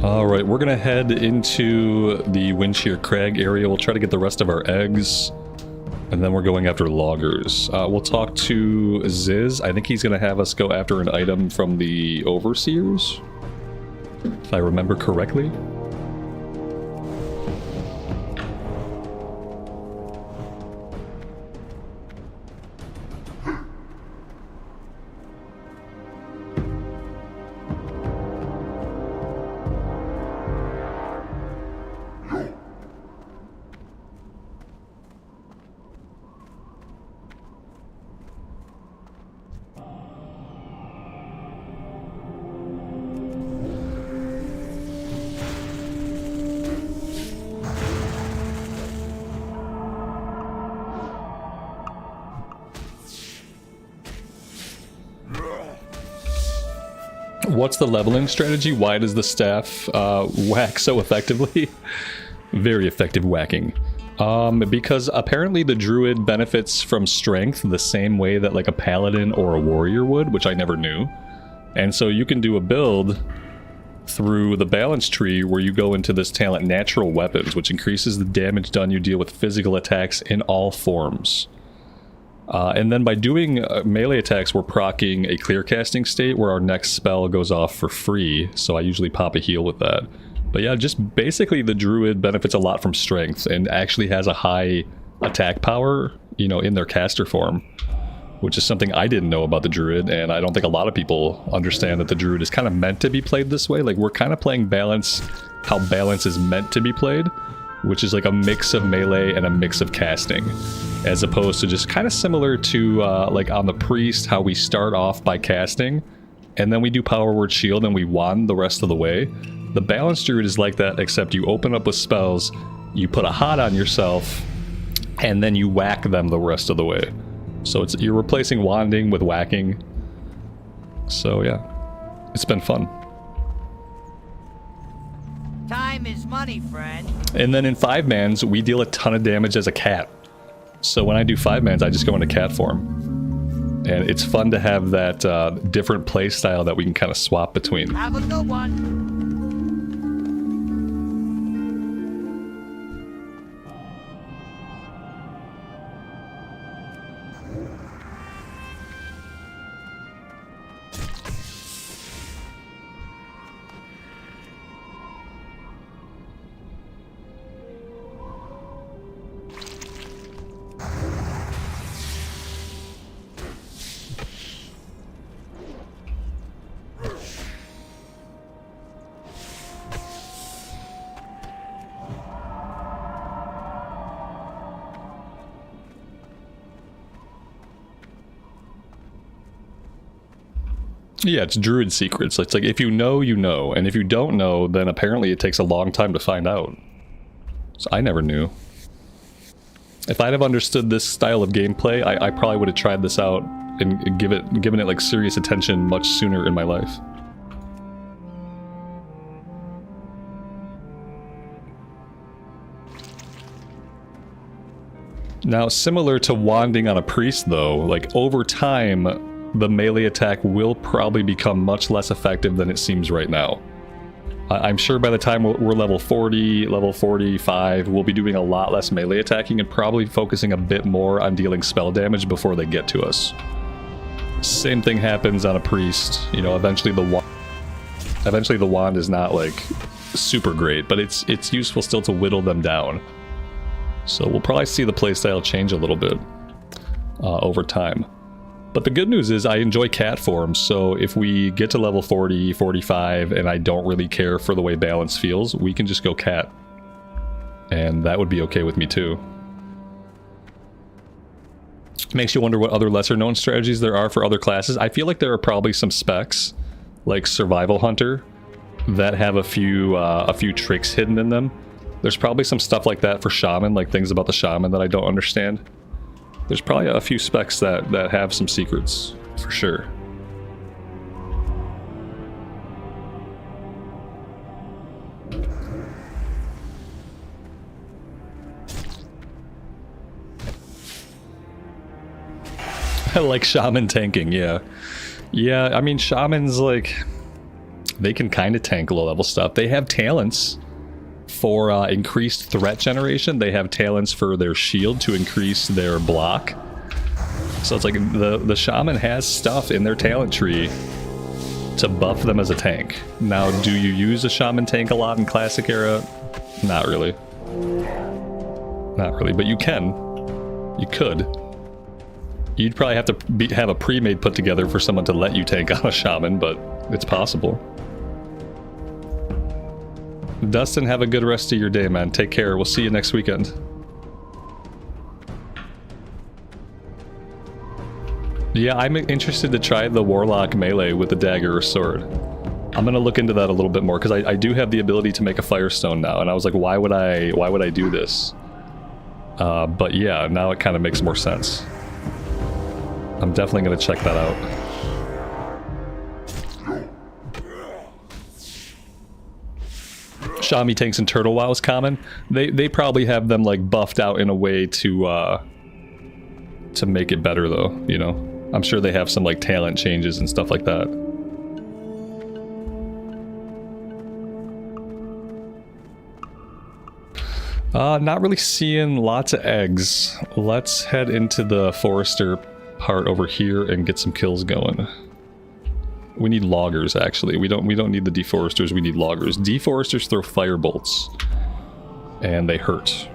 Alright, we're gonna head into the Windshear Crag area. We'll try to get the rest of our eggs. And then we're going after loggers. We'll talk to Ziz. I think he's gonna have us go after an item from the Overseers, if I remember correctly. What's the leveling strategy? Why does the staff whack so effectively? Very effective whacking. Because apparently the druid benefits from strength the same way that like a paladin or a warrior would, which I never knew. And so you can do a build through the balance tree where you go into this talent natural weapons, which increases the damage done you deal with physical attacks in all forms. And then by doing melee attacks, we're proccing a clear casting state where our next spell goes off for free. So I usually pop a heal with that. But yeah, just basically the druid benefits a lot from strength and actually has a high attack power, you know, in their caster form, which is something I didn't know about the druid. And I don't think a lot of people understand that the druid is kind of meant to be played this way. Like, we're kind of playing balance, how balance is meant to be played, which is like a mix of melee and a mix of casting, as opposed to just kind of similar to like on the priest, how we start off by casting and then we do power word shield and we wand the rest of the way. The balance druid is like that, except you open up with spells, you put a hot on yourself, and then you whack them the rest of the way. So it's, you're replacing wanding with whacking. So yeah, it's been fun. Time is money, friend. And then in 5-mans, we deal a ton of damage as a cat. So when I do 5-mans, I just go into cat form. And it's fun to have that different play style that we can kind of swap between. Have a good one. Yeah, it's druid secrets. It's like, if you know, you know. And if you don't know, then apparently it takes a long time to find out. So I never knew. If I'd have understood this style of gameplay, I probably would have tried this out and given it like serious attention much sooner in my life. Now, similar to wanding on a priest though, like over time, the melee attack will probably become much less effective than it seems right now. I'm sure by the time we're level 40, level 45, we'll be doing a lot less melee attacking and probably focusing a bit more on dealing spell damage before they get to us. Same thing happens on a priest. You know, eventually the wand is not like super great, but it's useful still to whittle them down. So we'll probably see the playstyle change a little bit over time. But the good news is I enjoy cat form, so if we get to level 40, 45, and I don't really care for the way balance feels, we can just go cat. And that would be okay with me too. Makes you wonder what other lesser known strategies there are for other classes. I feel like there are probably some specs, like Survival Hunter, that have a few tricks hidden in them. There's probably some stuff like that for Shaman, like things about the Shaman that I don't understand. There's probably a few specs that have some secrets, for sure. I like Shaman tanking, yeah. Yeah, I mean, Shaman's like... They can kind of tank low-level stuff. They have talents for increased threat generation. They have talents for their shield to increase their block. So it's like the shaman has stuff in their talent tree to buff them as a tank. Now, do you use a shaman tank a lot in Classic era? Not really. Not really, but you can. You could. You'd probably have to have a pre-made put together for someone to let you tank on a shaman, but it's possible. Dustin, have a good rest of your day, man. Take care. We'll see you next weekend. Yeah, I'm interested to try the Warlock melee with the dagger or sword. I'm gonna look into that a little bit more, because I do have the ability to make a Firestone now, and I was like, why would I do this? But yeah, now it kind of makes more sense. I'm definitely gonna check that out. Shami tanks and Turtle WoW is common. They probably have them like buffed out in a way to make it better though, you know. I'm sure they have some like talent changes and stuff like that. Not really seeing lots of eggs. Let's head into the Forester part over here and get some kills going. We need loggers, actually. We don't need the deforesters, we need loggers. Deforesters throw fire bolts, and they hurt.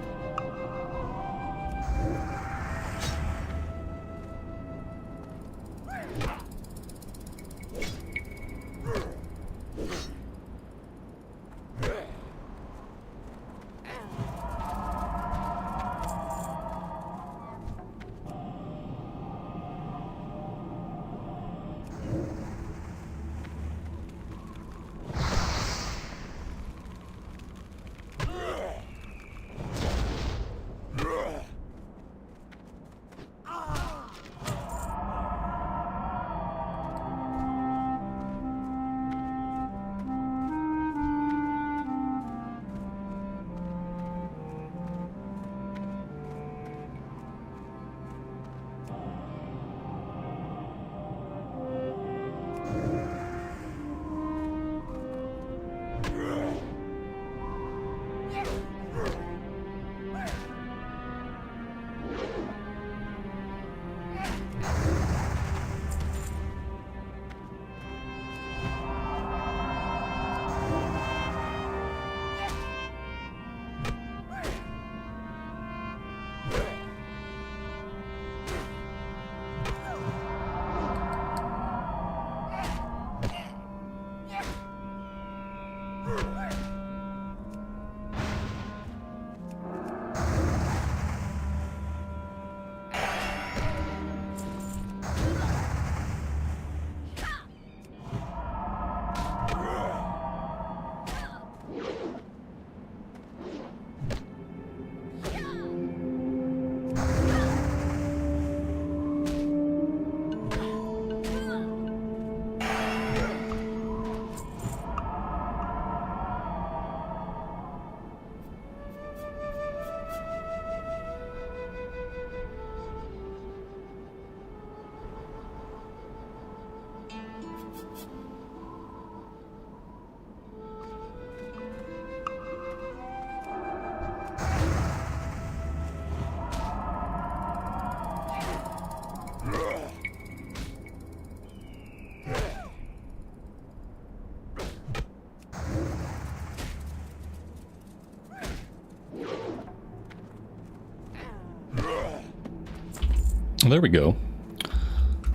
There we go.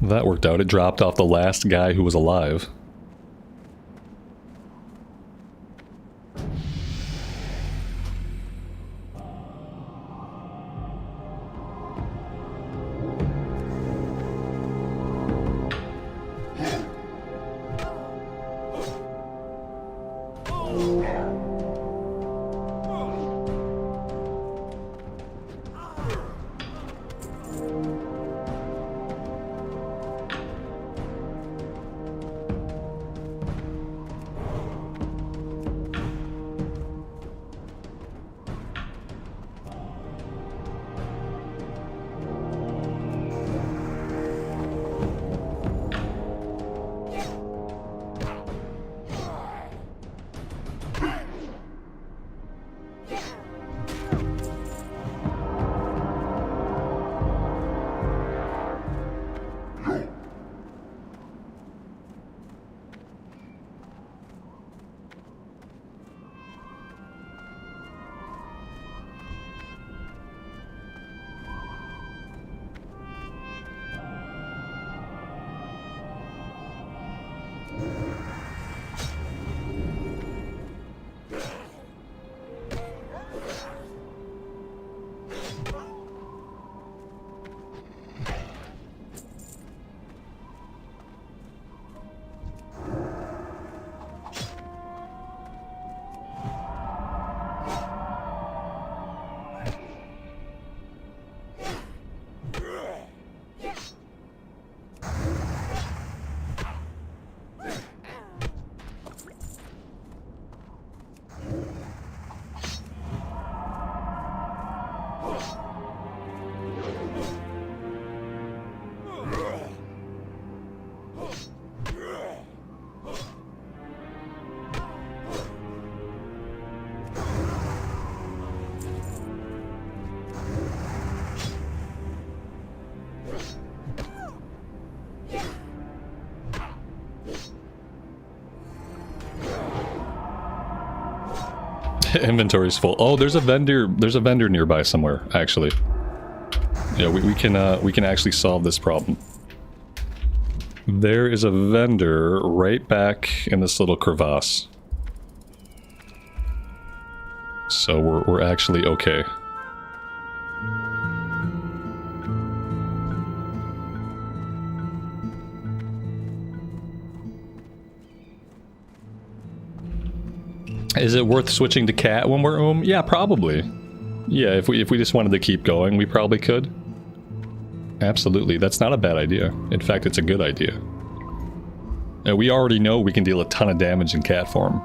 That worked out. It dropped off the last guy who was alive. Inventory's full. Oh, there's a vendor. There's a vendor nearby somewhere, actually. Yeah, we can actually solve this problem. There is a vendor right back in this little crevasse. So we're actually okay. Is it worth switching to cat when we're Yeah, probably. Yeah, if we just wanted to keep going, we probably could. Absolutely, that's not a bad idea. In fact, it's a good idea. We already know we can deal a ton of damage in cat form.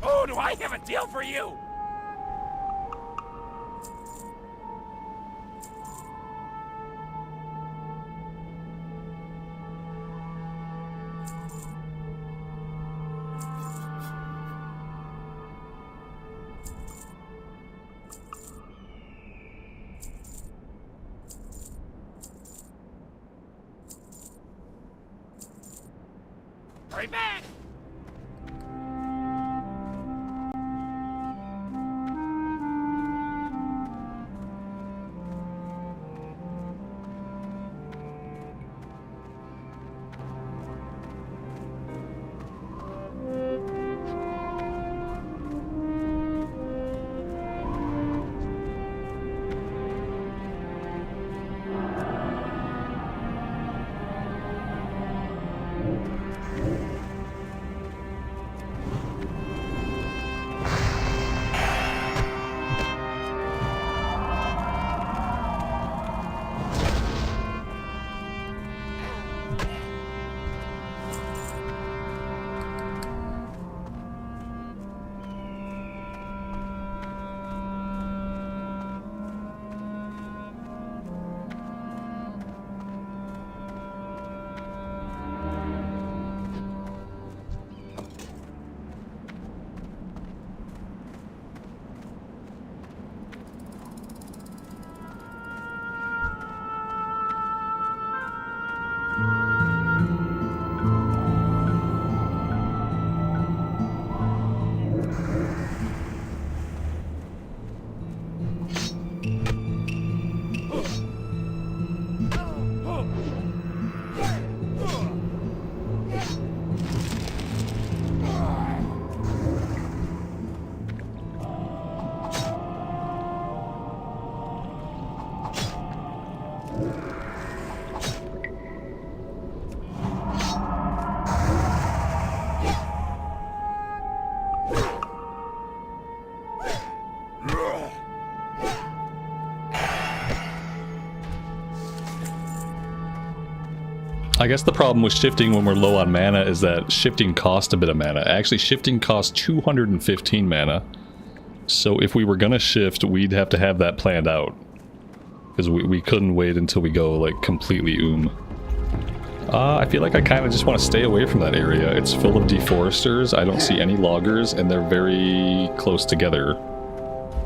Oh, do I have a deal for you? Hurry back! I guess the problem with shifting when we're low on mana is that shifting costs a bit of mana. Actually, shifting costs 215 mana. So if we were gonna shift, we'd have to have that planned out. Because we couldn't wait until we go, like, completely I feel like I kind of just want to stay away from that area. It's full of deforesters, I don't see any loggers, and they're very close together.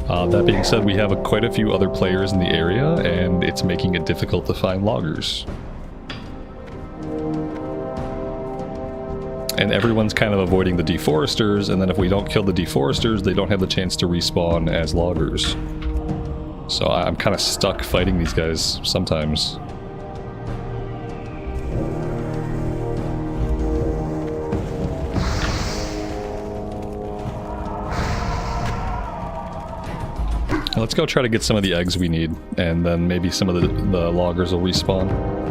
That being said, we have quite a few other players in the area, and it's making it difficult to find loggers. And everyone's kind of avoiding the deforesters, and then if we don't kill the deforesters, they don't have the chance to respawn as loggers. So I'm kind of stuck fighting these guys sometimes. Let's go try to get some of the eggs we need, and then maybe some of the loggers will respawn.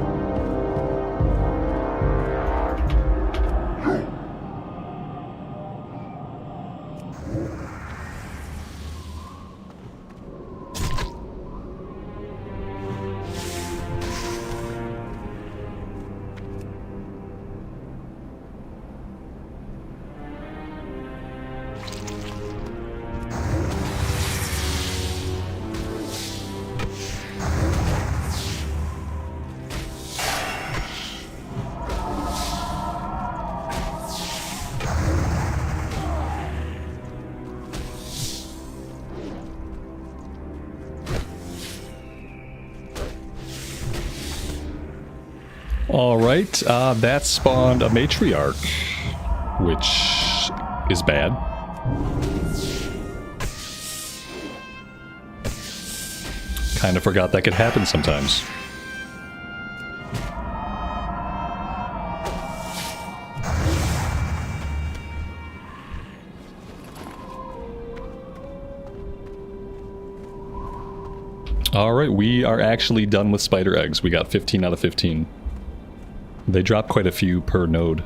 Alright, that spawned a matriarch, which is bad. Kind of forgot that could happen sometimes. Alright, we are actually done with spider eggs. We got 15 out of 15. They drop quite a few per node.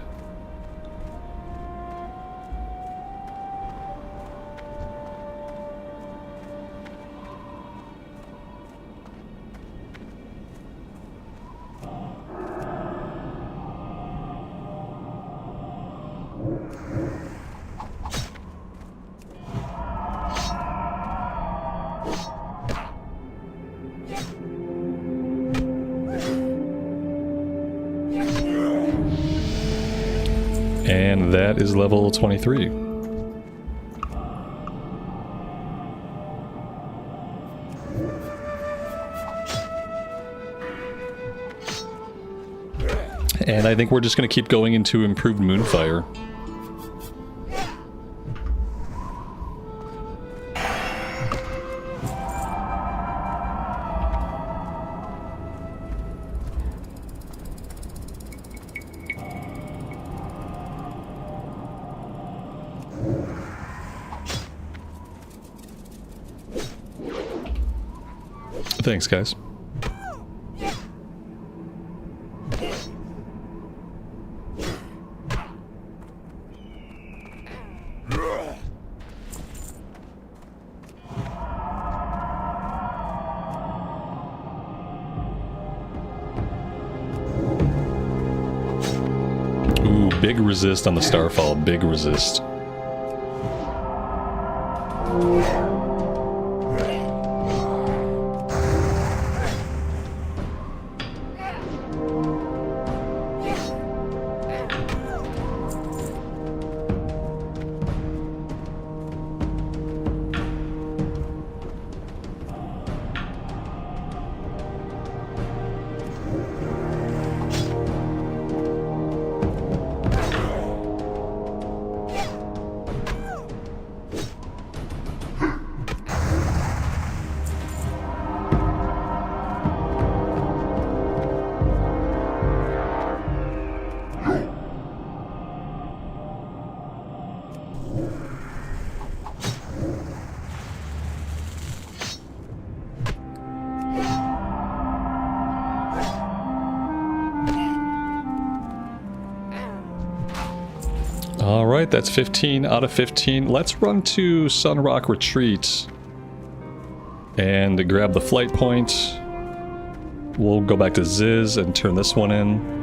And that is level 23. And I think we're just going to keep going into improved Moonfire. Thanks, guys. Ooh, big resist on the Starfall, big resist. Alright, that's 15 out of 15. Let's run to Sunrock Retreat and grab the flight point. We'll go back to Ziz and turn this one in.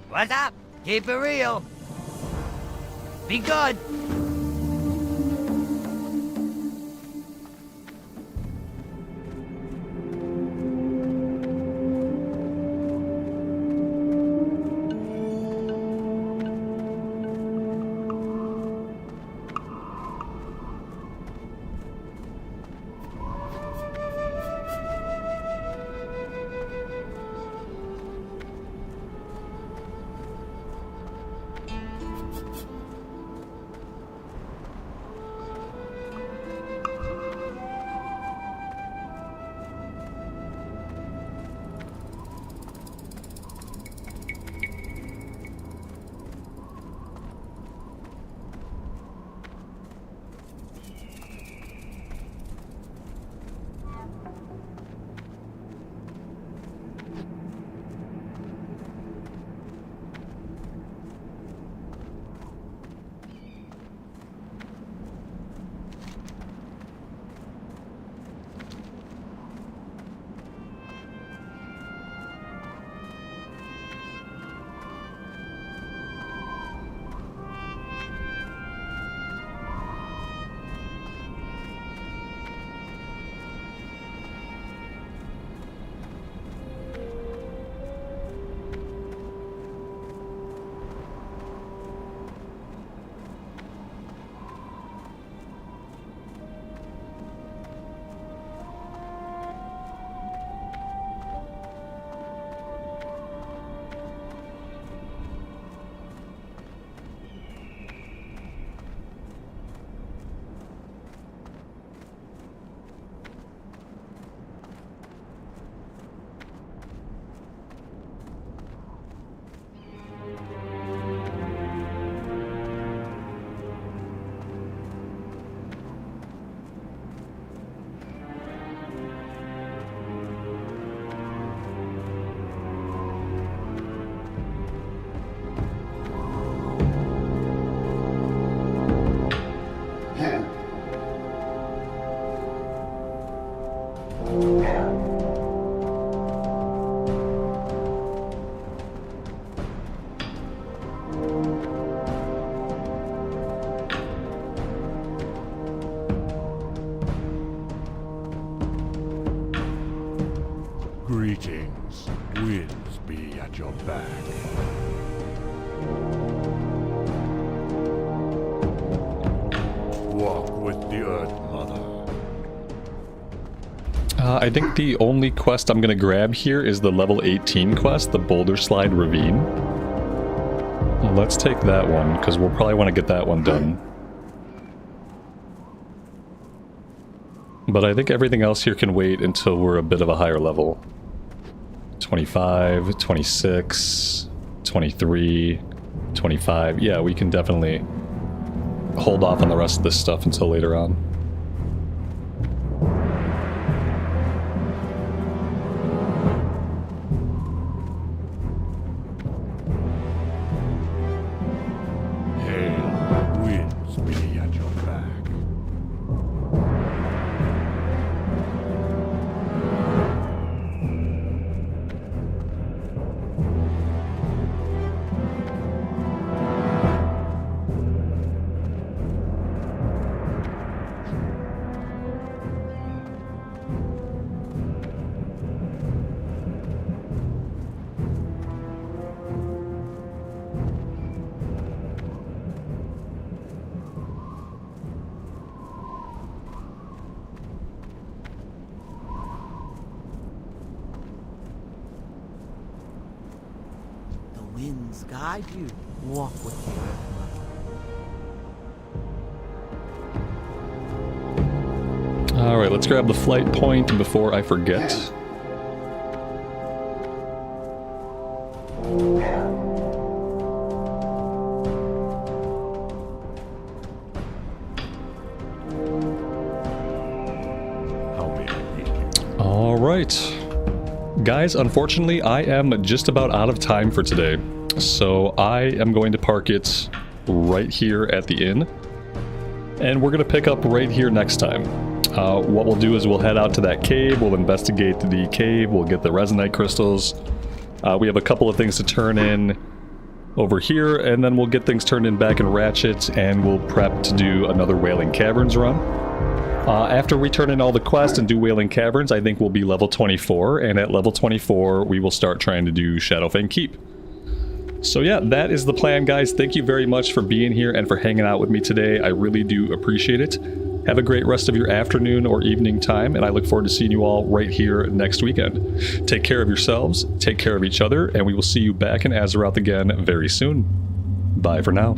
What's up? Keep it real. Be good. Winds be at your back. Walk with the Earth Mother. I think the only quest I'm going to grab here is the level 18 quest, the Boulder Slide Ravine. Let's take that one, because we'll probably want to get that one done. But I think everything else here can wait until we're a bit of a higher level. 25, 26, 23, 25. Yeah, we can definitely hold off on the rest of this stuff until later on. Hail, winds be at your back. The winds guide you. Walk with the Earth Mother. Alright, let's grab the flight point before I forget. How may I aid you? Alright. Guys, unfortunately, I am just about out of time for today. So I am going to park it right here at the inn. And we're going to pick up right here next time. What we'll do is we'll head out to that cave, we'll investigate the cave, we'll get the resonite crystals. We have a couple of things to turn in over here, and then we'll get things turned in back in Ratchet, and we'll prep to do another Wailing Caverns run. After we turn in all the quests and do Wailing Caverns, I think we'll be level 24, and at level 24 we will start trying to do Shadowfang Keep. So yeah, that is the plan, guys. Thank you very much for being here and for hanging out with me today. I really do appreciate it. Have a great rest of your afternoon or evening time, and I look forward to seeing you all right here next weekend. Take care of yourselves, take care of each other, and we will see you back in Azeroth again very soon. Bye for now.